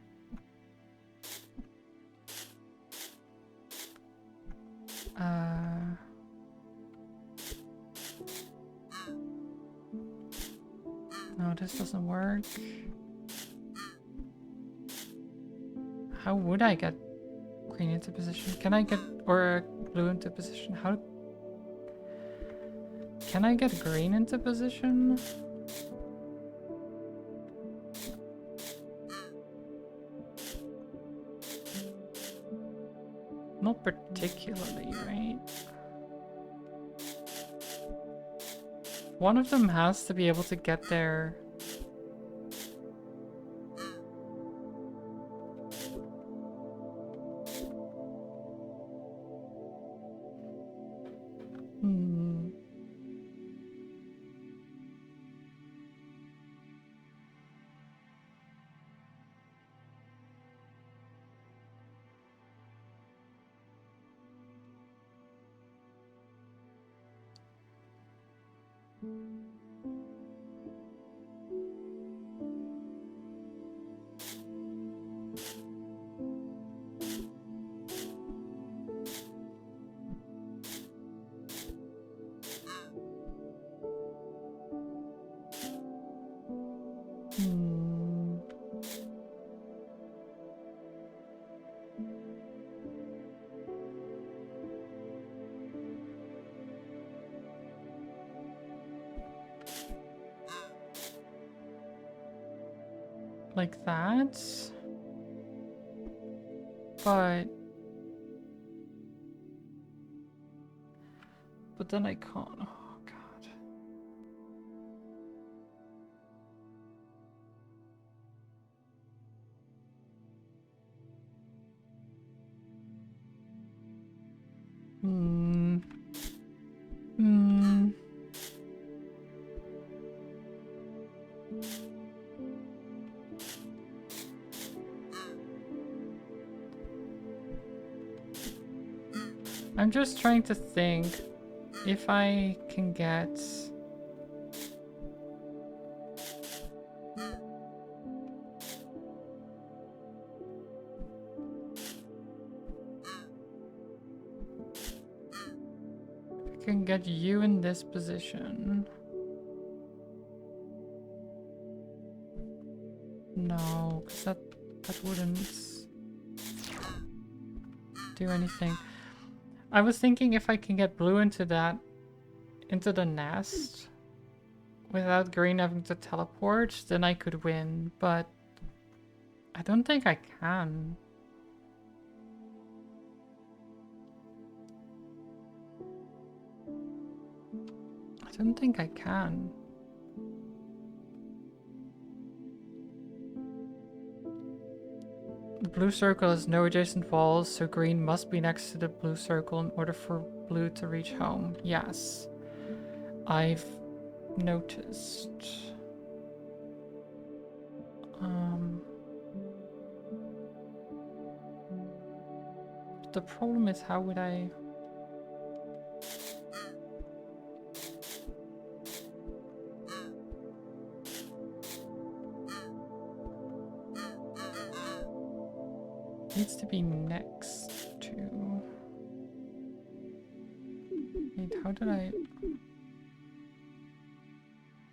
No, this doesn't work. How would I get green into position? Can I get... or blue into position? How... Can I get green into position? Not particularly, right? One of them has to be able to get there. Like that? But then I can't. Oh god. I'm just trying to think if I can get... If I can get you in this position. No, because that wouldn't do anything. I was thinking if I can get blue into the nest without green having to teleport, then I could win, but I don't think I can. I don't think I can. The blue circle has no adjacent walls, so green must be next to the blue circle in order for blue to reach home. Yes. I've noticed. The problem is, how would I... Needs to be next to... Wait, how did I...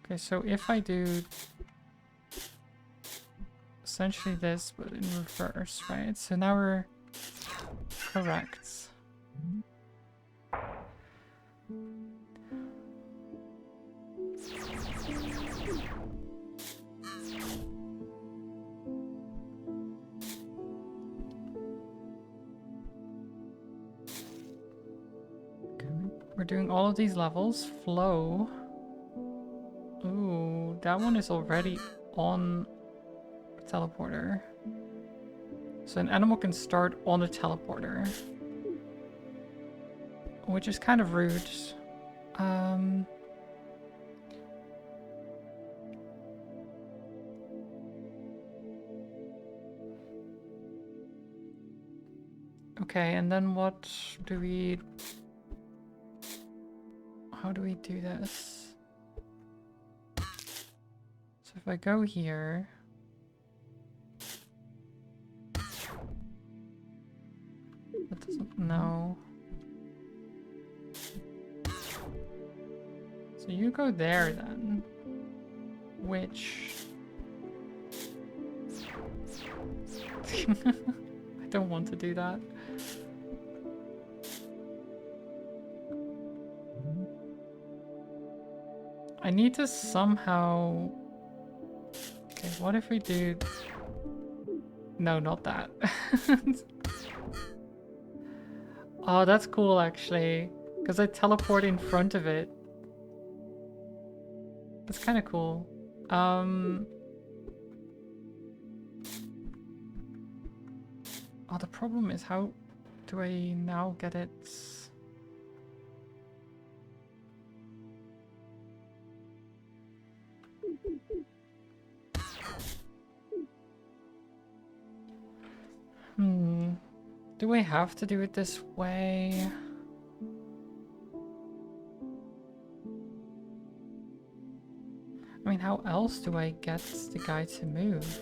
Okay, so if I do essentially this, but in reverse, right? So now we're correct. We're doing all of these levels. Flow. Ooh, that one is already on a teleporter. So an animal can start on a teleporter. Which is kind of rude. Okay, and then what do we... How do we do this? So if I go here... That doesn't... No. So you go there then. Which... I don't want to do that. I need to somehow... Okay, what if we do... No, not that. Oh, that's cool actually. Because I teleport in front of it. That's kind of cool. Oh, the problem is how do I now get it? Do I have to do it this way? I mean, how else do I get the guy to move?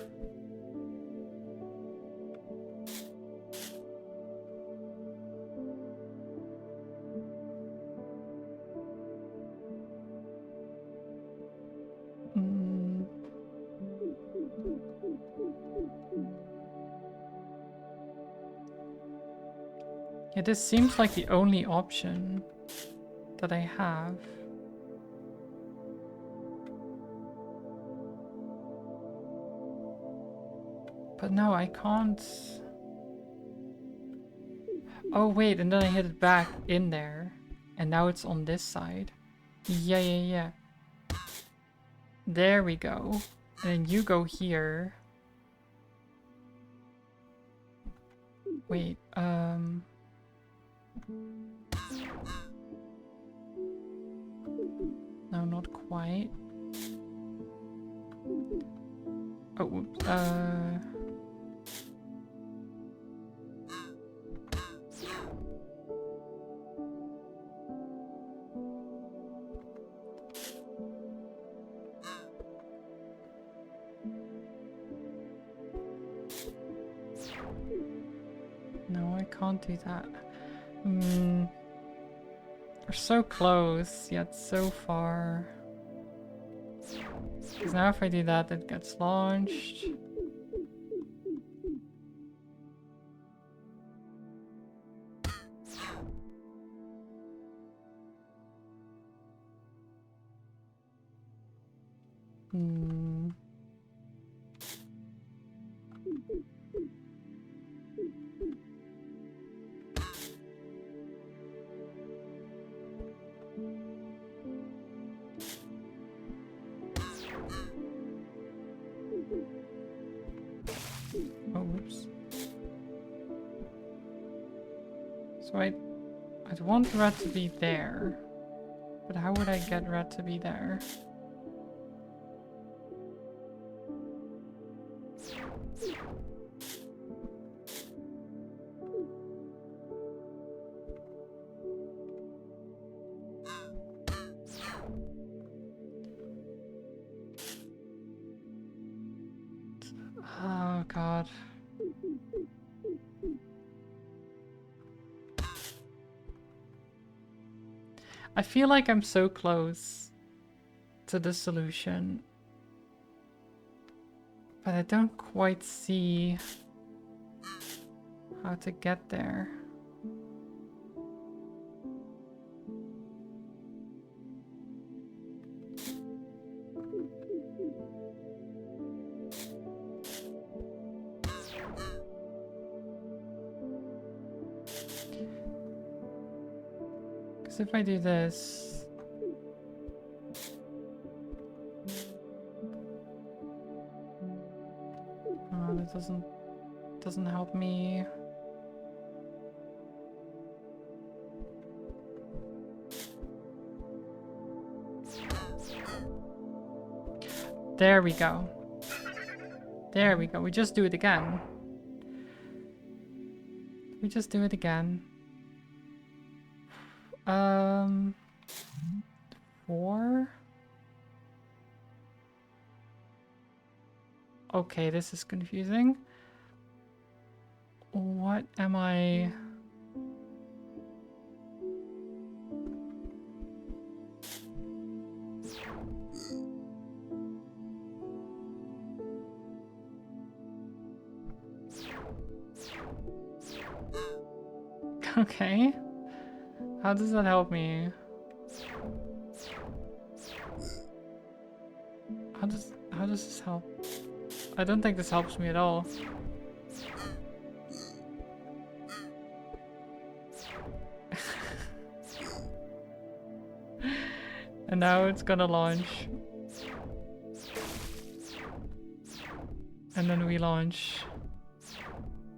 Yeah, this seems like the only option that I have. But no, I can't... Oh wait, and then I hit it back in there. And now it's on this side. Yeah. There we go. And then you go here. Wait, no, not quite. Oh, whoops, no, I can't do that. We're so close, yet so far. Because now if I do that, it gets launched. Oh, whoops. So I'd want red to be there. But how would I get red to be there? Oh god. I feel like I'm so close. to the solution. But I don't quite see how to get there. Because if I do this... Oh, that doesn't help me. There we go. There we go. We just do it again. We just do it again. 4? Okay, this is confusing. What am I... Okay. How does that help me? How does this help? I don't think this helps me at all. And now it's gonna launch. And then we launch.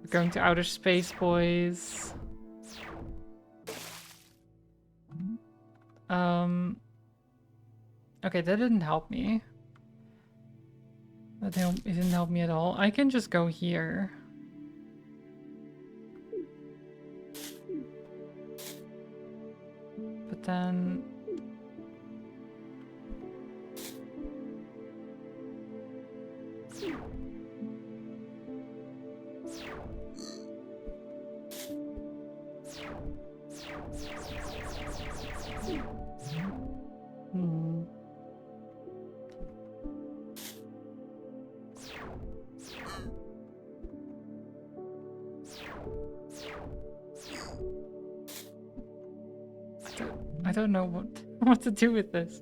We're going to outer space, boys. Okay, that didn't help me. It didn't help me at all. I can just go here. But then... I don't know what to do with this.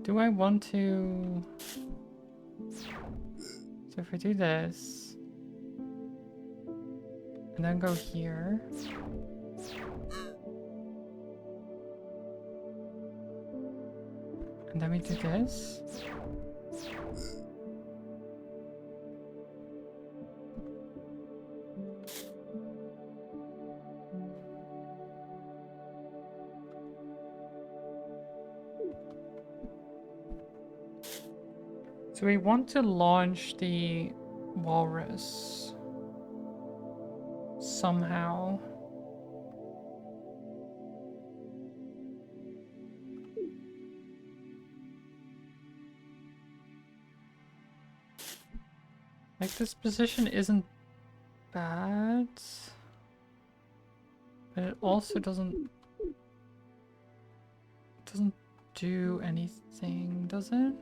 Do I want to... So if I do this, and then go here, and then we do this, so we want to launch the walrus somehow. Like, this position isn't bad, but it also doesn't do anything, does it?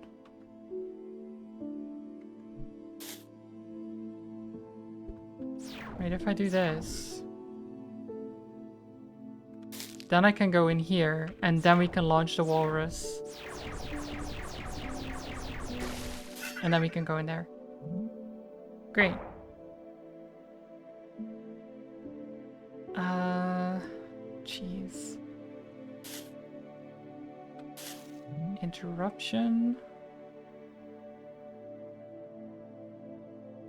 Wait, if I do this, then I can go in here, and then we can launch the walrus. And then we can go in there. Great. Jeez. Interruption.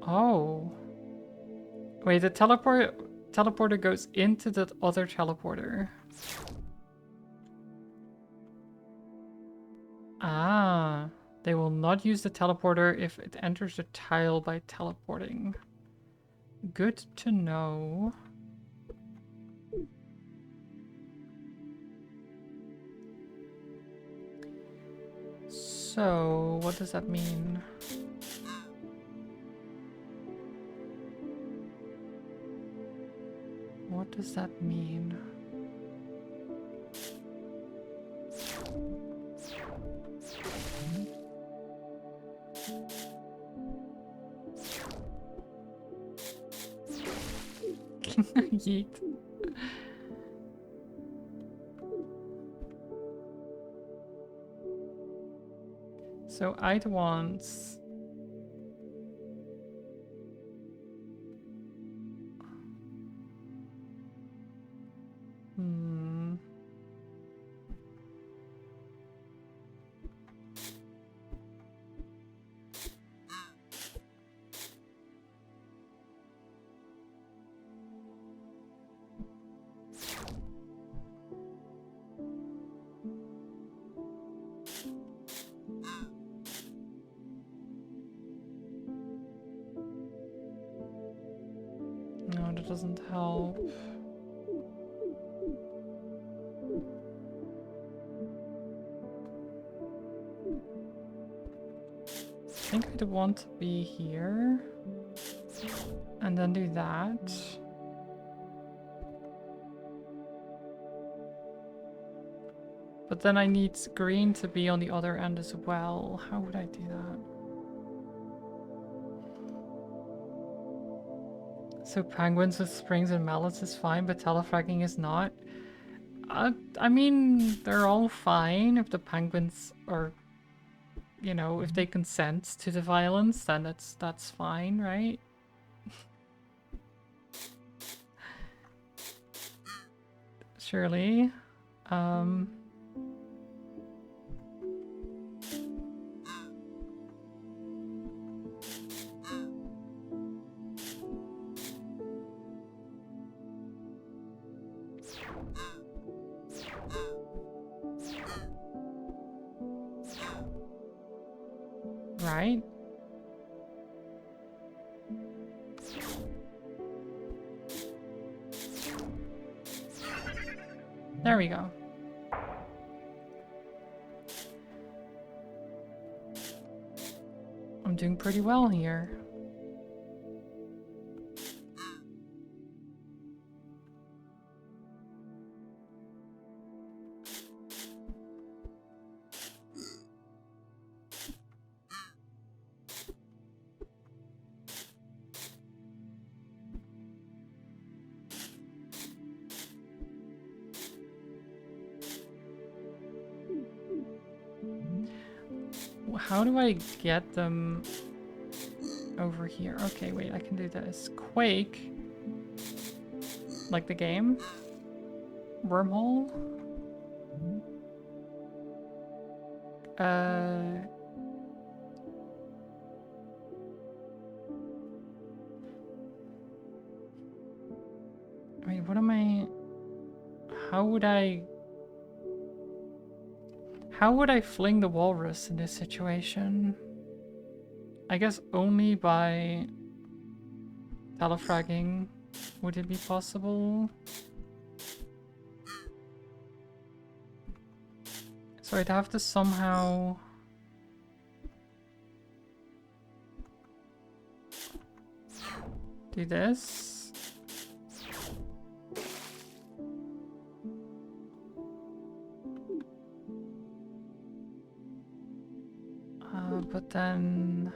Oh. Wait, the teleporter goes into the other teleporter. Ah. They will not use the teleporter if it enters the tile by teleporting. Good to know. So, what does that mean? What does that mean? Yeet. So I'd want... No, that doesn't help. I think I'd want to be here. And then do that. But then I need green to be on the other end as well. How would I do that? So penguins with springs and mallets is fine, but telefragging is not. I mean, they're all fine if the penguins are, you know, if they consent to the violence, then that's fine, right? Surely. Right? There we go. I'm doing pretty well here. How do I get them over here? Okay, wait, I can do this. Quake. Like the game? Wormhole? Wait, what am I... How would I fling the walrus in this situation? I guess only by telefragging would it be possible. So I'd have to somehow... do this. But then...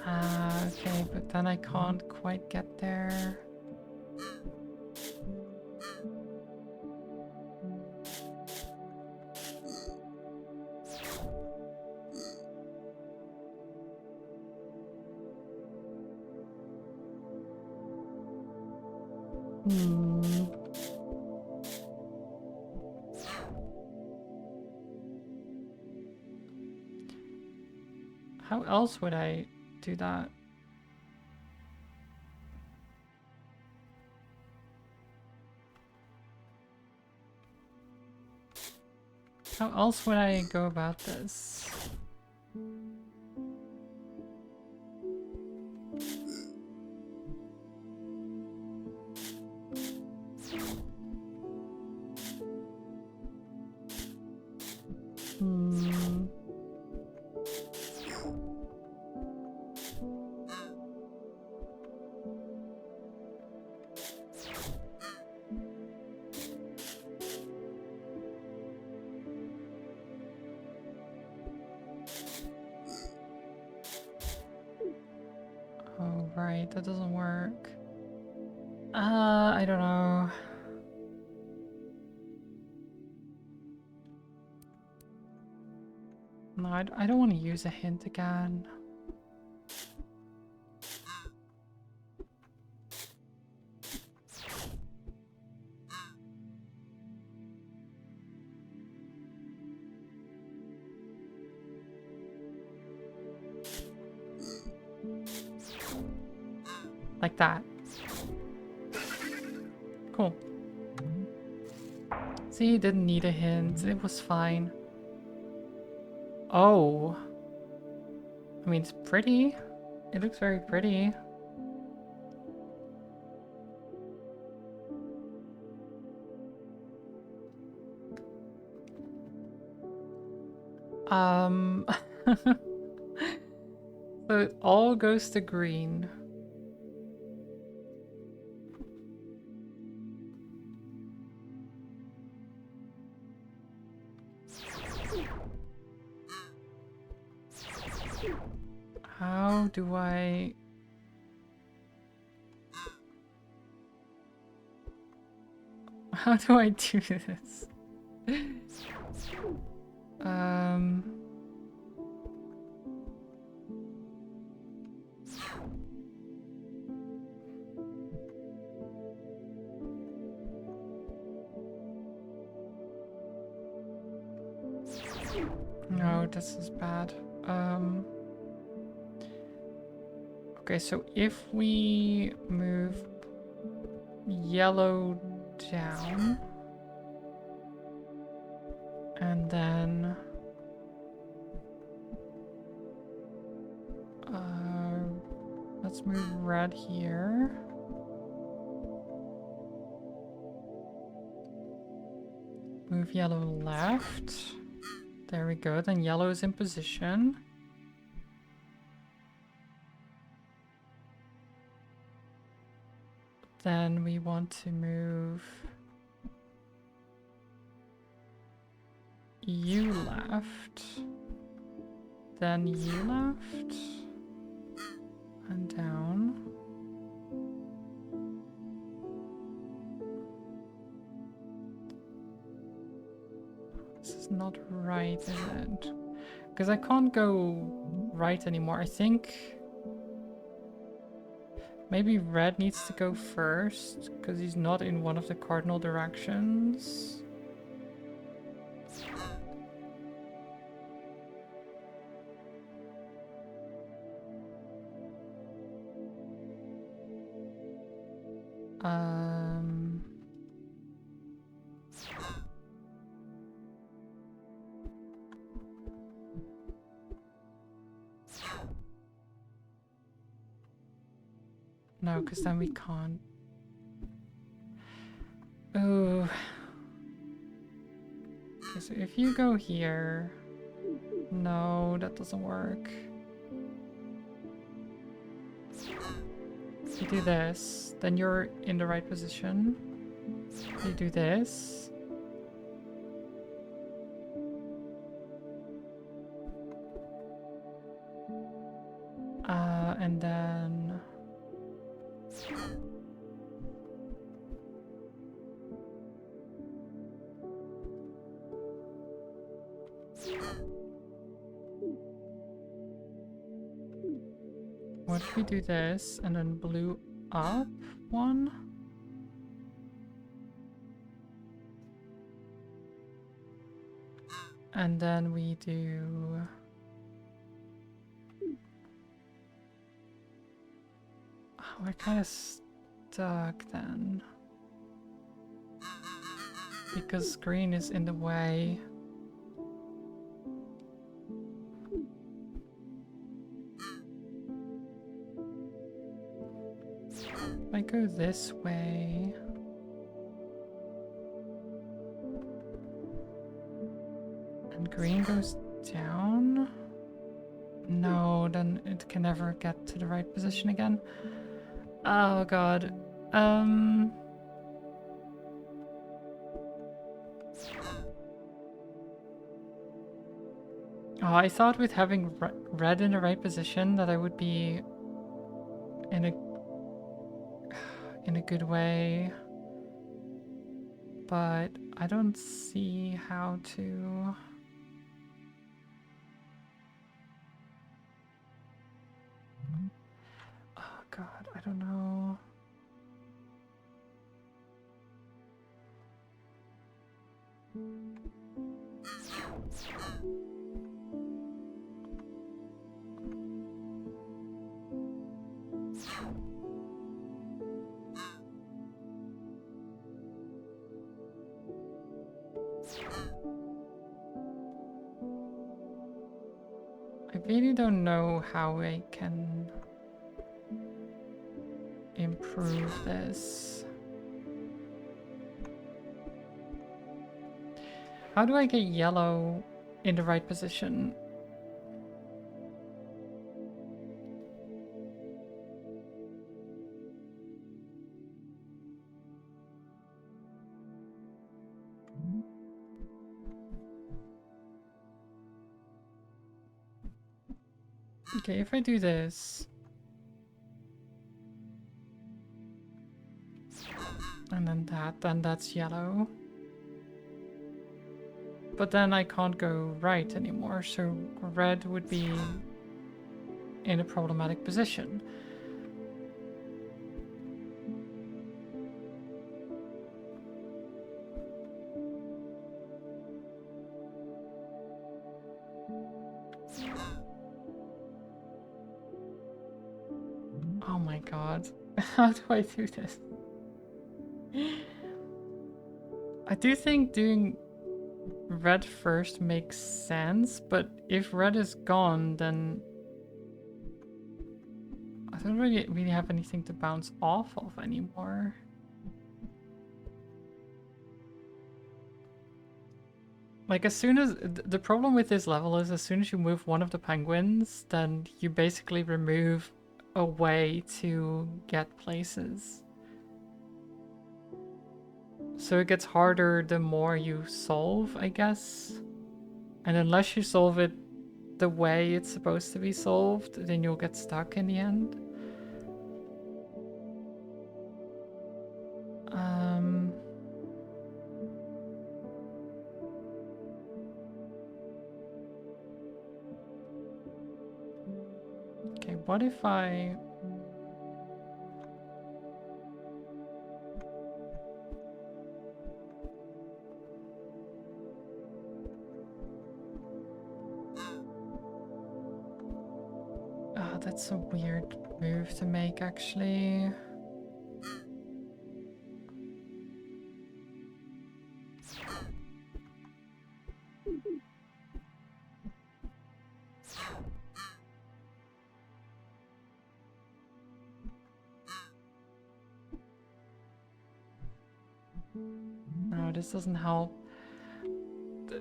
okay, but then I can't quite get there. How else would I do that? How else would I go about this? Hmm. Oh, right, that doesn't work. I don't know. No, I don't want to use a hint again. Like that. Cool. See, didn't need a hint. It was fine. Oh. I mean, it's pretty. It looks very pretty. So it all goes to green. How do I... How do I do this? No, this is bad. Okay, so if we move yellow down and then let's move red here. Move yellow left. There we go, then yellow is in position. Then we want to move you left. Then you left. And down. This is not right, is it? Because I can't go right anymore. I think maybe red needs to go first, because he's not in one of the cardinal directions. No, because then we can't. Ooh. Okay, so if you go here... No, that doesn't work. If you do this, then you're in the right position. You do this. And then... What if we do this and then blue up one? And then we do... Oh, we're kind of stuck then. Because green is in the way. this way. And green goes down. No, then it can never get to the right position again. Oh god. Oh, I thought with having red in the right position that I would be in a good way. But I don't see how to. Oh god, I don't know. I really don't know how I can improve this. How do I get yellow in the right position? Okay, if I do this, and then that, then that's yellow. But then I can't go right anymore, so red would be in a problematic position. Oh my god, how do I do this? I do think doing red first makes sense, but if red is gone, then I don't really have anything to bounce off of anymore. Like, as soon as the problem with this level is, as soon as you move one of the penguins, then you basically remove a way to get places. So it gets harder the more you solve, I guess. And unless you solve it the way it's supposed to be solved, then you'll get stuck in the end. Okay, what if I... Oh, that's a weird move to make, actually. No, this doesn't help.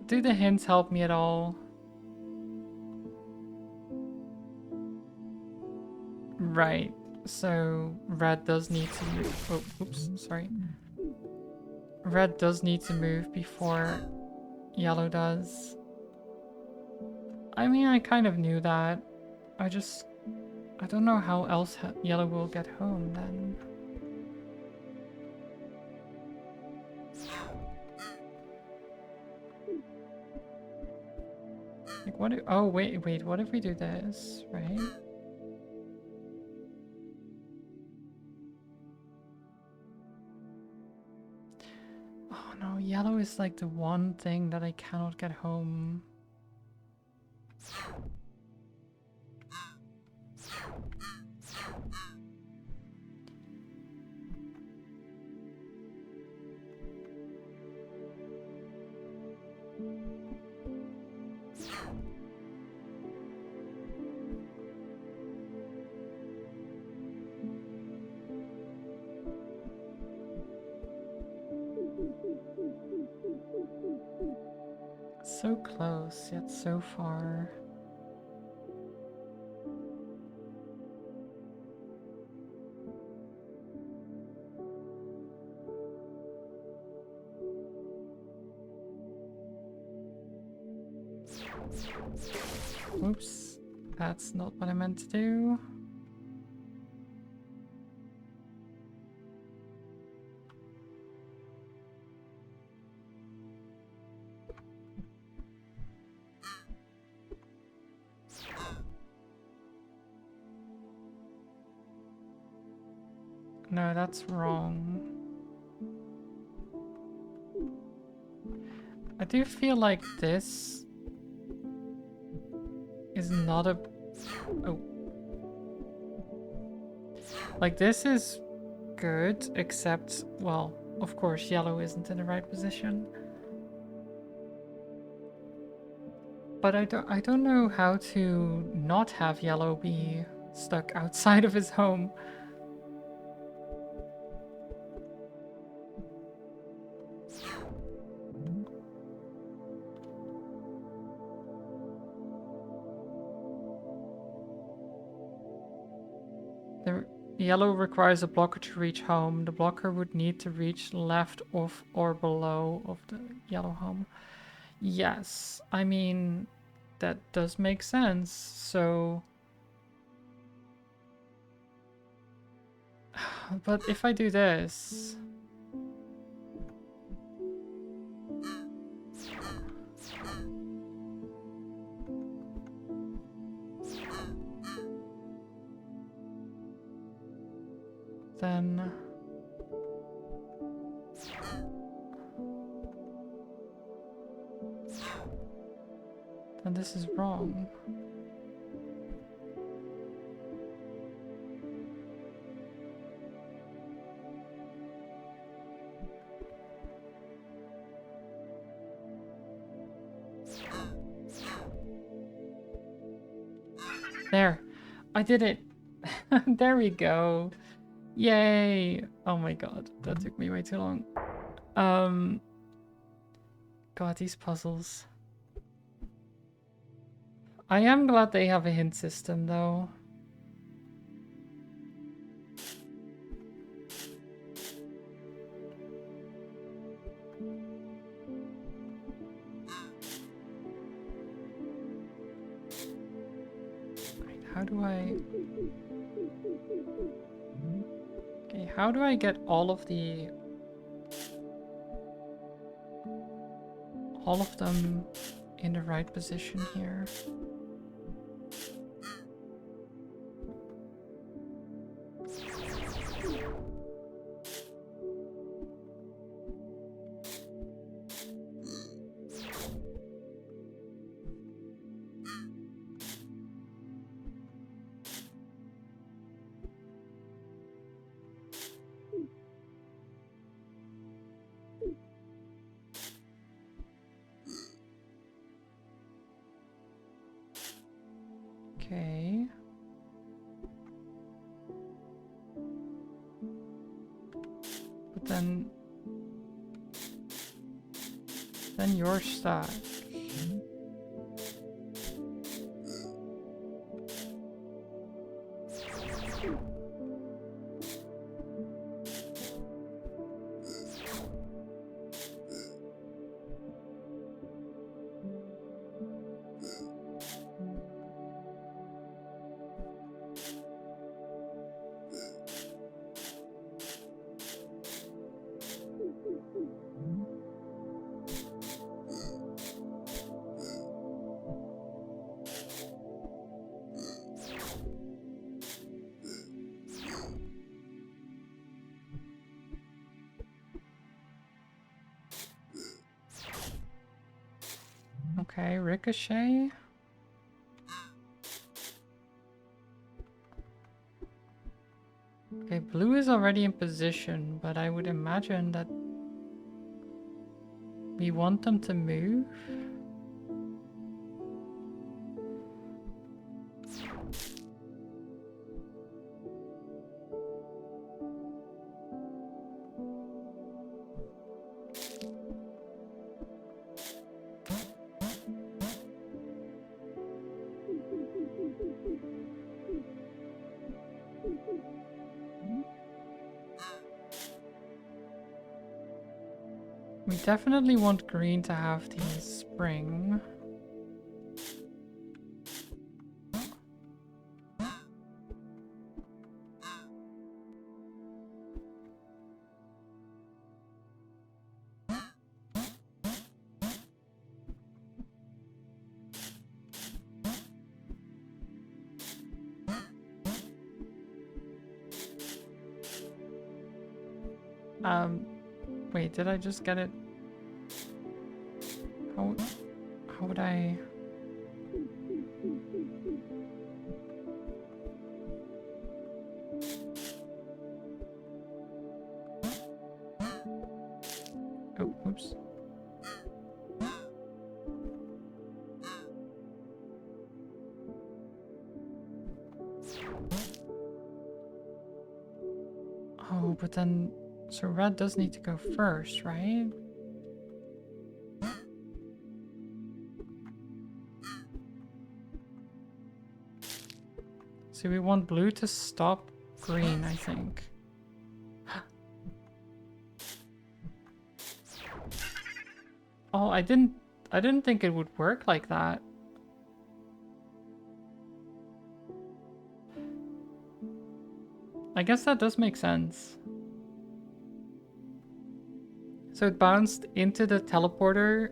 Do the hints help me at all? Right. So red does need to move. Oh, oops, sorry. Red does need to move before yellow does. I mean, I kind of knew that. I don't know how else yellow will get home then. Like, what if, oh, wait, what if we do this, right? Oh no, yellow is like the one thing that I cannot get home. So close, yet so far. Oops, that's not what I meant to do. No, that's wrong. I do feel like this is not a... Oh. Like, this is good, except, well, of course, yellow isn't in the right position. But I don't know how to not have yellow be stuck outside of his home. The yellow requires a blocker to reach home. The blocker would need to reach left of or below of the yellow home. Yes, I mean, that does make sense. So, but if I do this, then this is wrong. There, I did it. There we go. Yay. Oh my god, that took me way too long. God, these puzzles. I am glad they have a hint system though. How do I... Okay, how do I get all of them in the right position here? Okay. But then you're stuck. Okay, ricochet. Okay, blue is already in position, but I would imagine that we want them to move. We definitely want green to have the spring. Wait, did I just get it? How would I... Oh, oops. Oh, but then... So red does need to go first, right? So we want blue to stop green, I think. Oh, I didn't think it would work like that. I guess that does make sense. So it bounced into the teleporter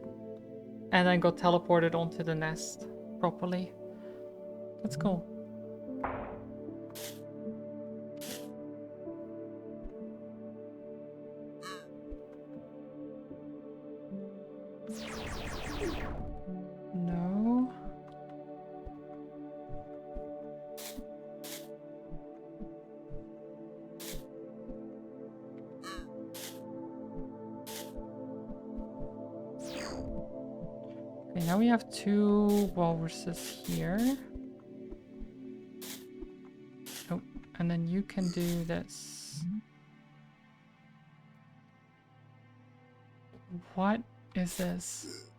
and then got teleported onto the nest properly. That's cool. No. Okay, now we have 2 walruses here. Oh, and then you can do this. What is this?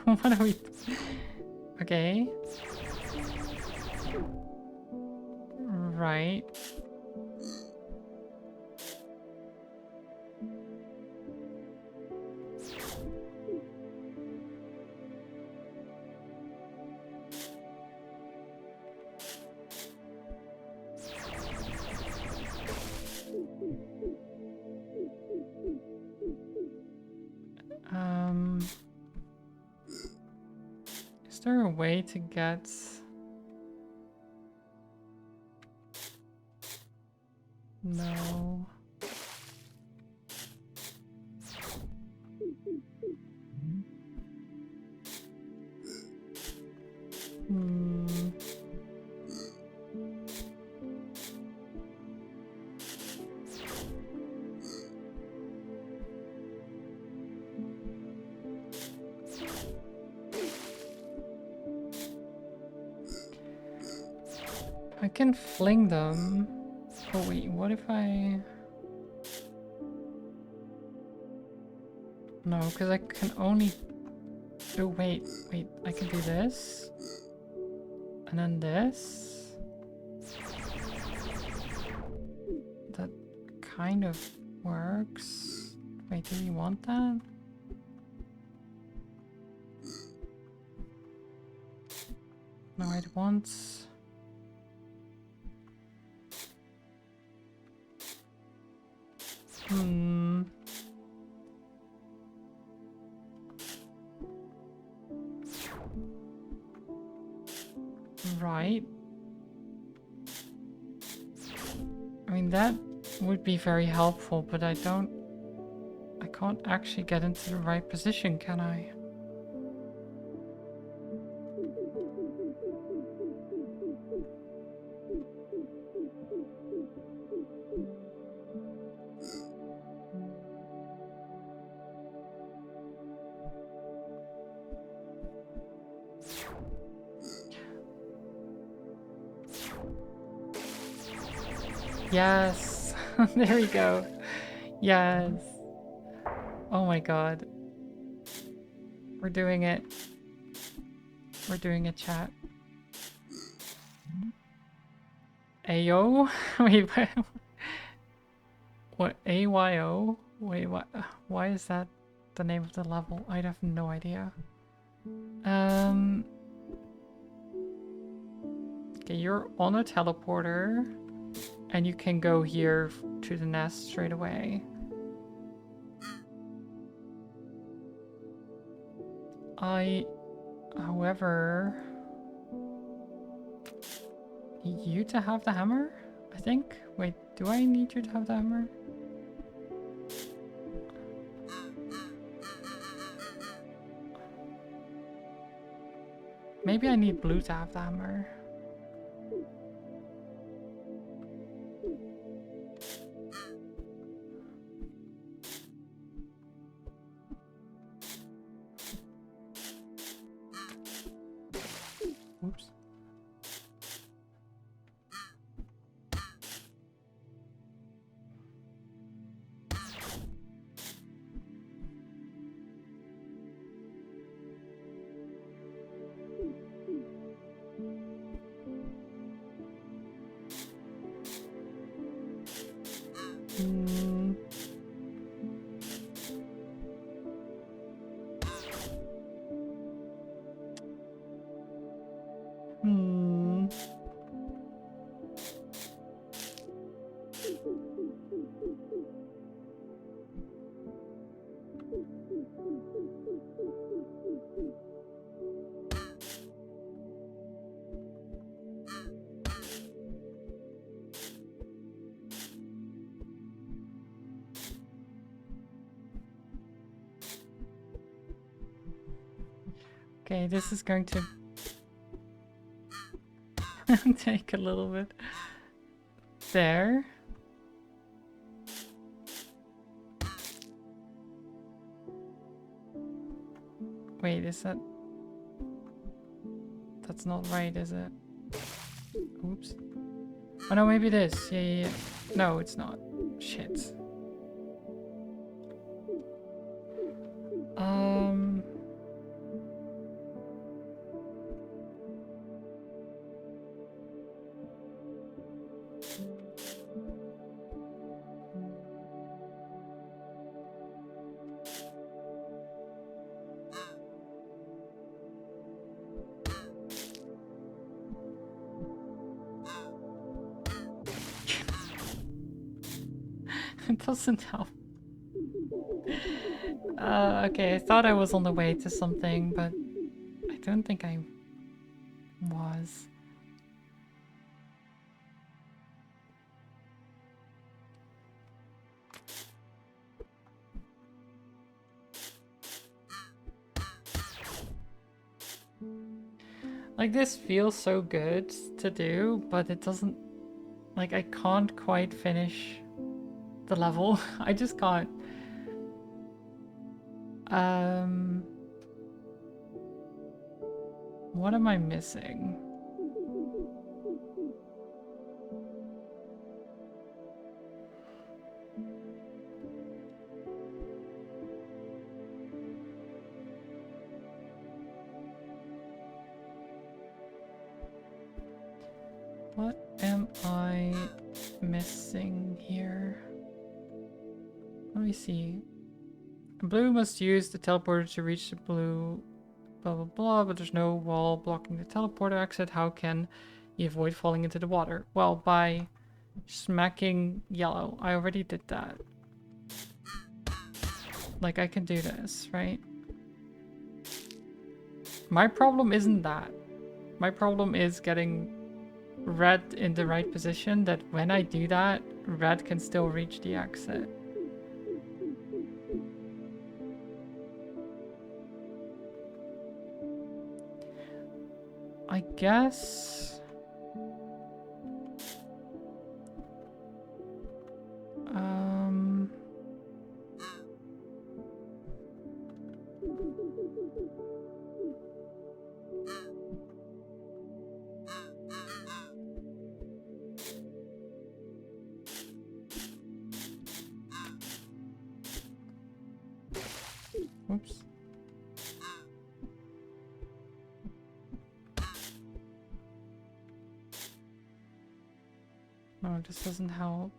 What are we... Okay. Right. Is there a way to get... No. I can fling them. Oh wait, what if I... No, because I can only... Oh wait, I can do this. And then this. That kind of works. Wait, do we want that? No, I want... Right. I mean, that would be very helpful, but I can't actually get into the right position, can I? Yes, there we go. Yes. Oh my god. We're doing it. We're doing a chat. Ayo? Wait, what? AYO? Wait, what? Why is that the name of the level? I have no idea. Okay, you're on a teleporter, and you can go here to the nest straight away. However, need you to have the hammer, I think. Wait, do I need you to have the hammer? Maybe I need Blue to have the hammer. Oops. Hmm. Hmm. Okay, this is going to take a little bit. There. Wait, is that... That's not right, is it? Oops. Oh no, maybe it is. Yeah. No, it's not. Shit. It doesn't help. Okay, I thought I was on the way to something, but I don't think I was. Like, this feels so good to do, but it doesn't... Like, I can't quite finish the level. I just can't. What am I missing? What am I missing here? Let me see. Blue must use the teleporter to reach the blue blah blah blah, but there's no wall blocking the teleporter exit. How can you avoid falling into the water? Well, by smacking yellow. I already did that. Like, I can do this, right? My problem isn't that. My problem is getting red in the right position, that when I do that, red can still reach the exit. I guess... Oops. No, this doesn't help.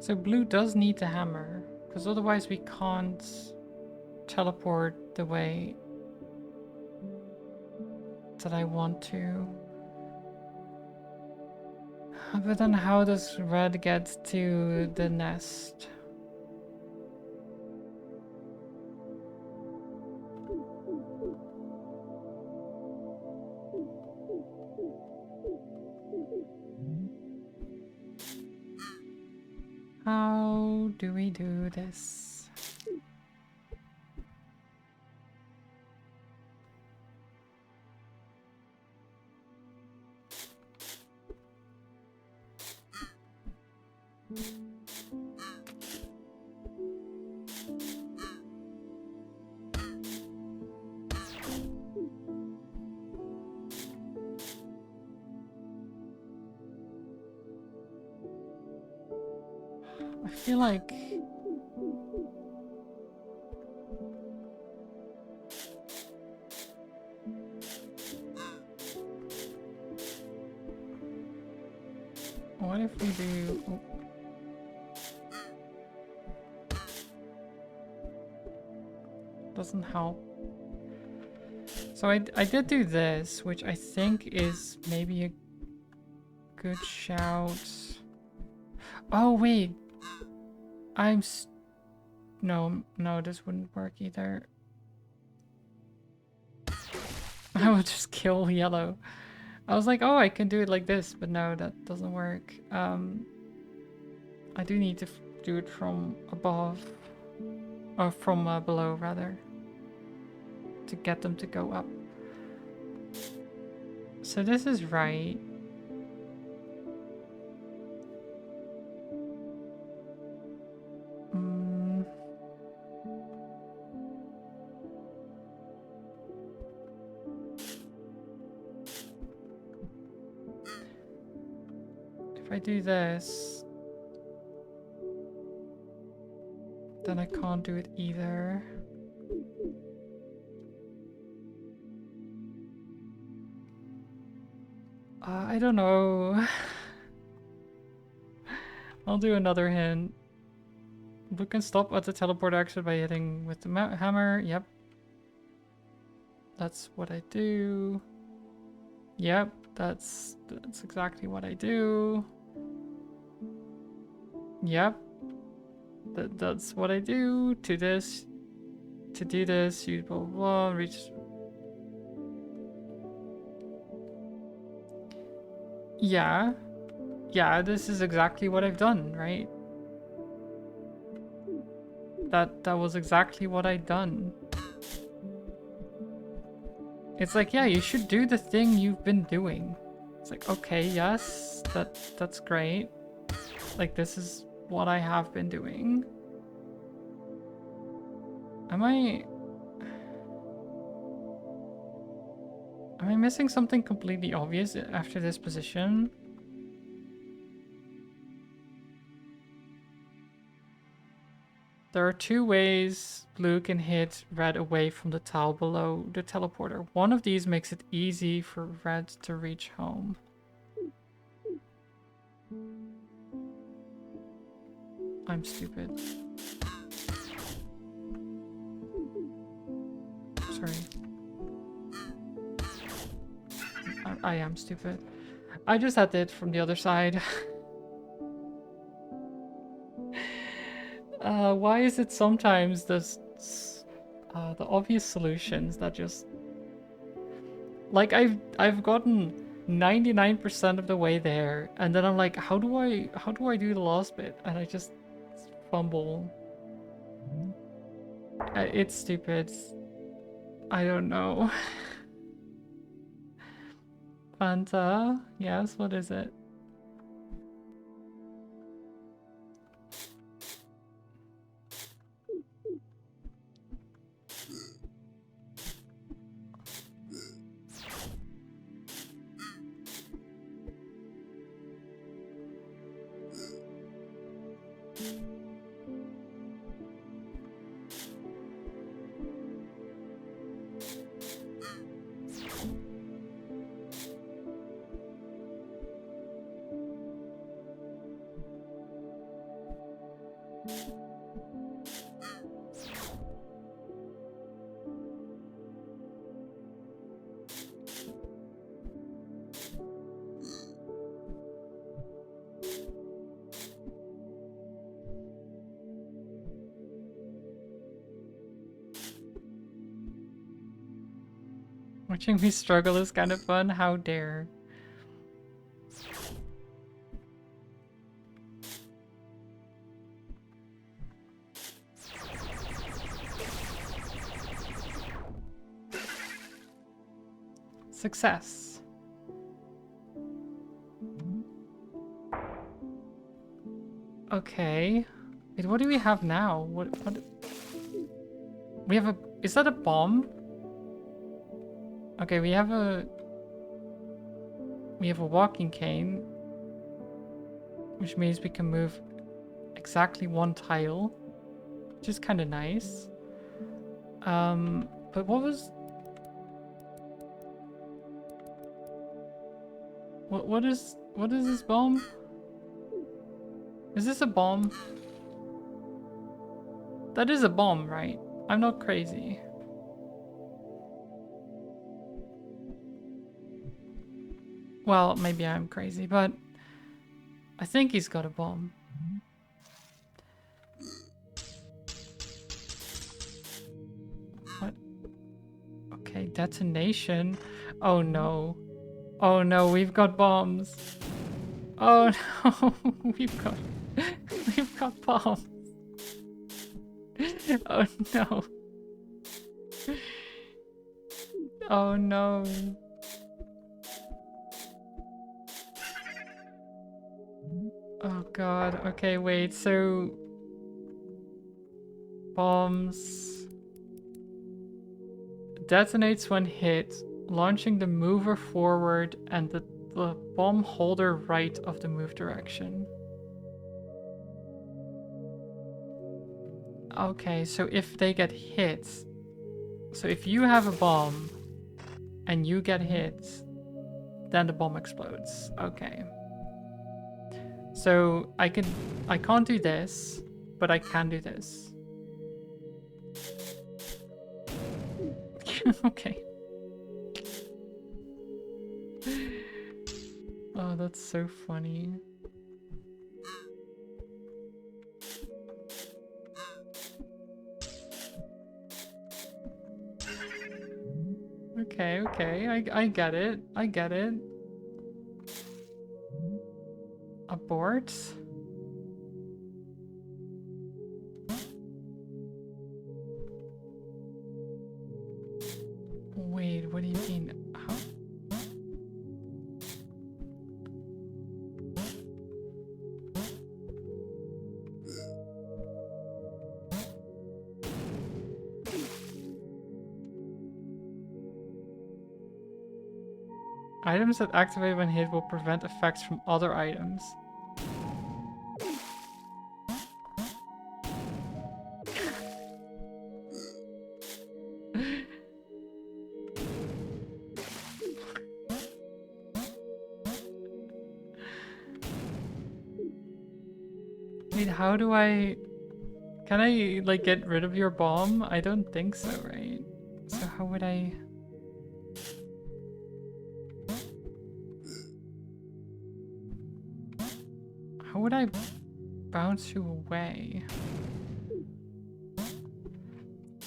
So blue does need the hammer, because otherwise we can't teleport the way that I want to. But then how does red get to the nest? How do we do this? I feel like what if we do... Oh. Doesn't help. So I did do this, which I think is maybe a good shout. Oh wait, no, this wouldn't work either. I would just kill yellow. I was like, oh, I can do it like this, but no, that doesn't work. I do need to do it from above, or from below rather, to get them to go up. So this is right. If I do this, then I can't do it either. I don't know. I'll do another hint. We can stop at the teleport exit by hitting with the hammer. Yep. That's what I do. Yep, that's exactly what I do. Yep. That's what I do. To this. To do this, you blah blah blah, reach. Yeah. Yeah, this is exactly what I've done, right? That was exactly what I'd done. It's like, yeah, you should do the thing you've been doing. It's like, okay, yes, that's great. Like, this is what I have been doing. Am I missing something completely obvious after this position? There are two ways blue can hit red away from the tile below the teleporter. One of these makes it easy for red to reach home. I'm stupid. Sorry. I am stupid. I just had it from the other side. Why is it sometimes the obvious solutions that just... Like, I've gotten 99% of the way there, and then I'm like, how do I do the last bit? And I just fumble. It's stupid. I don't know. Fanta? Yes, what is it? Watching me struggle is kind of fun. How dare. Success. Okay. Wait, what do we have now? What we have a... Is that a bomb? Okay, we have a walking cane, which means we can move exactly one tile, which is kind of nice. But what is this bomb? Is this a bomb? That is a bomb, right? I'm not crazy. Well, maybe I'm crazy, but I think he's got a bomb. What? Okay, detonation. Oh no. Oh no, we've got bombs. Oh no, we've got bombs. Oh no. Oh no. Oh god. Okay, wait. So bombs detonates when hit, launching the mover forward and the bomb holder right of the move direction. Okay, so if they get hit, so if you have a bomb and you get hit, then the bomb explodes. Okay. So I can't do this, but I can do this. Okay. Oh, that's so funny. Okay, okay, I get it. I get it. Abort? Wait, what do you mean? How? Items that activate when hit will prevent effects from other items. Wait, how do I... Can I, like, get rid of your bomb? I don't think so, right? So how would I... How would I bounce you away?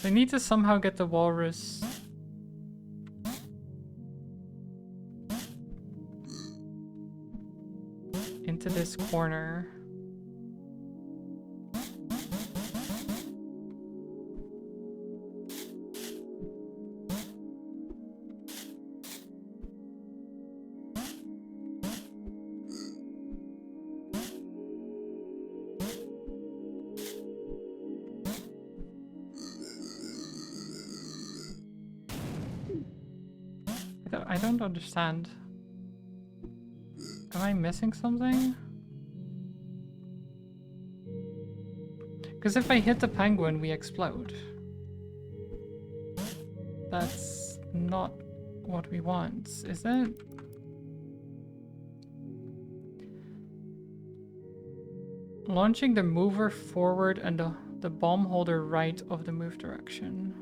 I need to somehow get the walrus into this corner. I don't understand. Am I missing something? Because if I hit the penguin, we explode. That's not what we want, is it? Launching the mover forward and the bomb holder right of the move direction.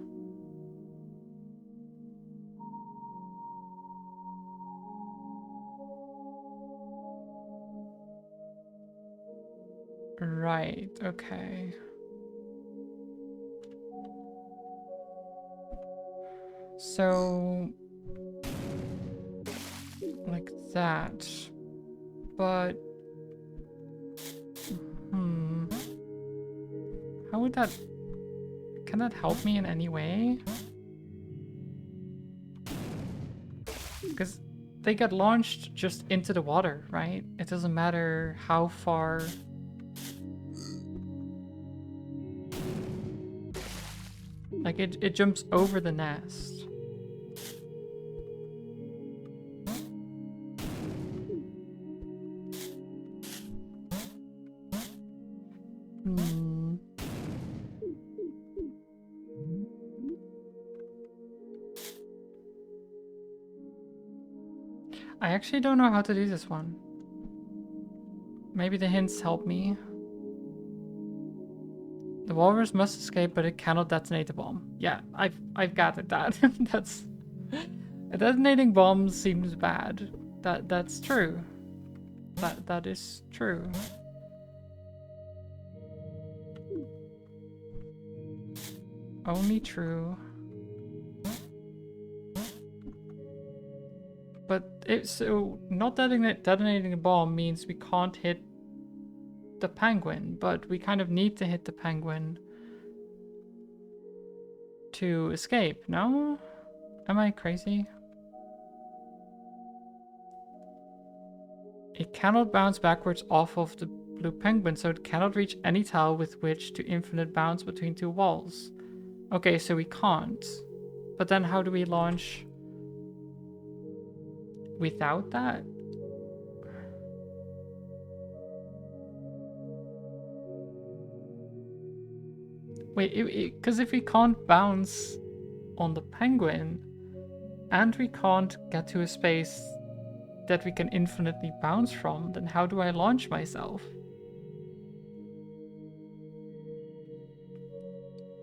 Right, okay. So, like that. But, how would that, can that help me in any way? Because they get launched just into the water, right? It doesn't matter how far. Like it jumps over the nest. I actually don't know how to do this one. Maybe the hints help me. The walrus must escape, but it cannot detonate the bomb. Yeah, I've gathered that. That's detonating bombs seems bad. That's true. That is true. Only true. But so not detonating a bomb means we can't hit the penguin, but we kind of need to hit the penguin to escape, no? Am I crazy? It cannot bounce backwards off of the blue penguin, so it cannot reach any tile with which to infinite bounce between two walls. Okay, so we can't. But then how do we launch without that? Wait, because if we can't bounce on the penguin, and we can't get to a space that we can infinitely bounce from, then how do I launch myself?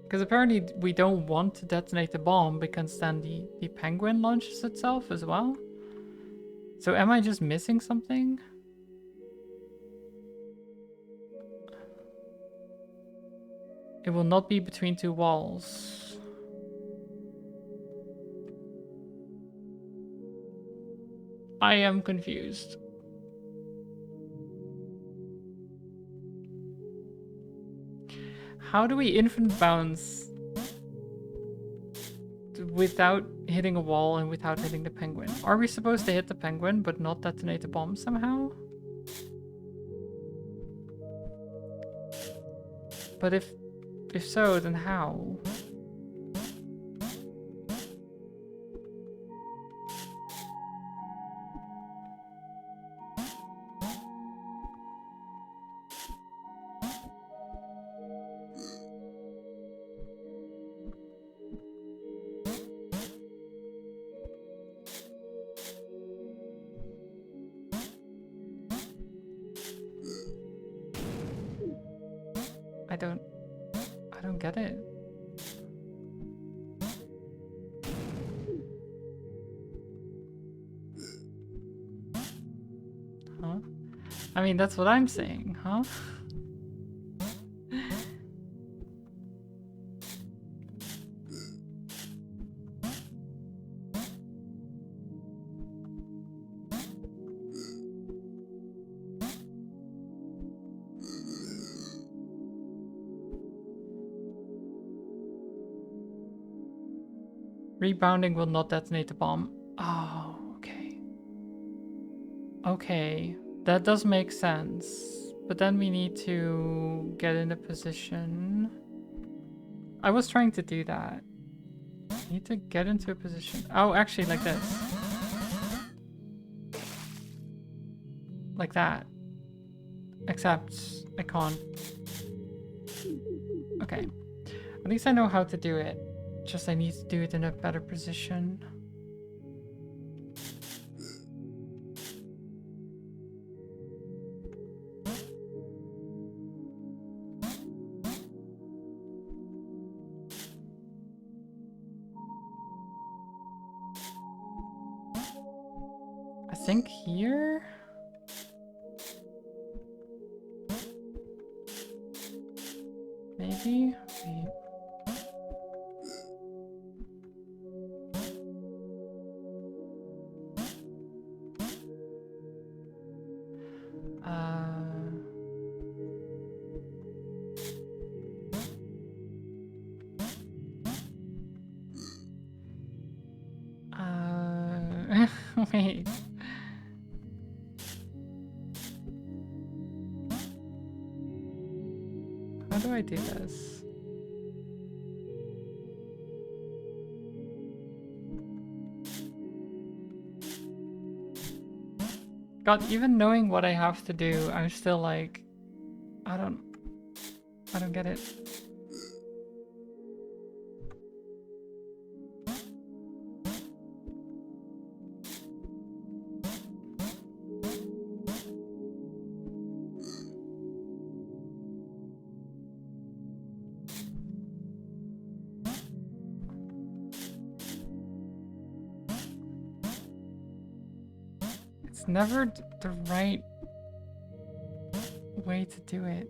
Because apparently we don't want to detonate the bomb because then the penguin launches itself as well. So am I just missing something? It will not be between two walls. I am confused. How do we infinite bounce without hitting a wall and without hitting the penguin? Are we supposed to hit the penguin but not detonate the bomb somehow? But if so, then how? I don't get it. Huh? I mean, that's what I'm saying, huh? Rebounding will not detonate the bomb. Oh, okay. Okay, that does make sense. But then we need to get in a position. I was trying to do that. Need to get into a position. Oh, actually, like this. Like that. Except I can't. Okay. At least I know how to do it. Just I need to do it in a better position. think here? Maybe? Wait. Wait. How do I do this? God, even knowing what I have to do, I'm still like, I don't get it. It's never the right way to do it.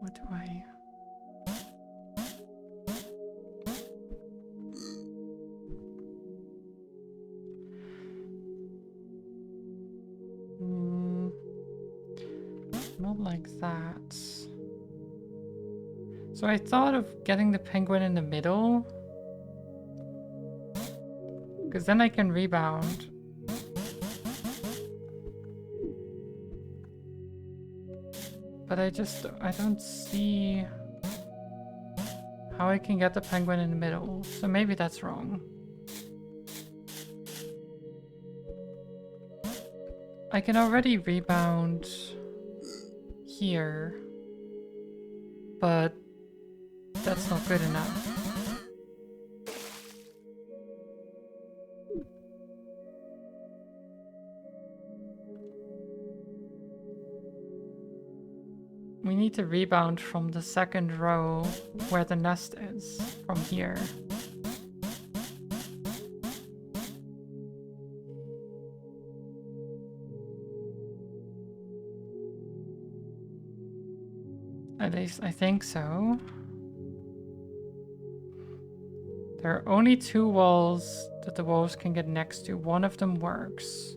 What do I... Not like that. So I thought of getting the penguin in the middle, because then I can rebound. But I don't see how I can get the penguin in the middle. So maybe that's wrong. I can already rebound here, but that's not good enough. We need to rebound from the second row where the nest is, from here. At least I think so. There are only 2 walls that the wolves can get next to. One of them works.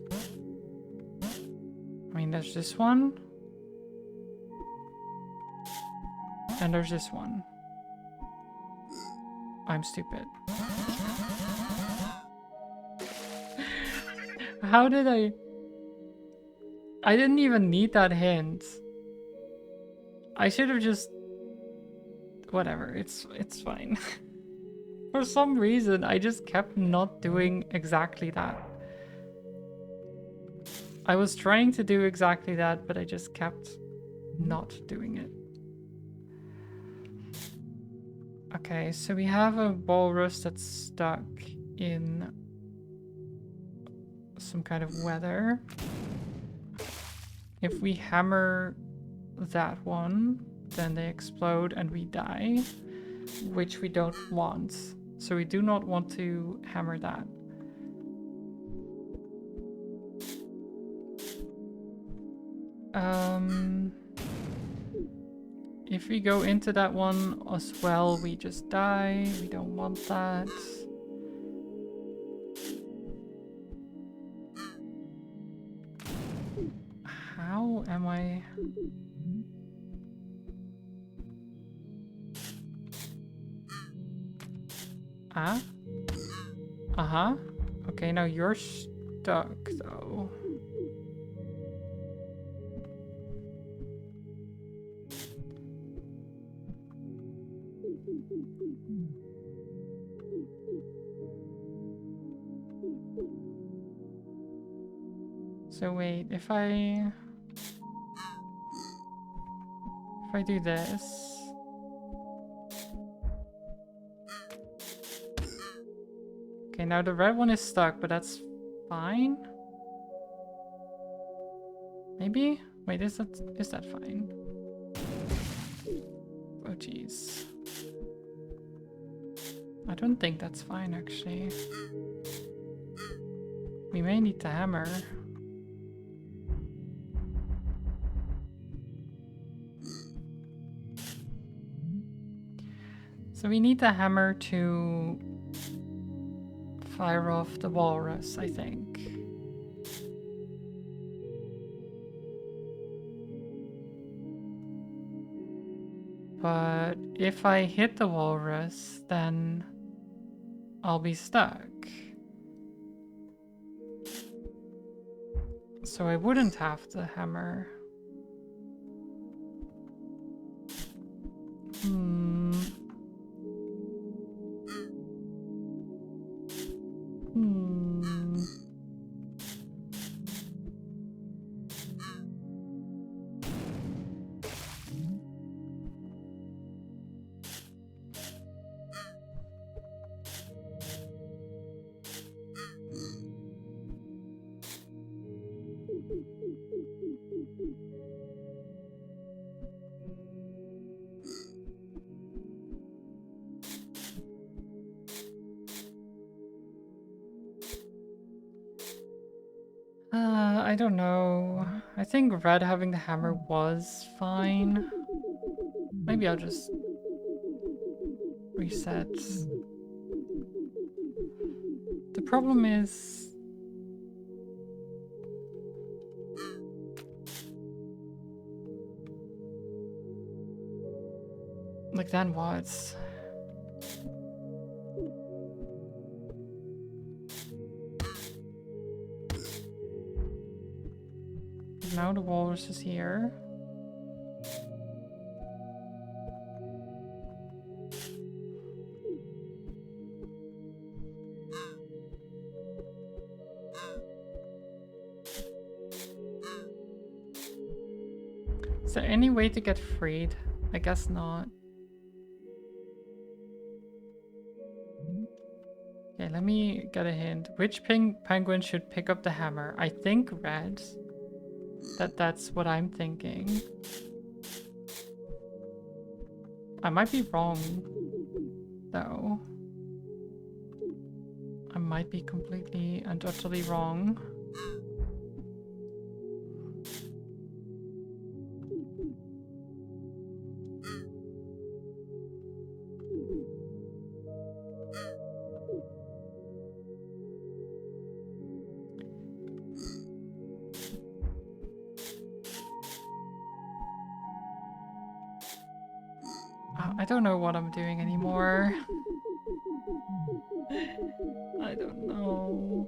I mean, there's this one. And there's this one. I'm stupid. How did I didn't even need that hint. I should have just... Whatever, it's fine. For some reason, I just kept not doing exactly that. I was trying to do exactly that, but I just kept not doing it. Okay, so we have a walrus that's stuck in some kind of weather. If we hammer that one, then they explode and we die, which we don't want. So we do not want to hammer that. If we go into that one as well, we just die. We don't want that. How am I... Ah? Uh-huh. Okay, now you're stuck, though. So wait, if I do this... now the red one is stuck, but that's fine. Maybe? Wait, is that fine? Oh jeez. I don't think that's fine actually. We may need to hammer. So we need the hammer to fire off the walrus, I think. But if I hit the walrus, then I'll be stuck. So I wouldn't have to hammer. I don't know. I think red having the hammer was fine. Maybe I'll just reset. The problem is... like, then what? Now the walrus is here. Is there any way to get freed? I guess not. Okay, let me get a hint. Which penguin should pick up the hammer? I think red. That's what I'm thinking. I might be wrong, though. I might be completely and utterly wrong. I don't know what I'm doing anymore. I don't know.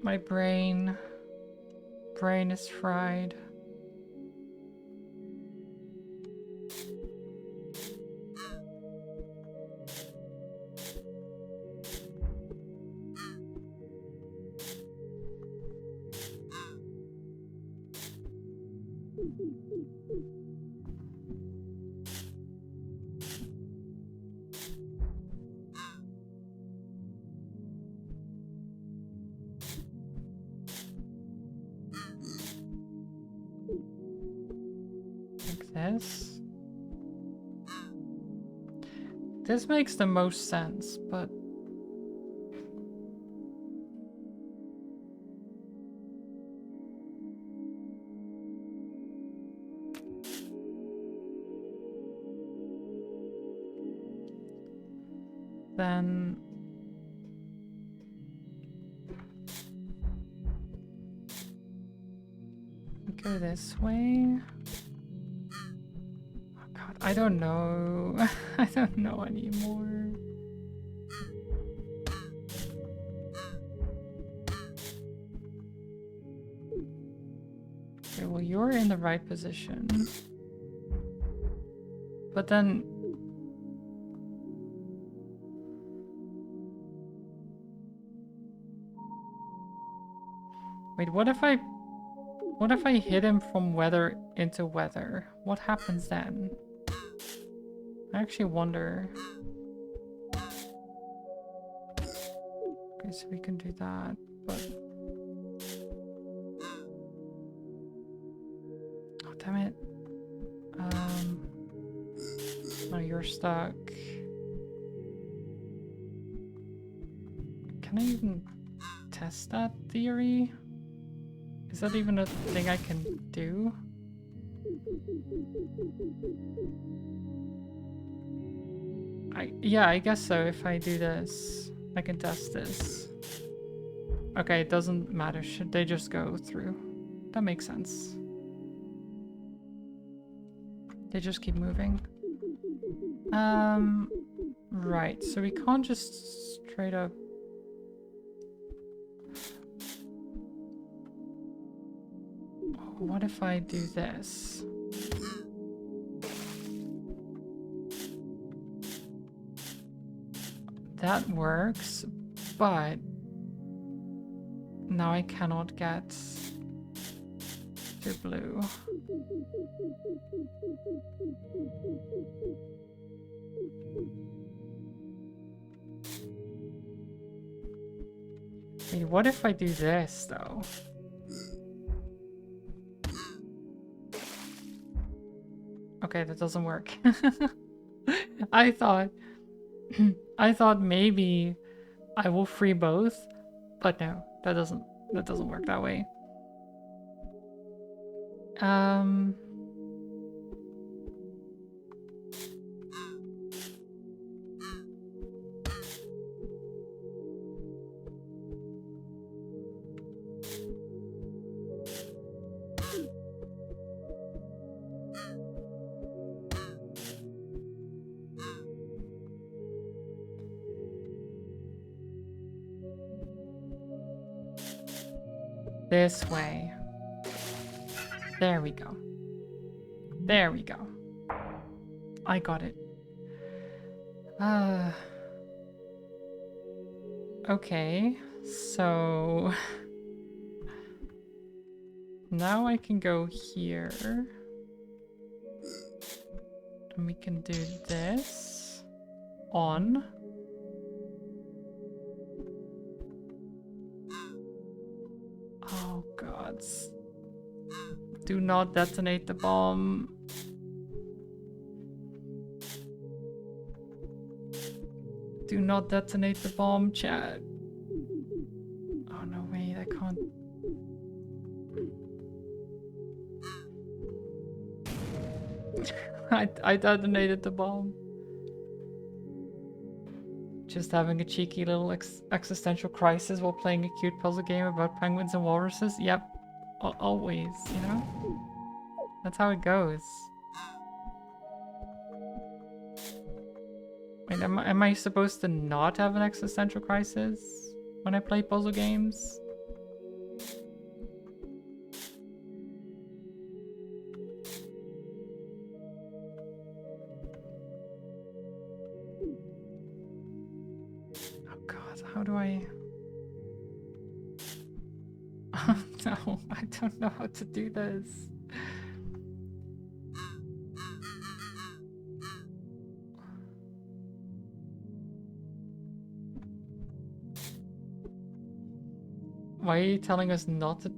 My brain is fried. This makes the most sense, but then go this way. I don't know. I don't know anymore. Okay, well, you're in the right position. But then... wait, what if I hit him from weather into weather? What happens then? I actually wonder. Okay, so we can do that, but... Oh, damn it. No, you're stuck. Can I even test that theory? Is that even a thing I can do? Yeah, I guess so. If I do this, I can test this. Okay, it doesn't matter. Should they just go through? That makes sense. They just keep moving. Right. So we can't just straight up... What if I do this? That works, but now I cannot get to blue. Wait, what if I do this though? Okay, that doesn't work. I thought I thought maybe I will free both, but no, that doesn't work that way. This way. There we go. There we go. I got it. Okay, so now I can go here. And we can do this on. Oh god. Do not detonate the bomb. Do not detonate the bomb, chat. Oh no, wait, I can't. I detonated the bomb. Just having a cheeky little existential crisis while playing a cute puzzle game about penguins and walruses? Yep. Always, you know? That's how it goes. Wait, am I supposed to not have an existential crisis when I play puzzle games? Oh god, how do I... Oh no, I don't know how to do this. Why are you telling us not to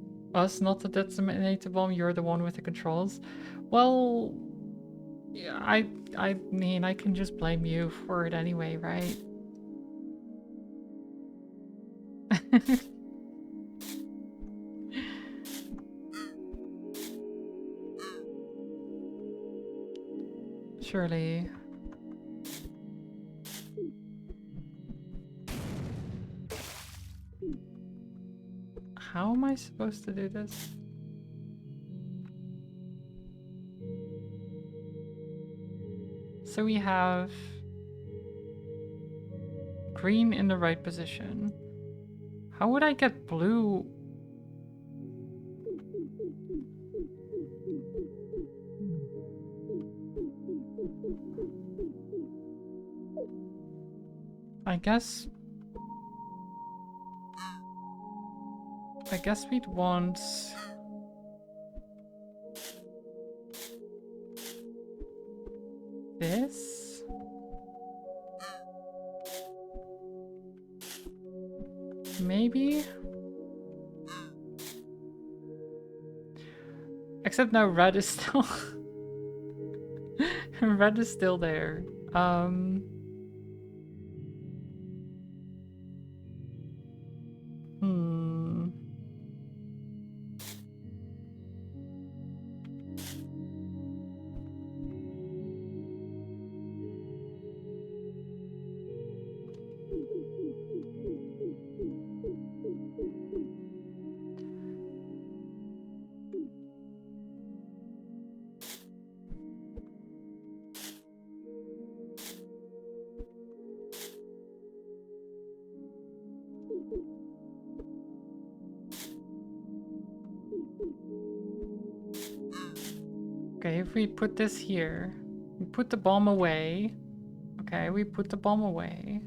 detonate the bomb? You're the one with the controls. Well, yeah, I mean, I can just blame you for it anyway, right? Surely. How am I supposed to do this? So we have green in the right position. How would I get blue? I guess we'd want this. Maybe? Except now red is still... red is still there. Hmm. Okay, if we put this here, we put the bomb away. Okay, we put the bomb away.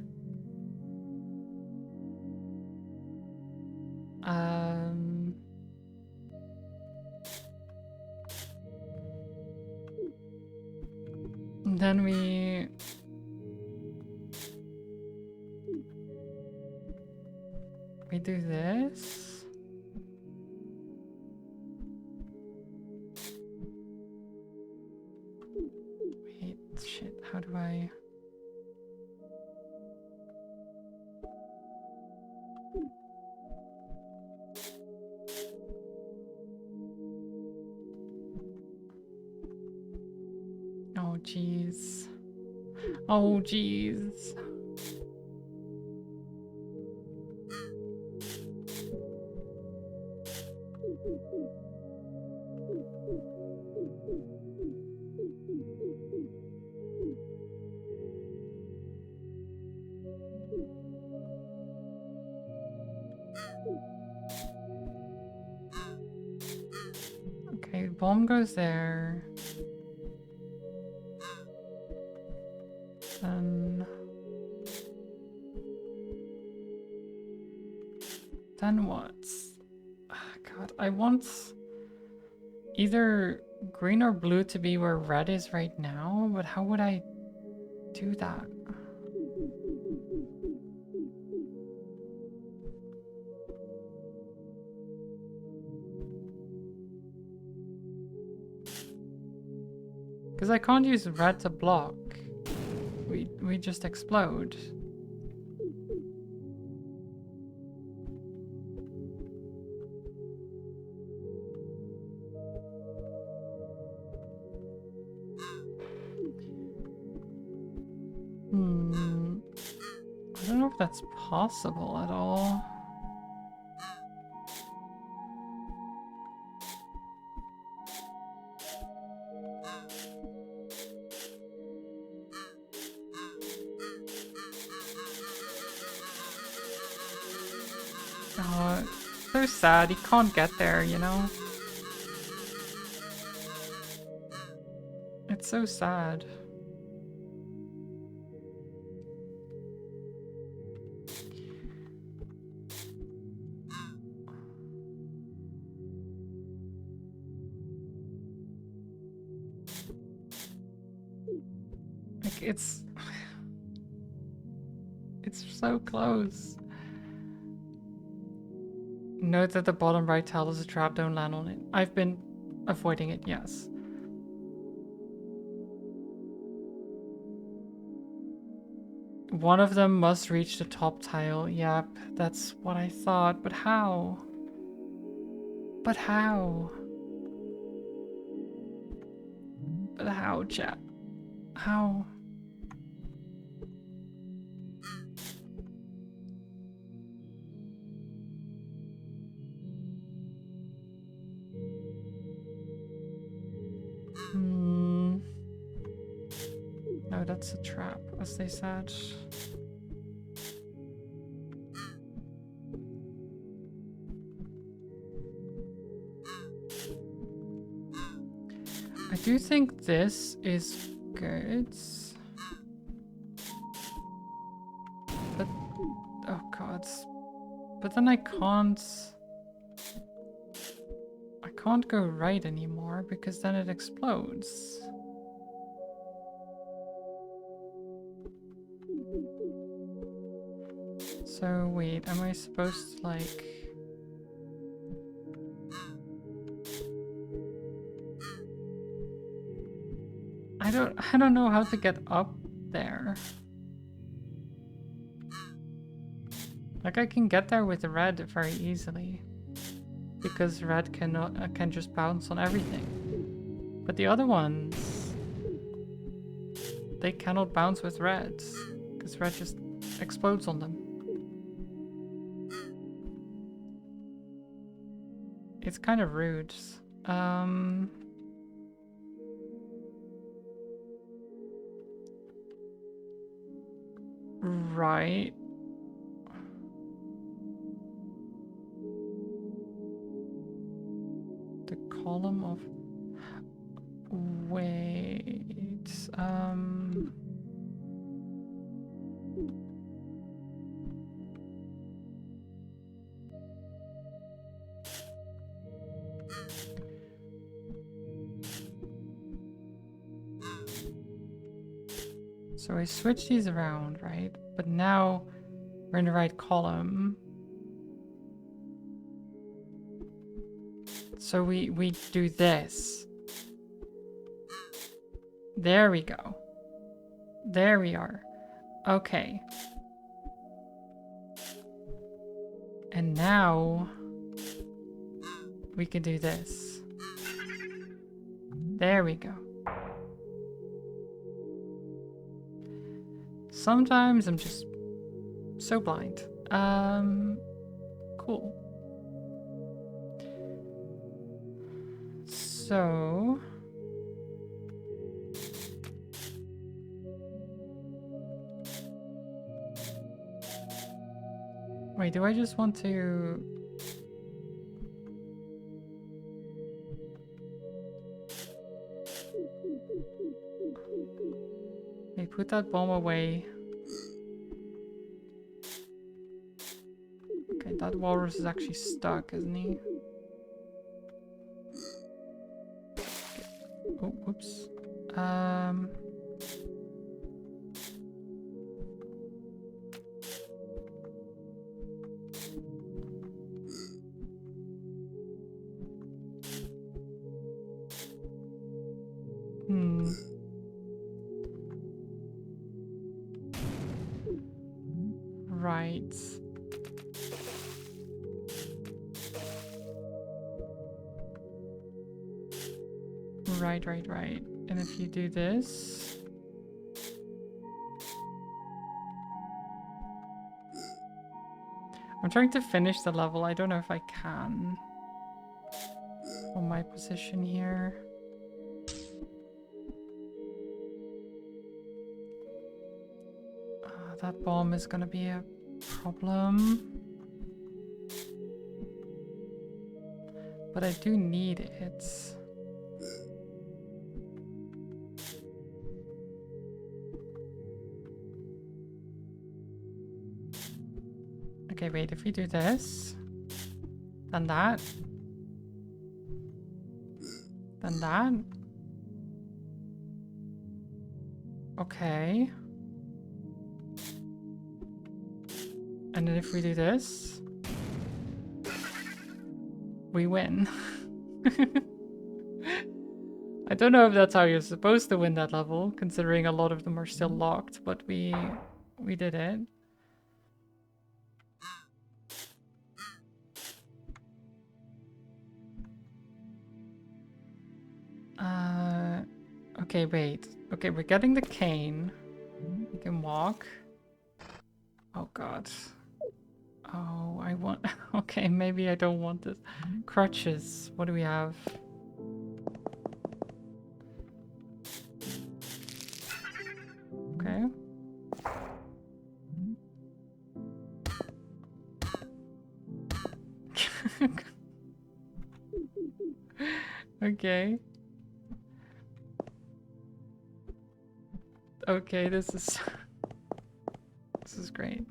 Then we do this. Wait, shit, how do I... Oh, jeez. Oh, jeez. Okay, bomb goes there. Then what? Oh, God, I want either green or blue to be where red is right now, but how would I do that? Because I can't use red to block. We just explode. I don't know if that's possible at all. Oh, so sad. He can't get there, you know? It's so sad. Like, it's so close. Note that the bottom right tile is a trap, don't land on it. I've been avoiding it, yes. One of them must reach the top tile. Yep, that's what I thought, but how? But how? But how, chat? How? No, that's a trap, as they said. I do think this is good. But, oh god. But then I can't go right anymore because then it explodes. So wait, am I supposed to like... I don't know how to get up there. Like I can get there with red very easily. Because red can just bounce on everything. But the other ones, they cannot bounce with reds. Because red just explodes on them. It's kind of rude. Right. The column of... Wait... So I switch these around, right? But now we're in the right column. So we do this. There we go. There we are. Okay. And now we can do this. There we go. Sometimes I'm just so blind. Cool. So... Wait, do I just want to... Wait, put that bomb away. Okay, that walrus is actually stuck, isn't he? Oh, whoops. Right. Right. And if you do this... I'm trying to finish the level. I don't know if I can. On my position here. That bomb is gonna be a problem. But I do need it. Okay, wait, if we do this, then that, then that. Okay. And then if we do this, we win. I don't know if that's how you're supposed to win that level, considering a lot of them are still locked, but we did it. Okay, wait. Okay, we're getting the cane. We can walk. Oh god. Oh, I want... Okay, maybe I don't want this. Crutches. What do we have? Okay. Okay. Okay, this is great.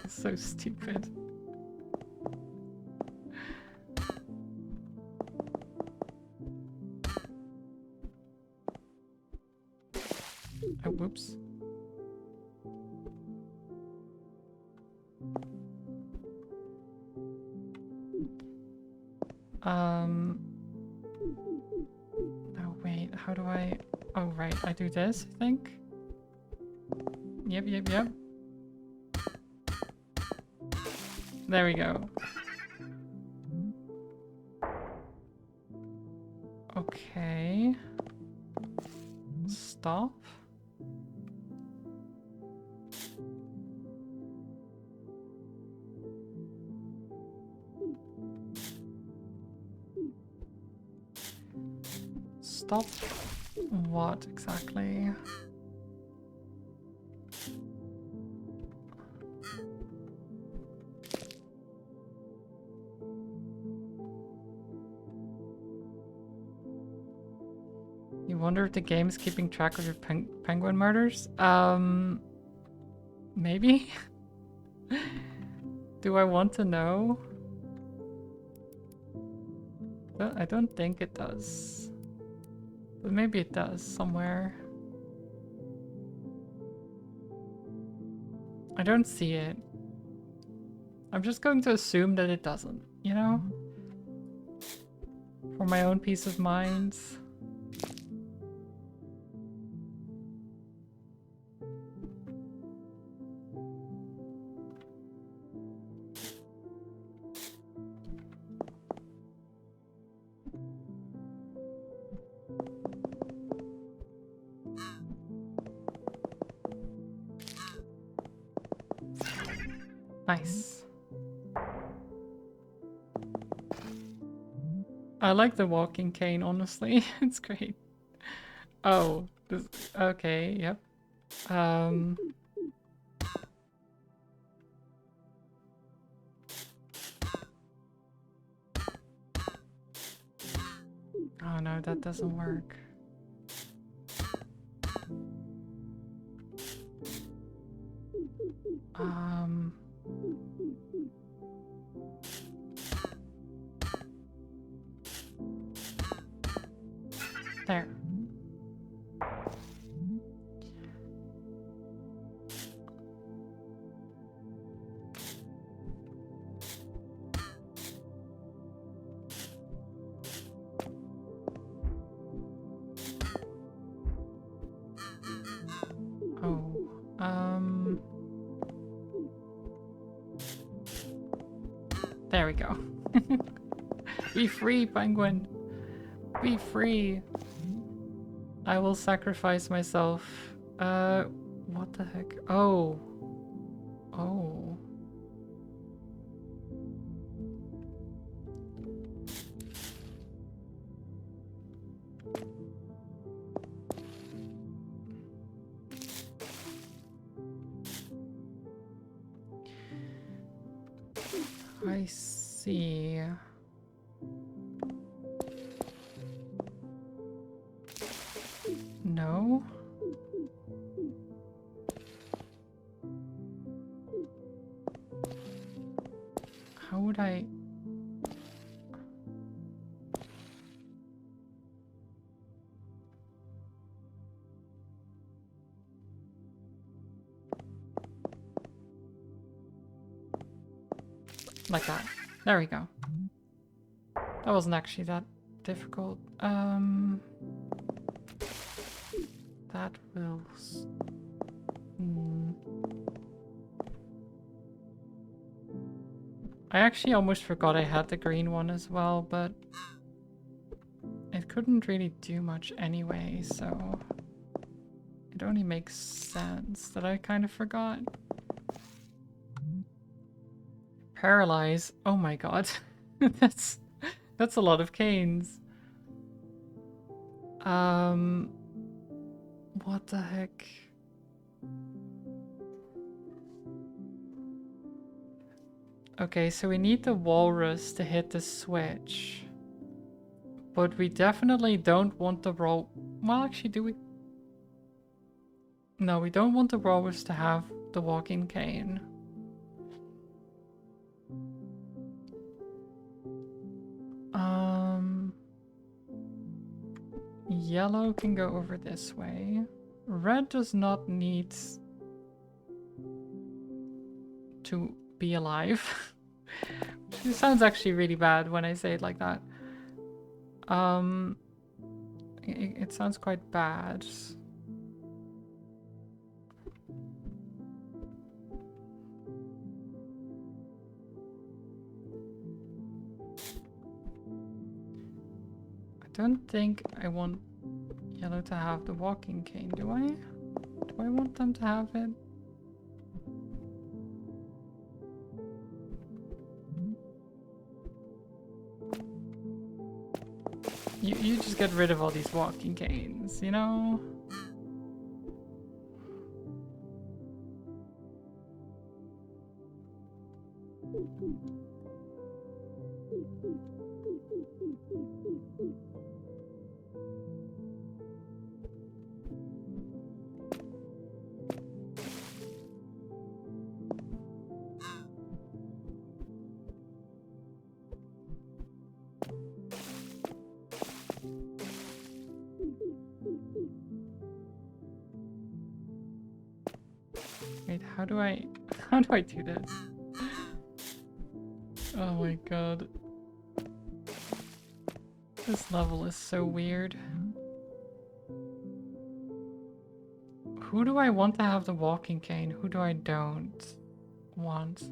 So stupid. Oh, whoops. Oh wait, how do I... Oh right, I do this, I think? Yep. There we go. Okay. Stop. Stop. What exactly? You wonder if the game is keeping track of your penguin murders? Maybe? Do I want to know? I don't think it does. But maybe it does somewhere. I don't see it. I'm just going to assume that it doesn't, you know? For my own peace of mind. Nice. I like the walking cane, honestly. It's great. Oh, okay, yep. Oh no, that doesn't work. There. There we go. Be free, penguin. Be free. I will sacrifice myself. What the heck? Oh. Oh. I see. No? How would I... Like that. There we go. That wasn't actually that difficult. That will... I actually almost forgot I had the green one as well, but it couldn't really do much anyway, so it only makes sense that I kind of forgot. Paralyze. Oh my god. that's a lot of canes. What the heck? Okay, so we need the walrus to hit the switch. But we definitely don't want the well, actually, do we? No, we don't want the walrus to have the walking cane. Yellow can go over this way. Red does not need to be alive. It sounds actually really bad when I say it like that. It sounds quite bad. I don't think I want yellow to have the walking cane, do I? Do I want them to have it? You just get rid of all these walking canes, you know? Wait, how do I do this? Oh my god. This level is so weird. Who do I want to have the walking cane? Who do I don't want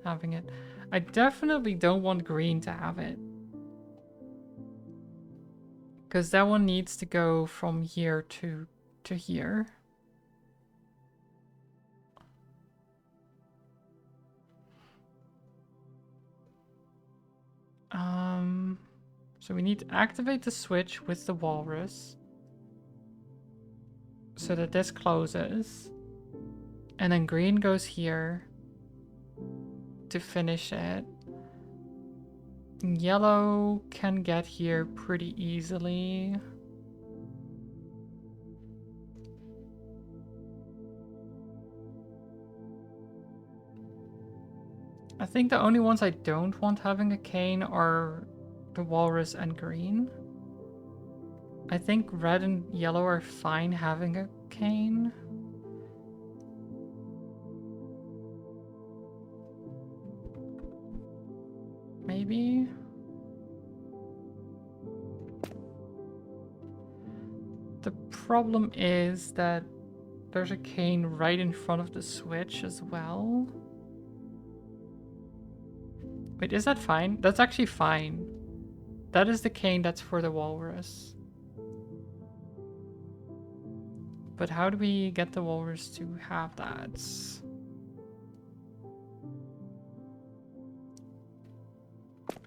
having it? I definitely don't want green to have it. Because that one needs to go from here to here. So we need to activate the switch with the walrus so that this closes. And then green goes here to finish it. Yellow can get here pretty easily. I think the only ones I don't want having a cane are the walrus and green. I think red and yellow are fine having a cane. Maybe. The problem is that there's a cane right in front of the switch as well. Wait, is that fine? That's actually fine. That is the cane that's for the walrus. But how do we get the walrus to have that?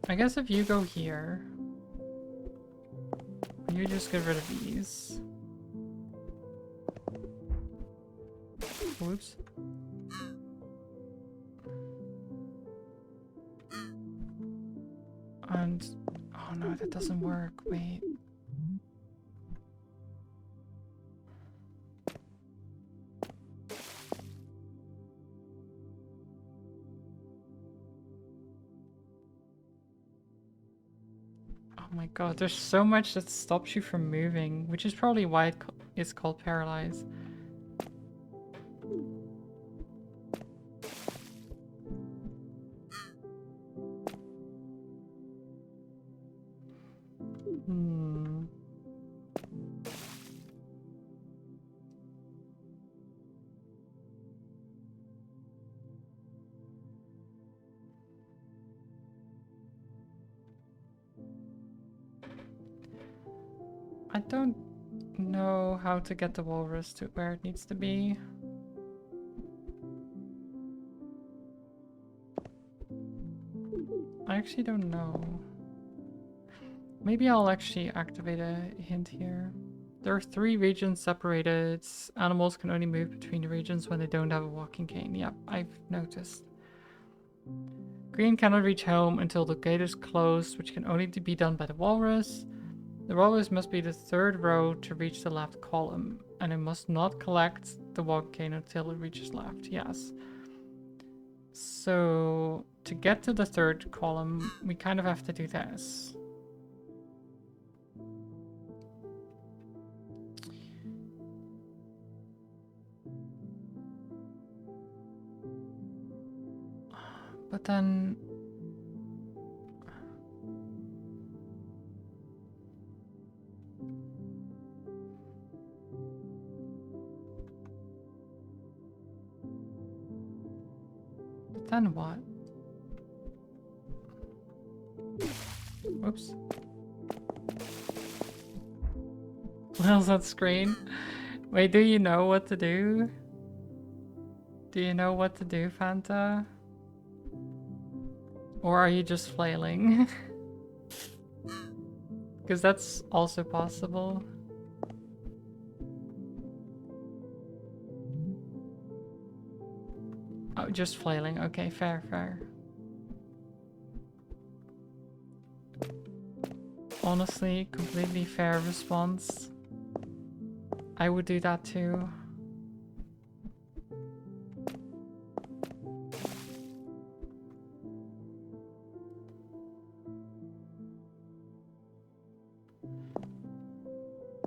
I guess if you go here, you just get rid of these. Whoops. And oh no, that doesn't work. Wait. Oh my god, there's so much that stops you from moving, which is probably why it's called paralyze. I don't know how to get the walrus to where it needs to be. I actually don't know. Maybe I'll actually activate a hint here. There are 3 regions separated. Animals can only move between the regions when they don't have a walking cane. Yep, I've noticed. Green cannot reach home until the gate is closed, which can only be done by the walrus. The walrus must be the 3rd row to reach the left column, and it must not collect the walking cane until it reaches left. Yes. So to get to the 3rd column, we kind of have to do this. But then... But then what? Whoops. What else on screen? Wait, do you know what to do? Do you know what to do, Fanta? Or are you just flailing? Because that's also possible. Oh, just flailing. Okay, fair, fair. Honestly, completely fair response. I would do that too.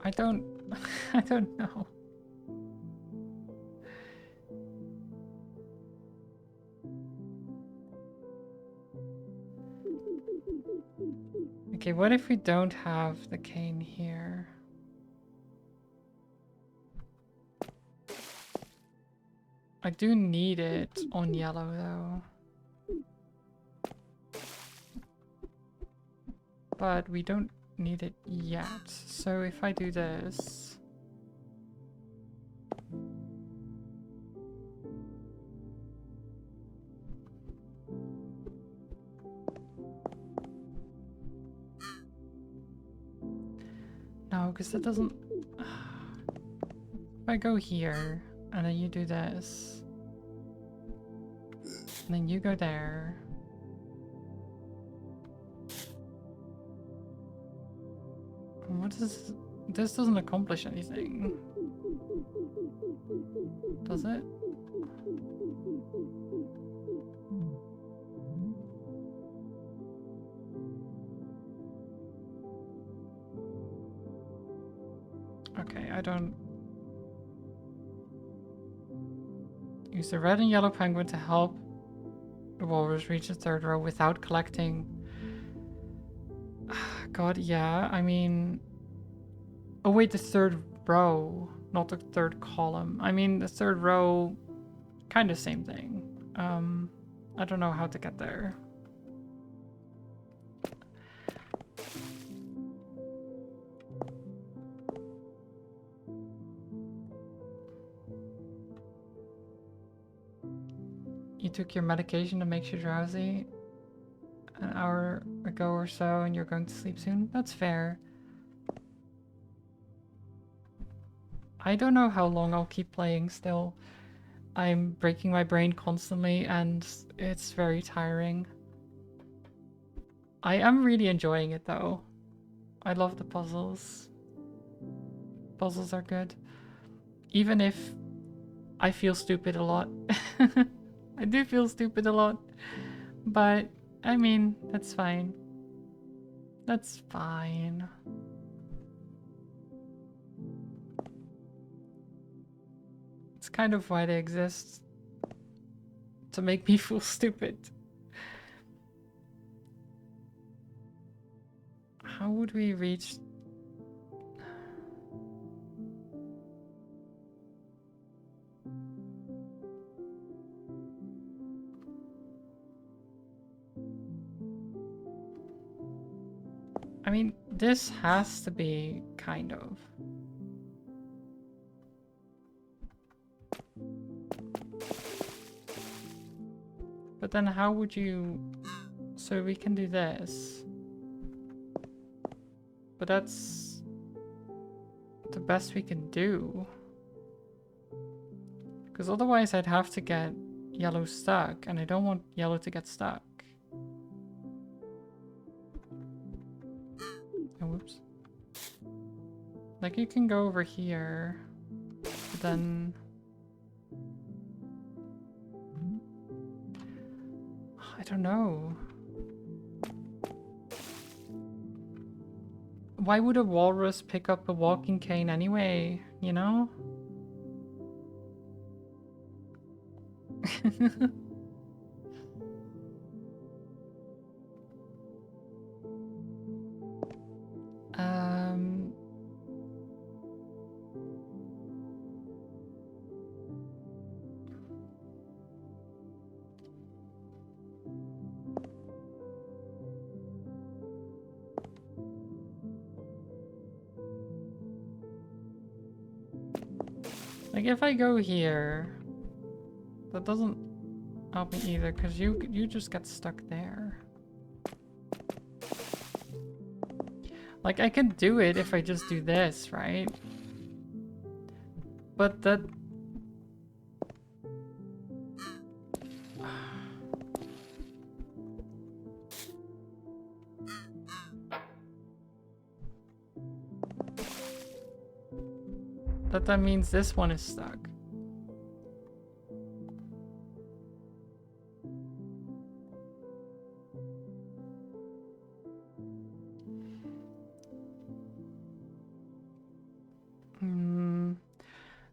I don't... I don't know. Okay, what if we don't have the cane here? I do need it on yellow though. But we don't need it yet. So if I do this... No, because that doesn't... If I go here, and then you do this, and then you go there... What is... This doesn't accomplish anything. Does it? Okay, I don't... Use the red and yellow penguin to help the walrus reach the third row without collecting... God, yeah, I mean... Oh wait, the third row, not the third column. I mean, the third row, kind of same thing. I don't know how to get there. You took your medication that makes you drowsy an hour ago or so and you're going to sleep soon? That's fair. I don't know how long I'll keep playing still. I'm breaking my brain constantly and it's very tiring. I am really enjoying it though. I love the puzzles. Puzzles are good. Even if I feel stupid a lot. I do feel stupid a lot. But, I mean, that's fine. That's fine. It's kind of why they exist. To make me feel stupid. How would we reach... I mean, this has to be kind of. But then how would you... So we can do this. But that's the best we can do. Because otherwise I'd have to get yellow stuck, and I don't want yellow to get stuck. Oh, whoops. Like, you can go over here, but then... I don't know. Why would a walrus pick up a walking cane anyway, you know? Um... Like if I go here, that doesn't help me either, because you just get stuck there. Like I can do it if I just do this, right? But that... that means this one is stuck.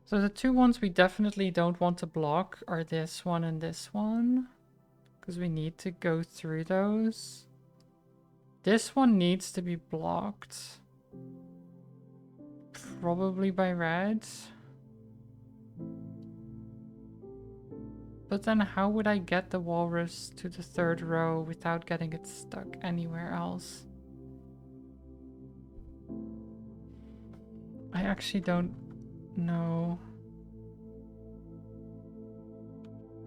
So the two ones we definitely don't want to block are this one and this one, because we need to go through those. This one needs to be blocked. Probably by red. But then how would I get the walrus to the third row without getting it stuck anywhere else? I actually don't know.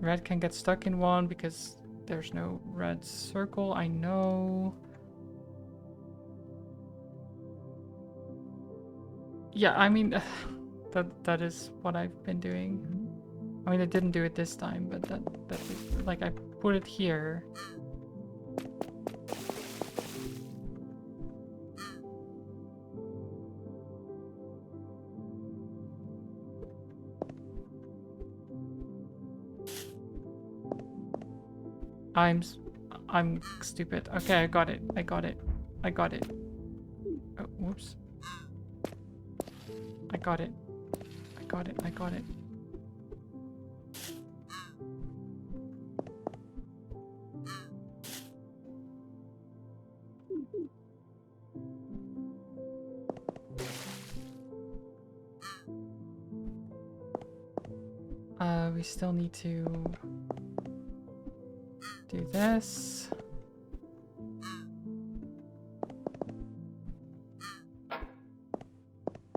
Red can get stuck in one because there's no red circle, I know. Yeah, I mean, that is what I've been doing. I mean, I didn't do it this time, but that is, like, I put it here. I'm stupid. Okay, I got it. I got it. I got it. Oh, whoops. I got it. I got it. I got it. We still need to do this.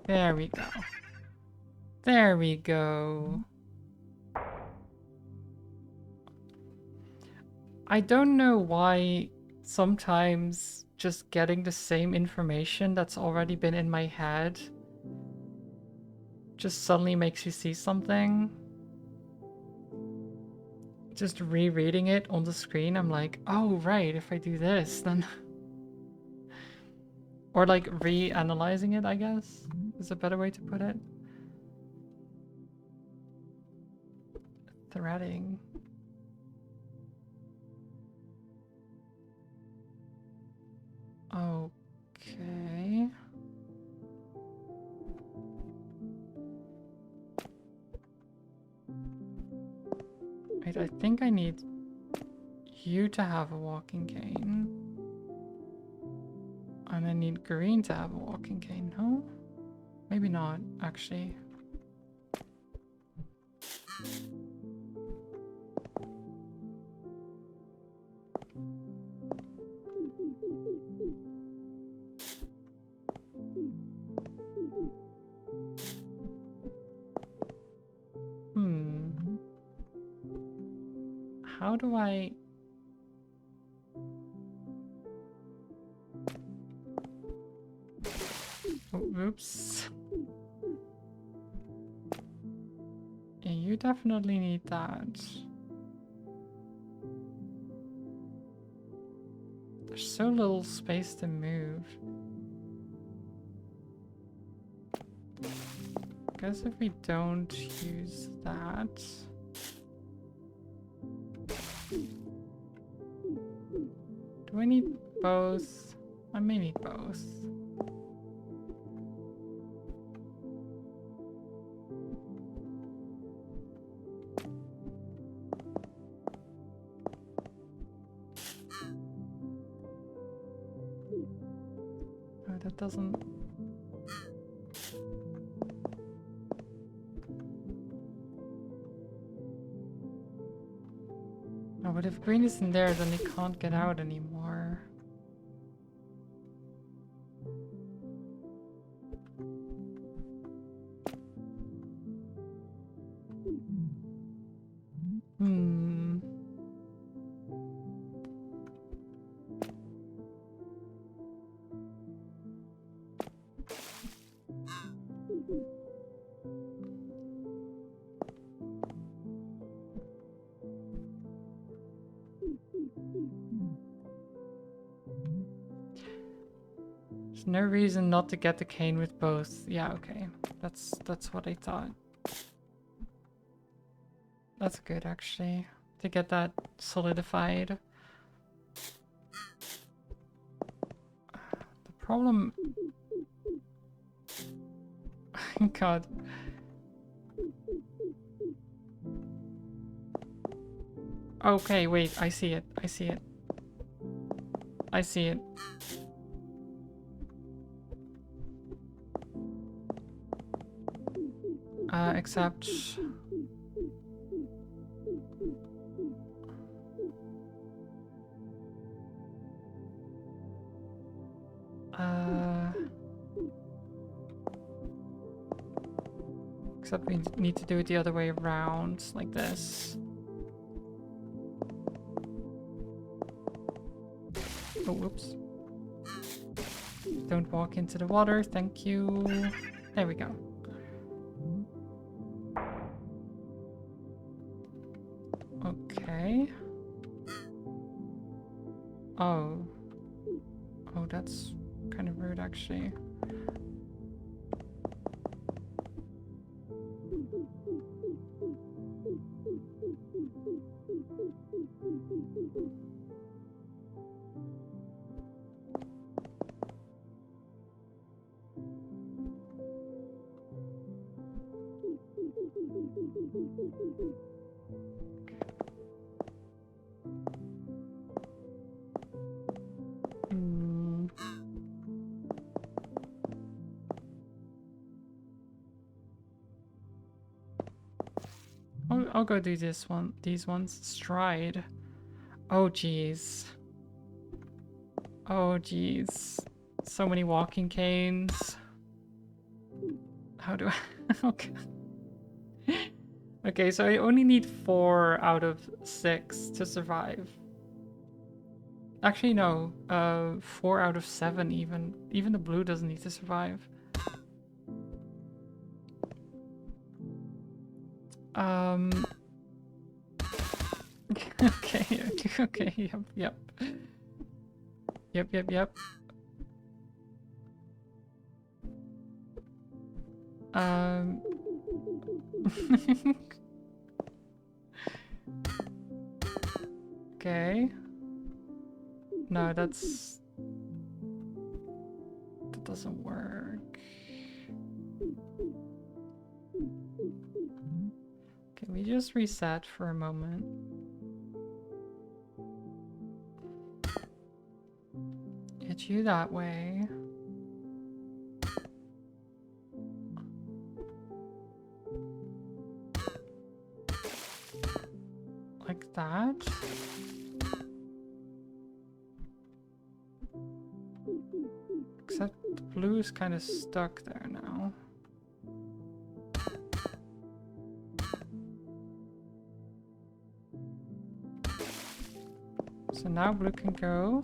There we go. There we go. I don't know why sometimes just getting the same information that's already been in my head just suddenly makes you see something. Just rereading it on the screen, I'm like, oh right, if I do this, then... Or like re-analyzing it, I guess, is a better way to put it. Threading. Okay. Wait, I think I need you to have a walking cane. And I need green to have a walking cane, no? Maybe not, actually. How do I... Oh, oops. Yeah, you definitely need that. There's so little space to move. Guess if we don't use that... Do I need both? I may need both. that doesn't... Oh, but if green is in there, then he can't get out anymore. Hmm. There's no reason not to get the cane with both. Yeah, okay. That's what I thought. That's good, actually, to get that solidified. The problem... God. Okay, wait, I see it. I see it. I see it. Except... Except we need to do it the other way around, like this. Oh, whoops. Don't walk into the water, thank you. There we go. Okay. Oh. Oh, that's kind of rude, actually. I'll go do this one. These ones. Stride. Oh, jeez. Oh, jeez. So many walking canes. How do I... Okay. Okay, so I only need 4 out of 6 to survive. Actually, no. 4 out of 7 even. Even the blue doesn't need to survive. Okay, okay, yep. Yep. Okay. No, that doesn't work. Can we just reset for a moment? Hit you that way. Like that. Except the blue is kind of stuck there now. So now blue can go.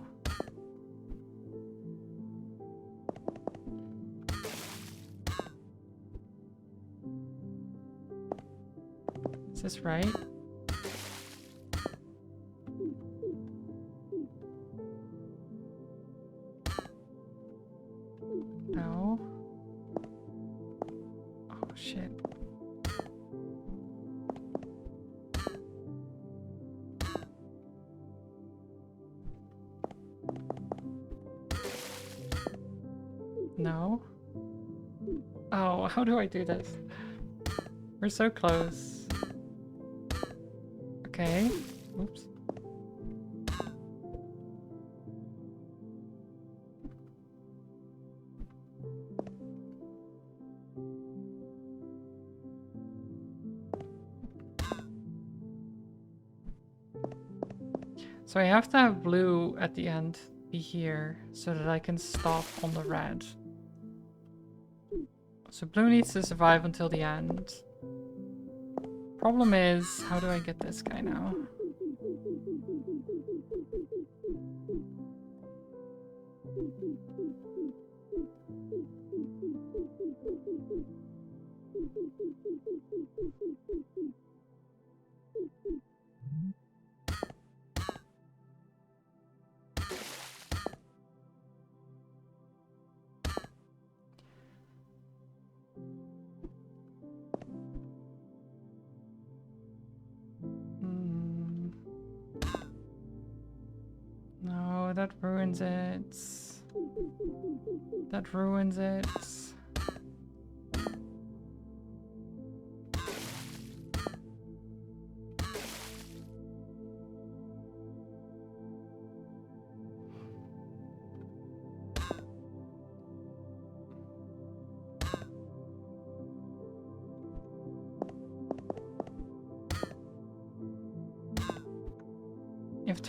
Is this right? No. Oh shit. No. Oh, how do I do this? We're so close. Okay. Oops. So I have to have blue at the end be here so that I can stop on the red. So blue needs to survive until the end. Problem is, how do I get this guy now? No, that ruins it. That ruins it. If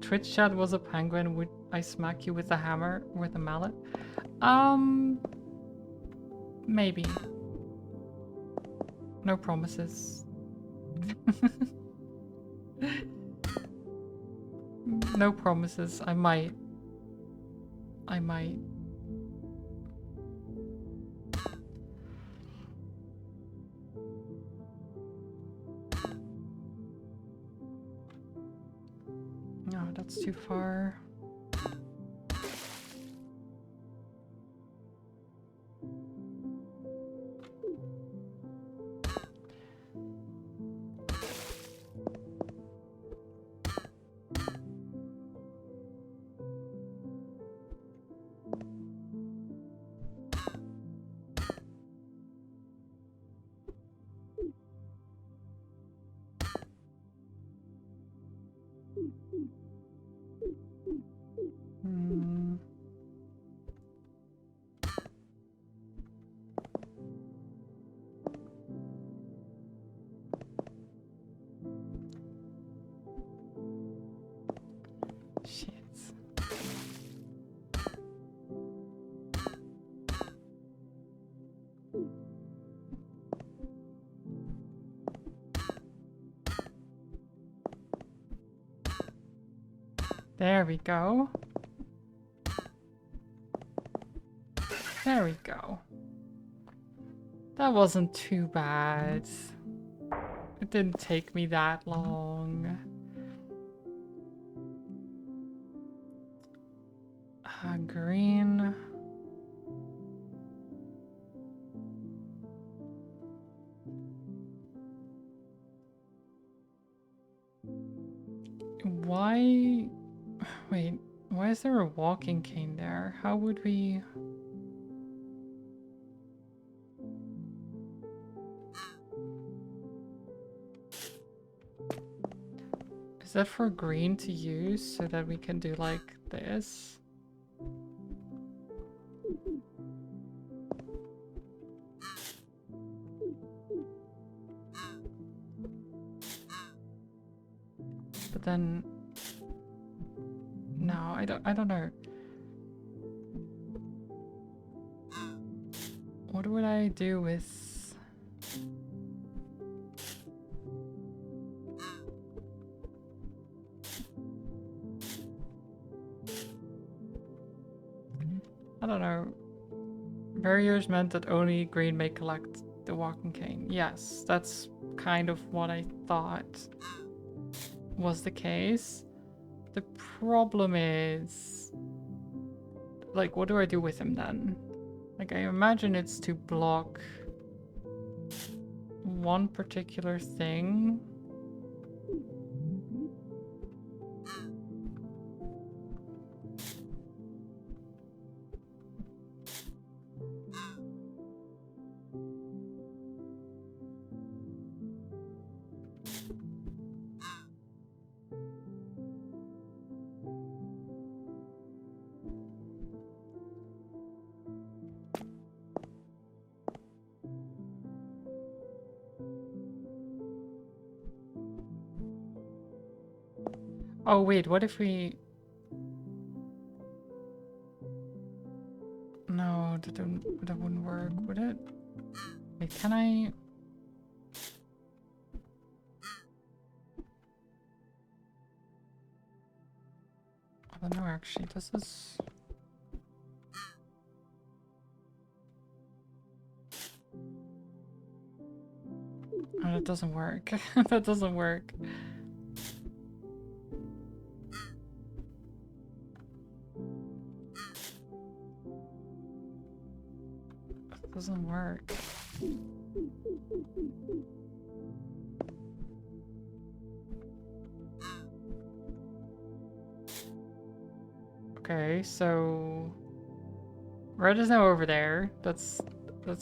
Twitch chat was a penguin, would I smack you with a hammer, with a mallet? Maybe. No promises. No promises. I might. No, that's too far. Shit. There we go. There we go. That wasn't too bad. It didn't take me that long. Green. Why? Wait, why is there a walking cane there? How would we... Is that for green to use so that we can do like this? But then... No, I don't know. What would I do with... I don't know. Barriers meant that only green may collect the walking cane. Yes, that's kind of what I thought was the case. The problem is... Like, what do I do with him then? Like, I imagine it's to block one particular thing. Oh wait, what if we... No, that wouldn't work, would it? Wait, can I... I don't know actually, this is... Oh, that doesn't work. That doesn't work. That doesn't work. Okay, so red is now over there. That's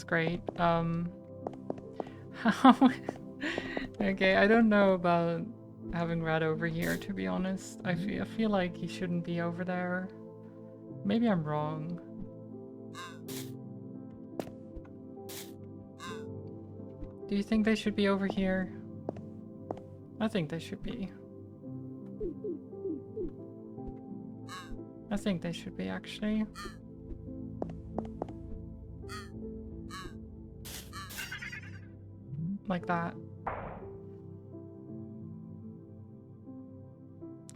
great. How? Okay, I don't know about having red over here, to be honest. I feel like he shouldn't be over there. Maybe I'm wrong. Do you think they should be over here? I think they should be. I think they should be, actually. Like that.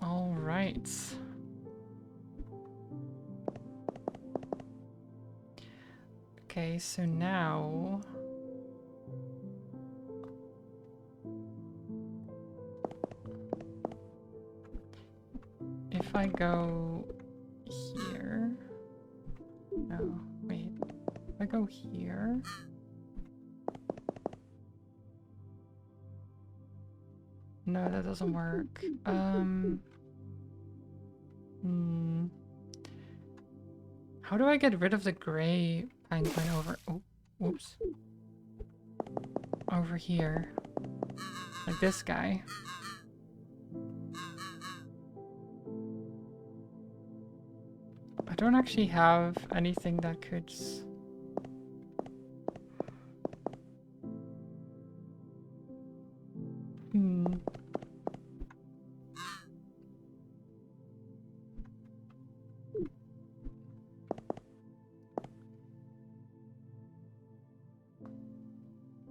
All right. Okay, so now... if I go here... No, wait. If I go here... No, that doesn't work. How do I get rid of the gray penguin over... Oh, whoops. Over here. Like this guy. I don't actually have anything that could...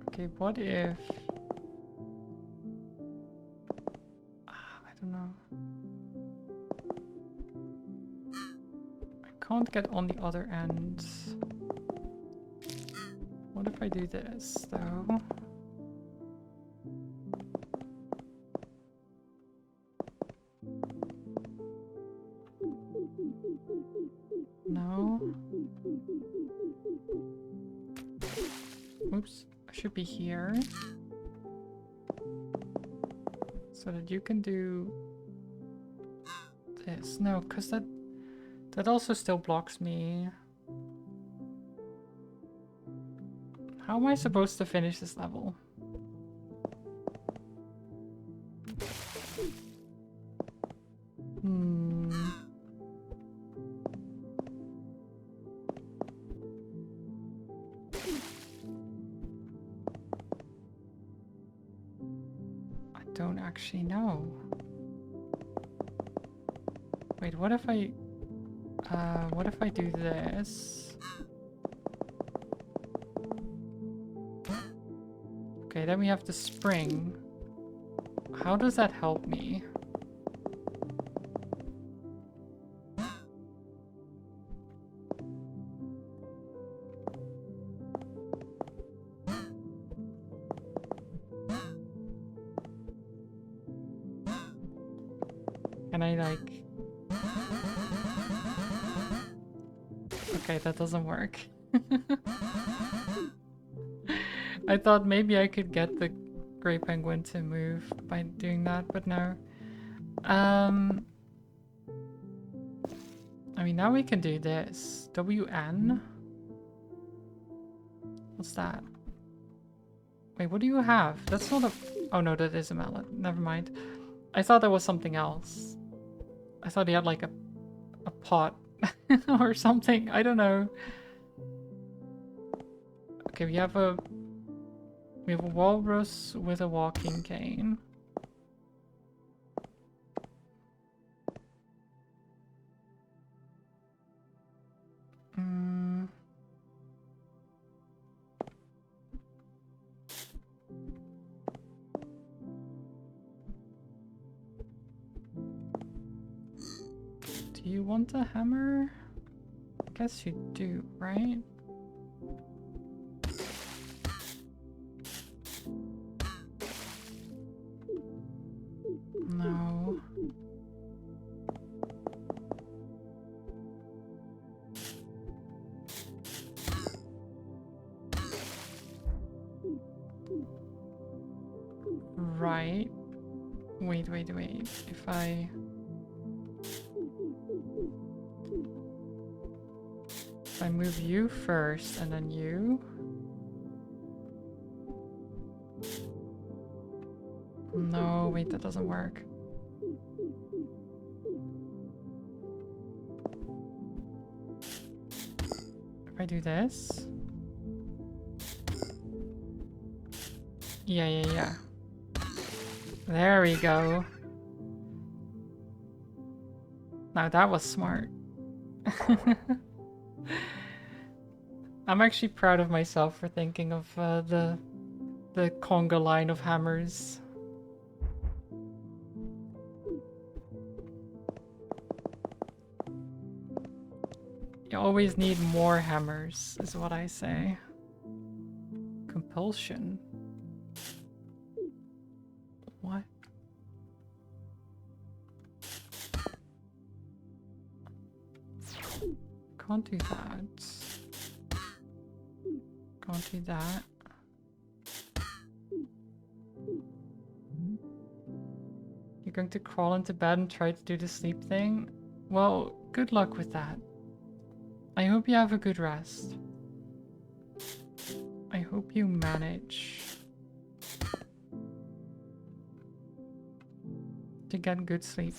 Okay, what if... I don't know. I can't get on the other end. What if I do this, though? No? Oops. I should be here. So that you can do this. No, because that also still blocks me. How am I supposed to finish this level? Don't actually know. Wait, what if I do this? Okay, then we have the spring. How does that help me? Can I like... Okay, that doesn't work. I thought maybe I could get the gray penguin to move by doing that, but no. I mean, now we can do this. WN? What's that? Wait, what do you have? That's not a... Oh no, that is a mallet. Never mind. I thought that was something else. I thought he had like a pot or something. I don't know. Okay, we have a walrus with a walking cane. Do you want a hammer? I guess you do, right? No. Right. Wait. If I move you first and then you. No, wait, that doesn't work. If I do this. Yeah. There we go. Now that was smart. I'm actually proud of myself for thinking of the conga line of hammers. You always need more hammers, is what I say. Compulsion. What? Can't do that. Can't do that. You're going to crawl into bed and try to do the sleep thing? Well, good luck with that. I hope you have a good rest. I hope you manage to get good sleep.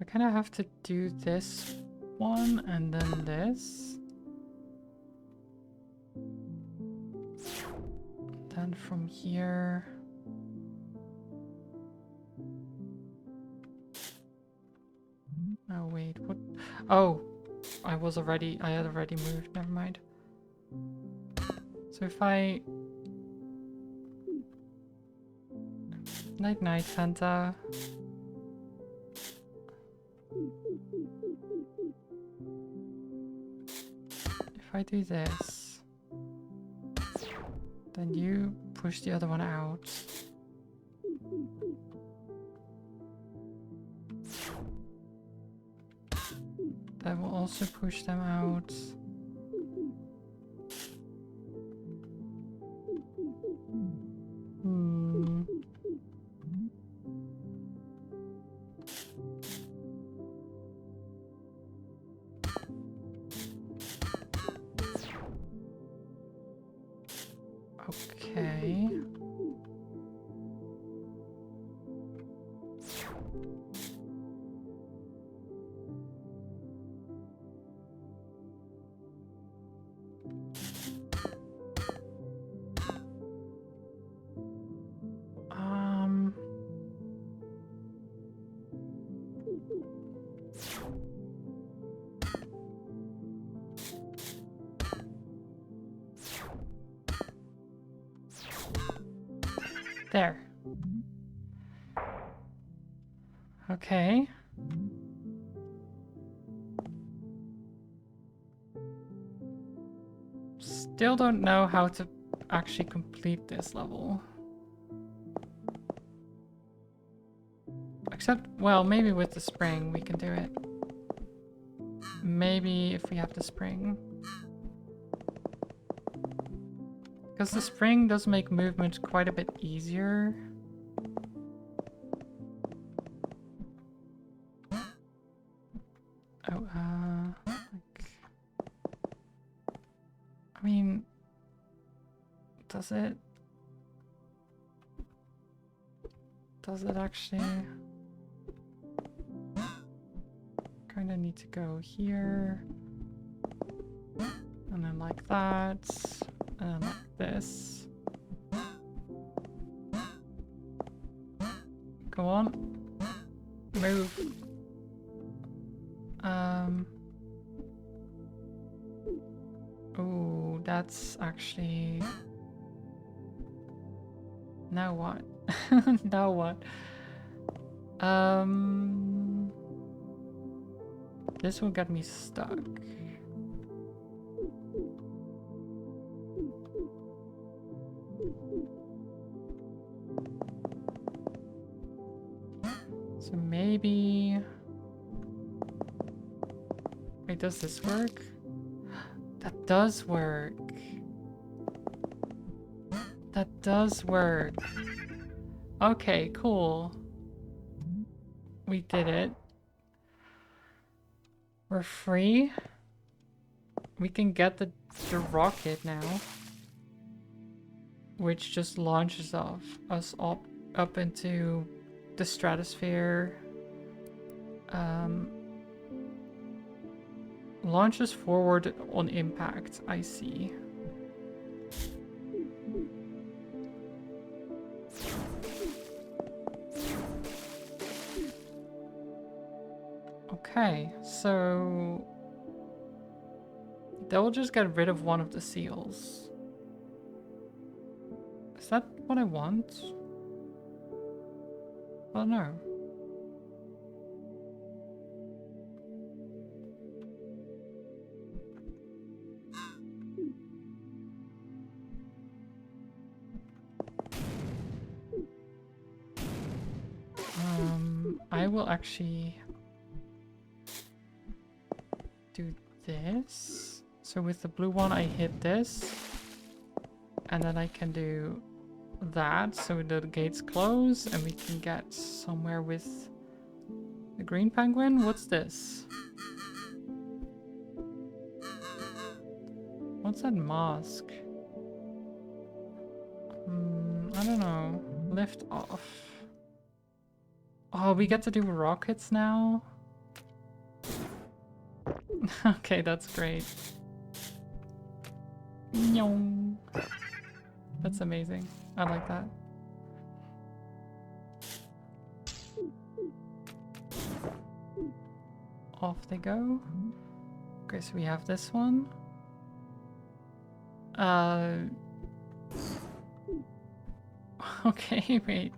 I kind of have to do this one and then this. Then from here. Oh wait, what? Oh, I had already moved, never mind. So if I... Night night, Fanta. If I do this, then you push the other one out. That will also push them out. Okay. There. Okay. Still don't know how to actually complete this level. Except, well, maybe with the spring we can do it. Maybe if we have the spring. Because the spring does make movement quite a bit easier. Oh, like... I mean... Does it? Does it actually? Kinda need to go here. And then like that. And then like this. Go on. Move. Oh, that's actually... Now what? Now what? This will get me stuck. So maybe... Wait, does this work? That does work. That does work. Okay, cool. We did it. We're free. We can get the rocket now. Which just launches us up into the stratosphere. Launches forward on impact, I see. Okay, so they'll just get rid of one of the seals. Is that what I want? Oh no. I will actually do this. So with the blue one, I hit this. And then I can do that so the gates close and we can get somewhere with the green penguin. What's this? What's that mask? I don't know. Lift off. Oh, we get to do rockets now? Okay, that's great. Nyong. That's amazing. I like that. Off they go. Okay, so we have this one. Okay, wait.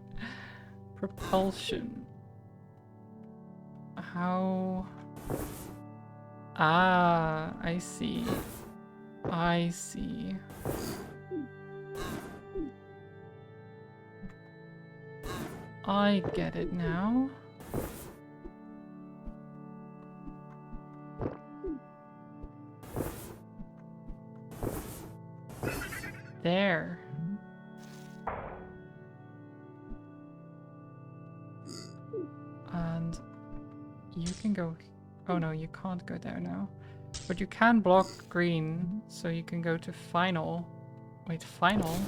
Propulsion. How... Ah, I see. I see. I get it now. There. And you can go... Oh no, you can't go there now. But you can block green, so you can go to final. Wait, final?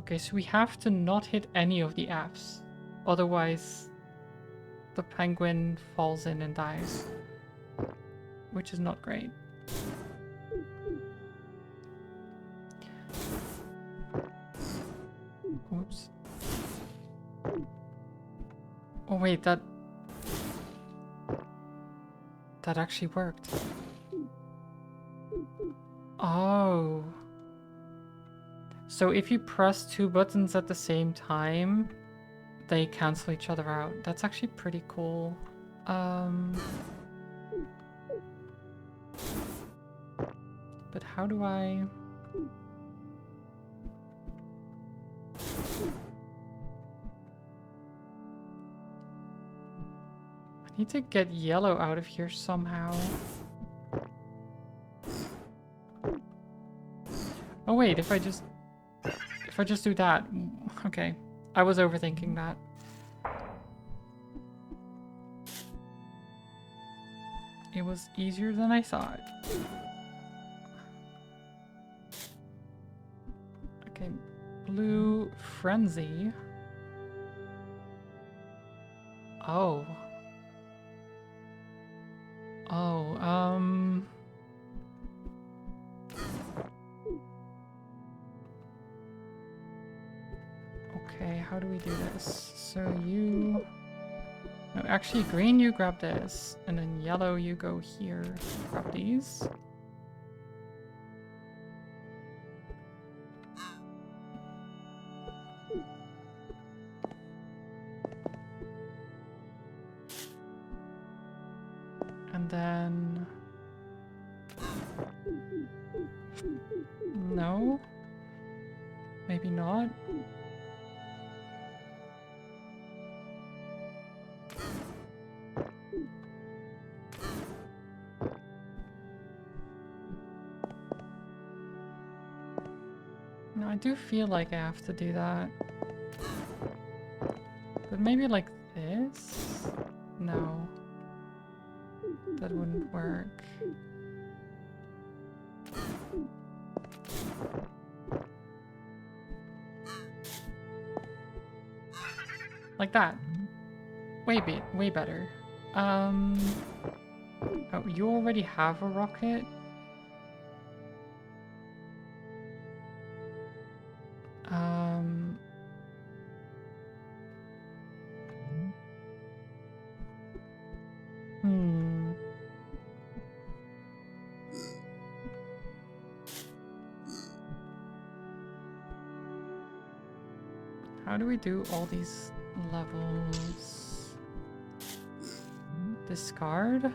Okay, so we have to not hit any of the Fs. Otherwise, the penguin falls in and dies. Which is not great. Oops. Oh wait, that actually worked. Oh. So if you press two buttons at the same time, they cancel each other out. That's actually pretty cool. But how do I... I need to get yellow out of here somehow. Oh wait, if I just do that. Okay. I was overthinking that. It was easier than I thought. Okay, blue frenzy. Oh. Oh, Okay, how do we do this? So you... No, actually, green, you grab this. And then yellow, you go here. Grab these. And then... No? Maybe not? No, I do feel like I have to do that. But maybe like this? No. That wouldn't work. Like that. Way better. Oh, you already have a rocket? Hmm. How do we do all these levels? Discard?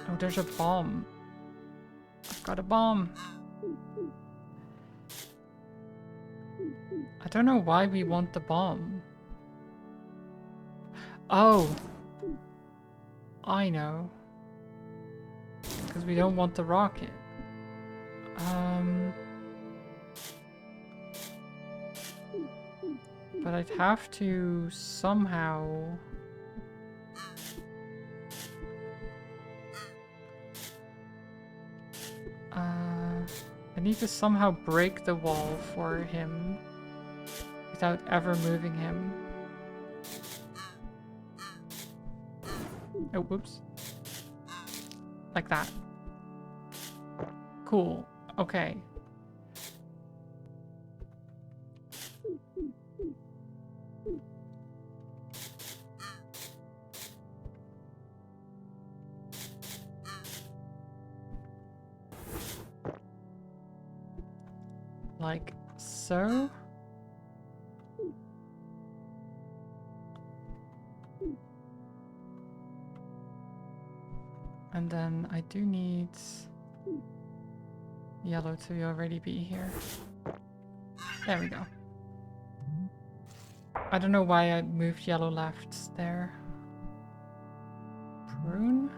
Oh, there's a bomb. I've got a bomb. I don't know why we want the bomb. Oh! I know. Because we don't want the rocket. But I'd have to somehow... I need to somehow break the wall for him without ever moving him. Oh, whoops. Like that. Cool. Okay. Like so. And then I do need yellow to already be here. There we go. I don't know why I moved yellow left there. Prune?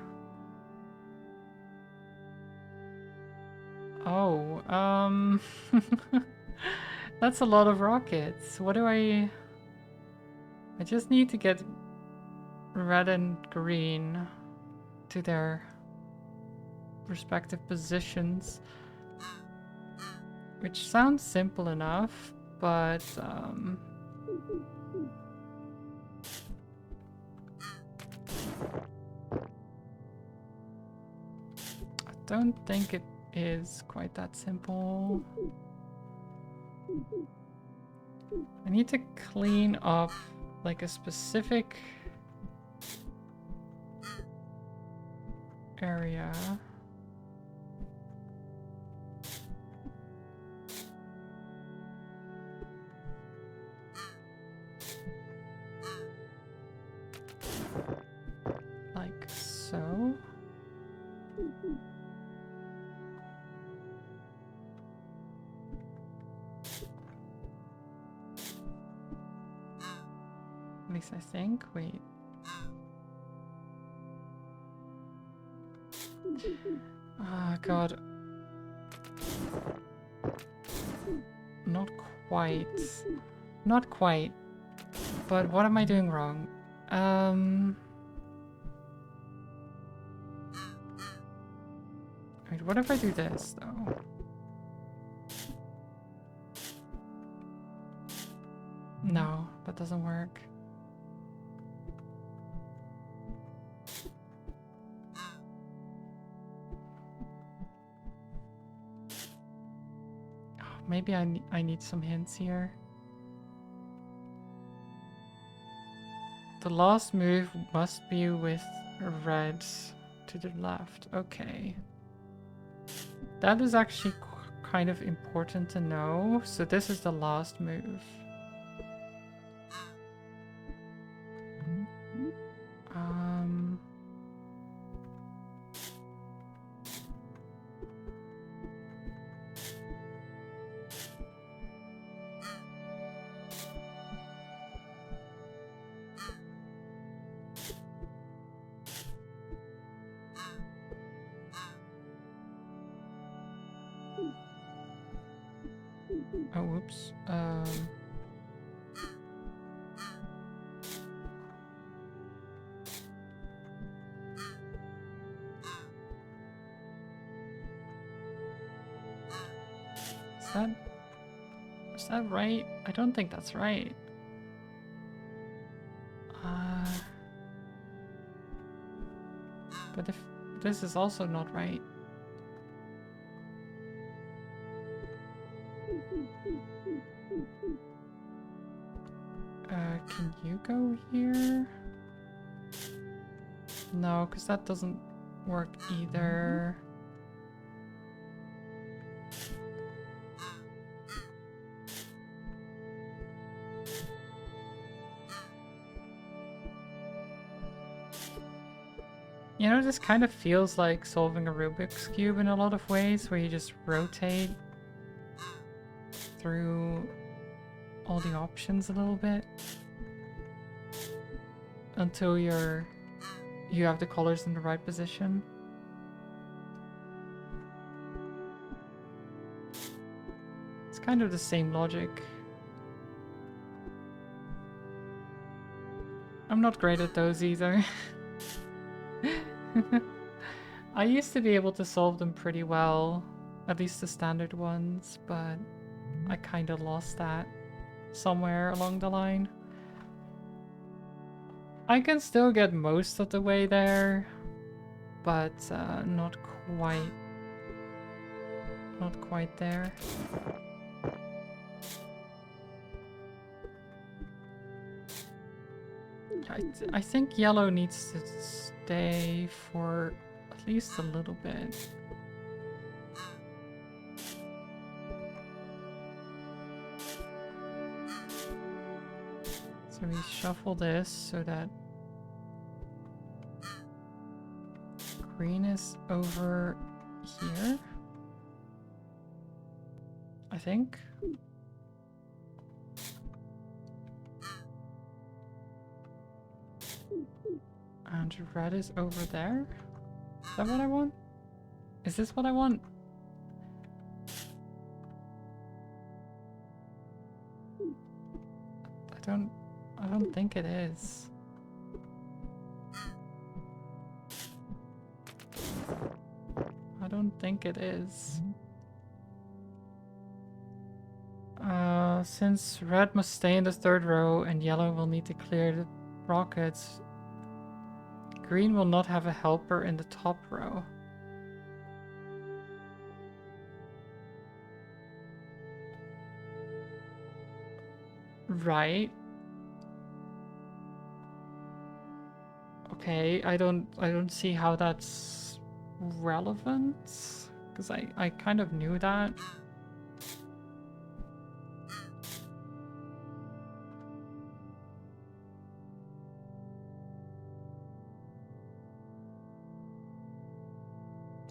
Oh, that's a lot of rockets. What do I just need to get red and green to their respective positions. Which sounds simple enough, but I don't think it is quite that simple. I need to clean up like a specific area. Like so. At least I think. Wait. Ah, God. Not quite. Not quite. But what am I doing wrong? Wait, what if I do this, though? No, that doesn't work. Oh, Maybe I need some hints here. The last move must be with red to the left. Okay. That is actually kind of important to know. So this is the last move. Oh, whoops. Is that right? I don't think that's right. But if this is also not right. Can you go here? No, because that doesn't work either. You know, this kind of feels like solving a Rubik's Cube in a lot of ways, where you just rotate through all the options a little bit until you have the colors in the right position. It's kind of the same logic. I'm not great at those either. I used to be able to solve them pretty well, at least the standard ones, but I kind of lost that somewhere along the line. I can still get most of the way there, but not quite there. I think yellow needs to stay for at least a little bit. So we shuffle this so that green is over here, I think. And red is over there. Is that what I want? Is this what I want? I don't think it is. I don't think it is. Since red must stay in the third row and yellow will need to clear the rockets, green will not have a helper in the top row. Right. Okay, I don't see how that's relevant, because I kind of knew that.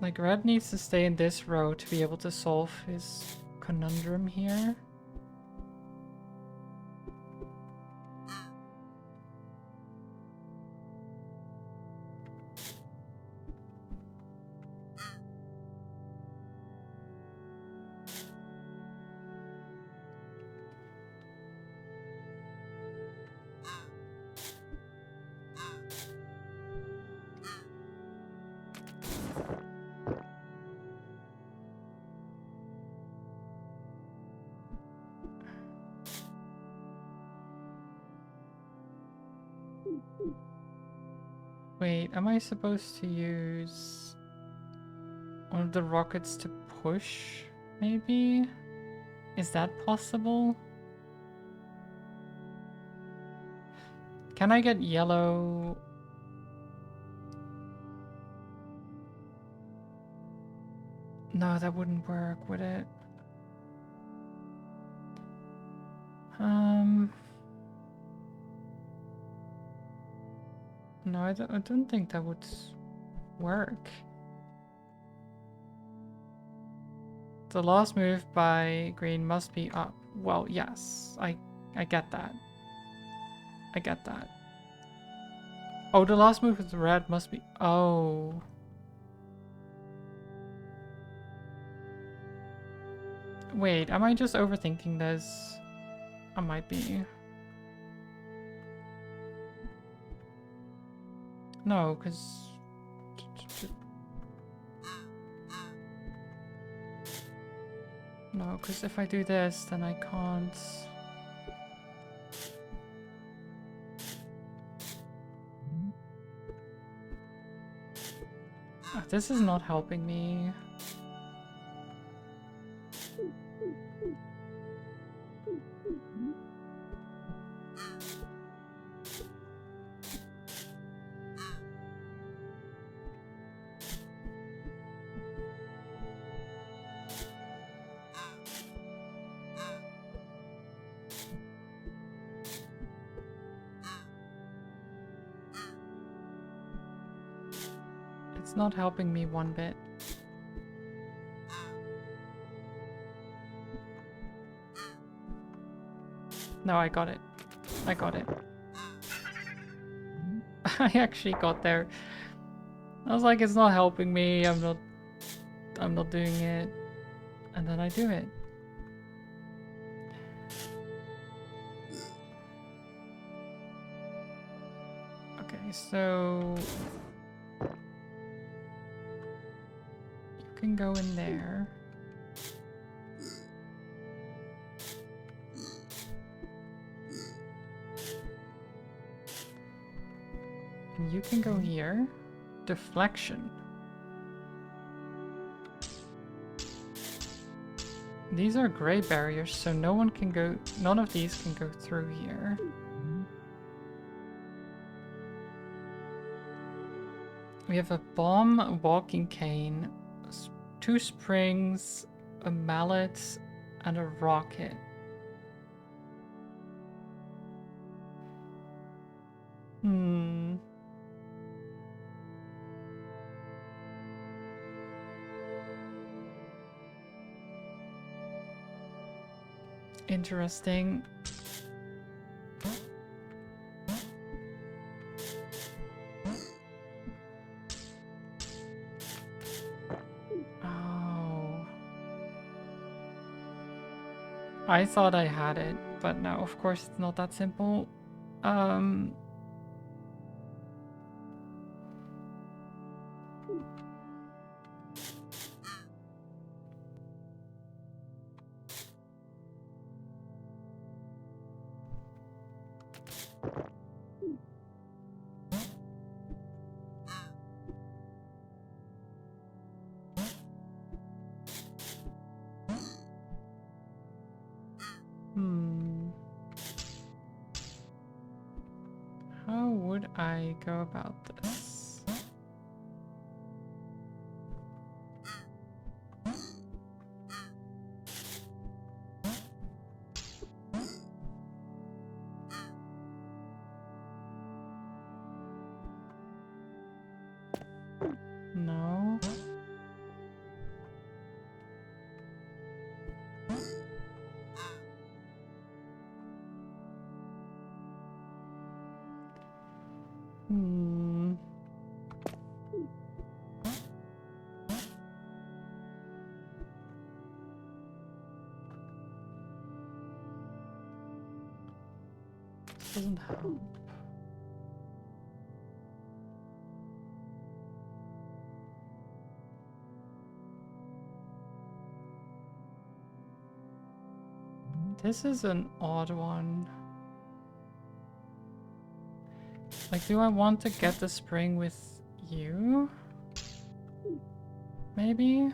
Like, red needs to stay in this row to be able to solve his conundrum here. Wait, am I supposed to use one of the rockets to push, maybe? Is that possible? Can I get yellow? No, that wouldn't work, would it? No, I don't think that would work. The last move by green must be up. Well, yes, I get that. I get that. Oh, the last move with red must be... Oh. Wait, am I just overthinking this? I might be. No, because... No, because if I do this, then I can't... Oh, this is not helping me. It's not helping me one bit. No, I got it. I got it. I actually got there. I was like, it's not helping me. I'm not doing it. And then I do it. Okay, so you can go in there. And you can go here. Deflection. These are gray barriers, so no one can go, none of these can go through here. We have a bomb, a walking cane, 2 springs, a mallet, and a rocket. Interesting. Oh. I thought I had it, but no, of course it's not that simple. How would I go about this? No. Doesn't help. This is an odd one. Like, do I want to get the spring with you? Maybe?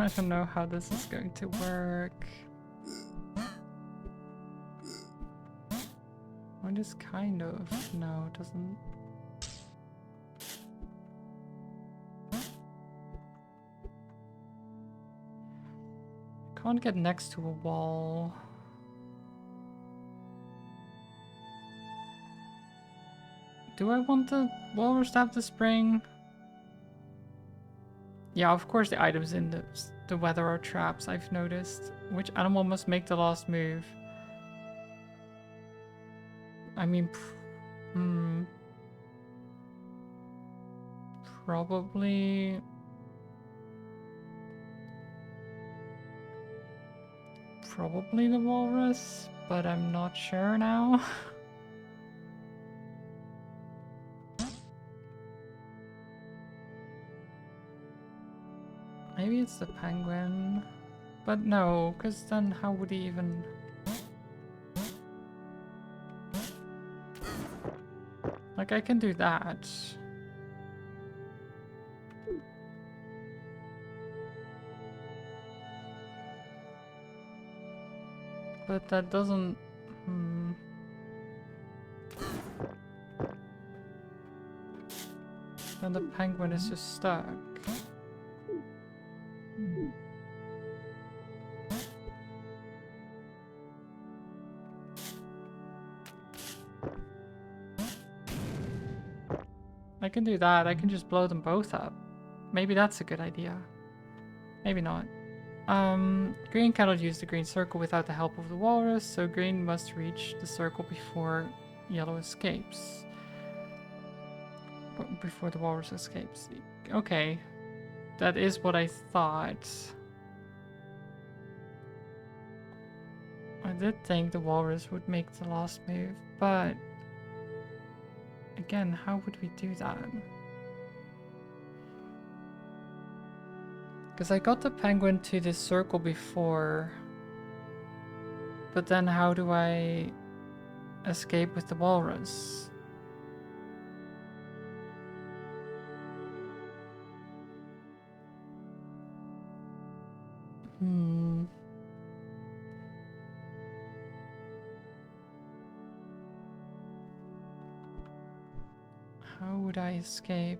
I don't know how this is going to work. Or just kind of. No, it doesn't. Can't get next to a wall. Do I want the walrus to have the spring? Yeah, of course the items in the weather are traps, I've noticed. Which animal must make the last move? I mean, probably... Probably the walrus, but I'm not sure now. Maybe it's the penguin. But no, because then how would he even... Like, I can do that. But that doesn't... Then the penguin is just stuck. I can do that. I can just blow them both up. Maybe that's a good idea. Maybe not. Green cannot use the green circle without the help of the walrus, so green must reach the circle before yellow escapes. Before the walrus escapes. Okay. That is what I thought. I did think the walrus would make the last move, but... Again, how would we do that? Because I got the penguin to this circle before. But then how do I escape with the walrus? How would I escape?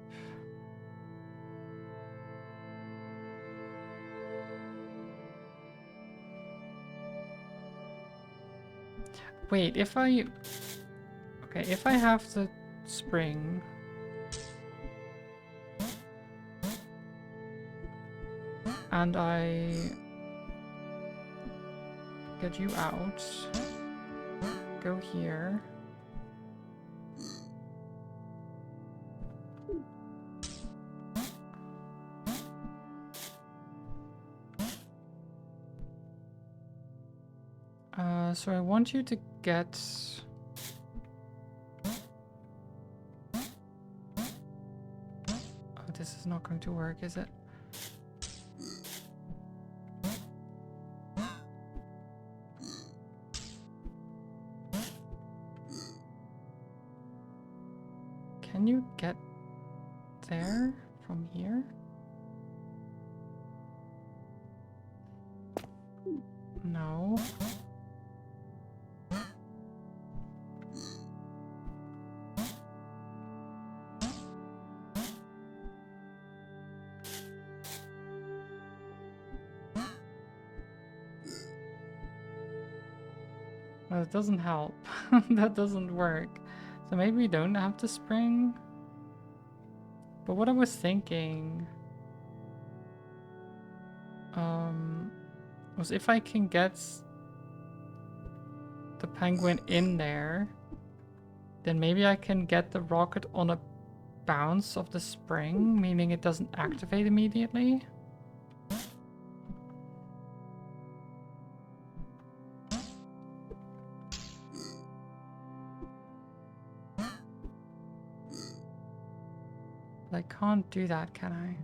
Wait, if I... Okay, if I have the spring... And I... get you out. Go here. So I want you to get... Oh, this is not going to work, is it? Can you get there from here? No. Well, it doesn't help. That doesn't work. So maybe we don't have to spring. But what I was thinking was if I can get the penguin in there, then maybe I can get the rocket on a bounce of the spring, meaning it doesn't activate immediately. But I can't do that, can I?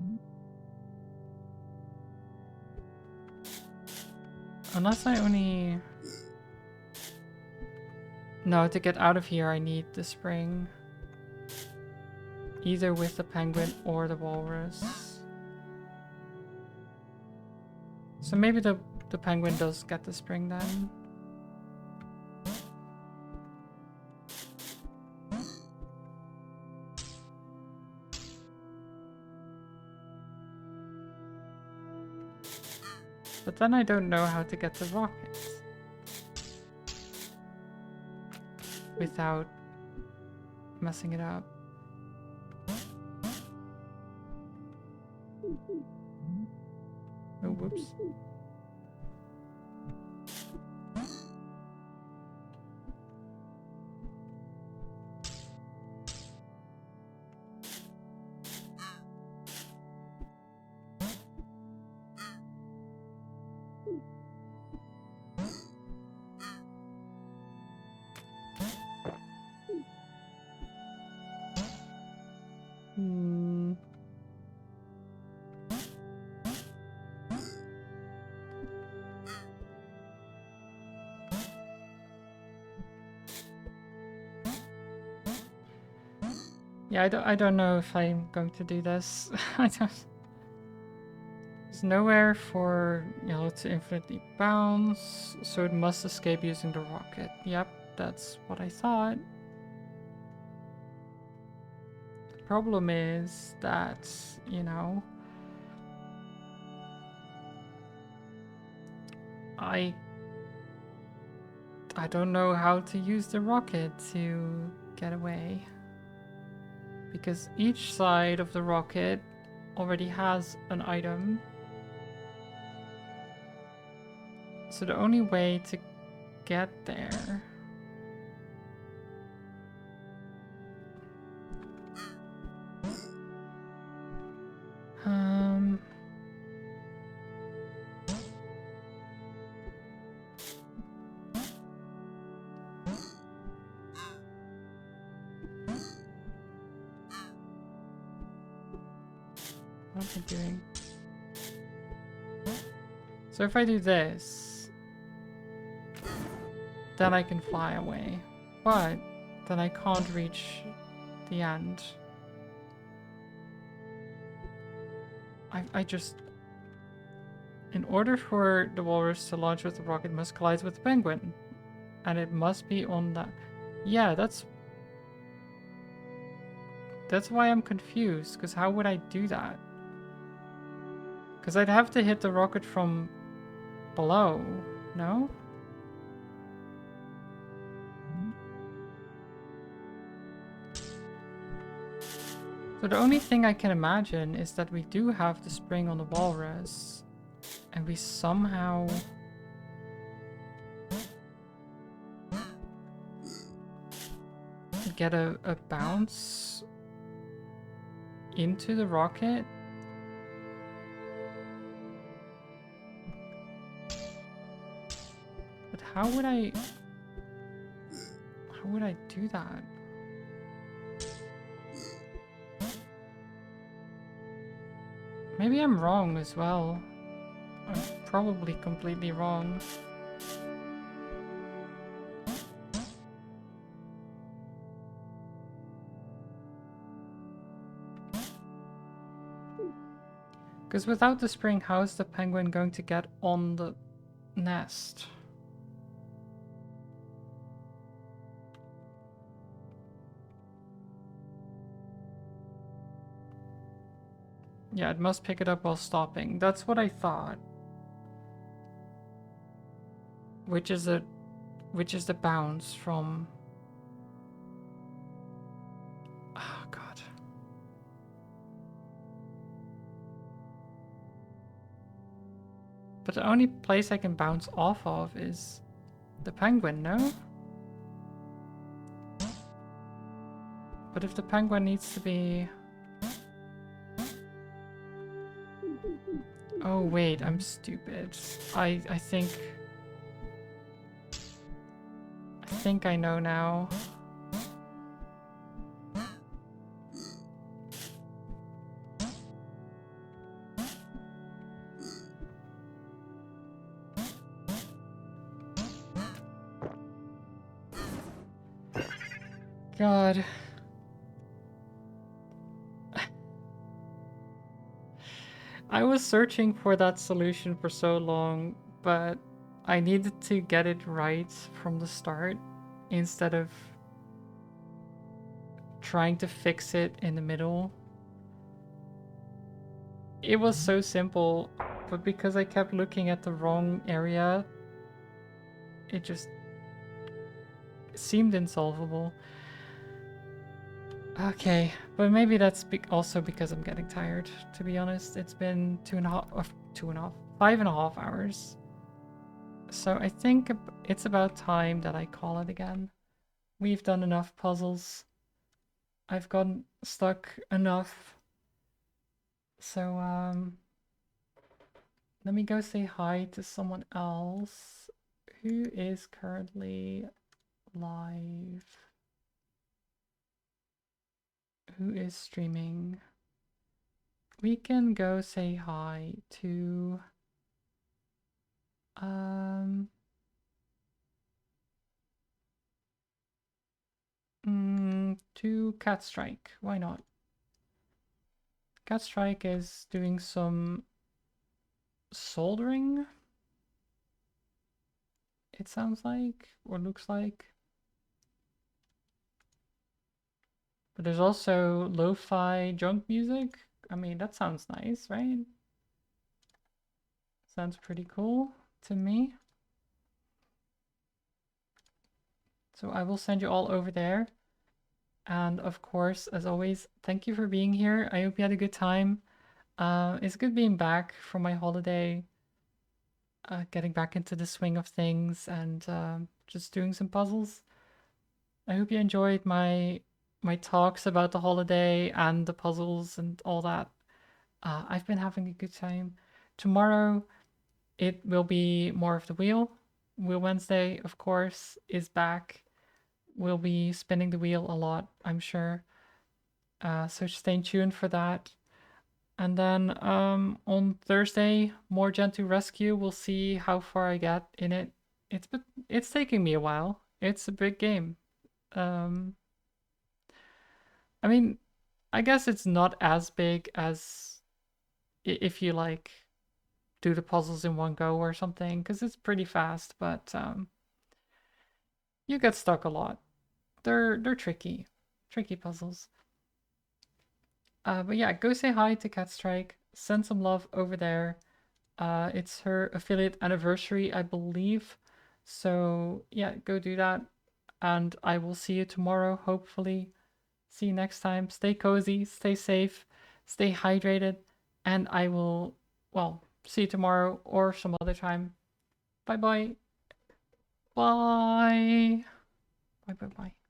Unless I only... No, to get out of here I need the spring. Either with the penguin or the walrus. So maybe the penguin does get the spring then. But then I don't know how to get the rockets without messing it up. Oh, whoops. Yeah, I don't know if I'm going to do this. I don't. There's nowhere for yellow to infinitely bounce, so it must escape using the rocket. Yep, that's what I thought. The problem is that, you know, I don't know how to use the rocket to get away. Because each side of the rocket already has an item. So the only way to get there what am I doing? So if I do this, then I can fly away. But then I can't reach the end. I just... In order for the walrus to launch with the rocket, it must collide with the penguin. And it must be on that... Yeah, that's why I'm confused, because how would I do that? Because I'd have to hit the rocket from below, no? So the only thing I can imagine is that we do have the spring on the walrus, and we somehow... get a bounce into the rocket. But how would I do that? Maybe I'm wrong as well. I'm probably completely wrong. Because without the spring, how is the penguin going to get on the nest? Yeah, it must pick it up while stopping. That's what I thought. Which is the bounce from... Oh god. But the only place I can bounce off of is the penguin, no? But if the penguin needs to be... Oh wait, I'm stupid. I think I know now. God. I was searching for that solution for so long, but I needed to get it right from the start instead of trying to fix it in the middle. It was so simple, but because I kept looking at the wrong area, it just seemed insolvable. Okay, but maybe that's also because I'm getting tired, to be honest. It's been 5.5 hours. So I think it's about time that I call it again. We've done enough puzzles. I've gotten stuck enough. So, let me go say hi to someone else who is currently live. Who is streaming? We can go say hi to to Catstrike. Why not? Catstrike is doing some soldering, it sounds like, or looks like. But there's also lo-fi junk music. I mean, that sounds nice, right? Sounds pretty cool to me. So I will send you all over there. And of course, as always, thank you for being here. I hope you had a good time. It's good being back from my holiday, getting back into the swing of things and just doing some puzzles. I hope you enjoyed my talks about the holiday and the puzzles and all that. I've been having a good time. Tomorrow it will be more of the wheel. Wheel Wednesday, of course, is back. We'll be spinning the wheel a lot, I'm sure. So stay tuned for that. And then on Thursday, more Gentoo Rescue. We'll see how far I get in it. It's taking me a while. It's a big game. Um, I mean, I guess it's not as big as if you like do the puzzles in one go or something, because it's pretty fast. But you get stuck a lot. They're tricky puzzles. But yeah, go say hi to Catstrike. Send some love over there. It's her affiliate anniversary, I believe. So yeah, go do that. And I will see you tomorrow, hopefully. See you next time. Stay cozy, stay safe, stay hydrated, and I will, well, see you tomorrow or some other time. Bye bye. Bye. Bye bye bye.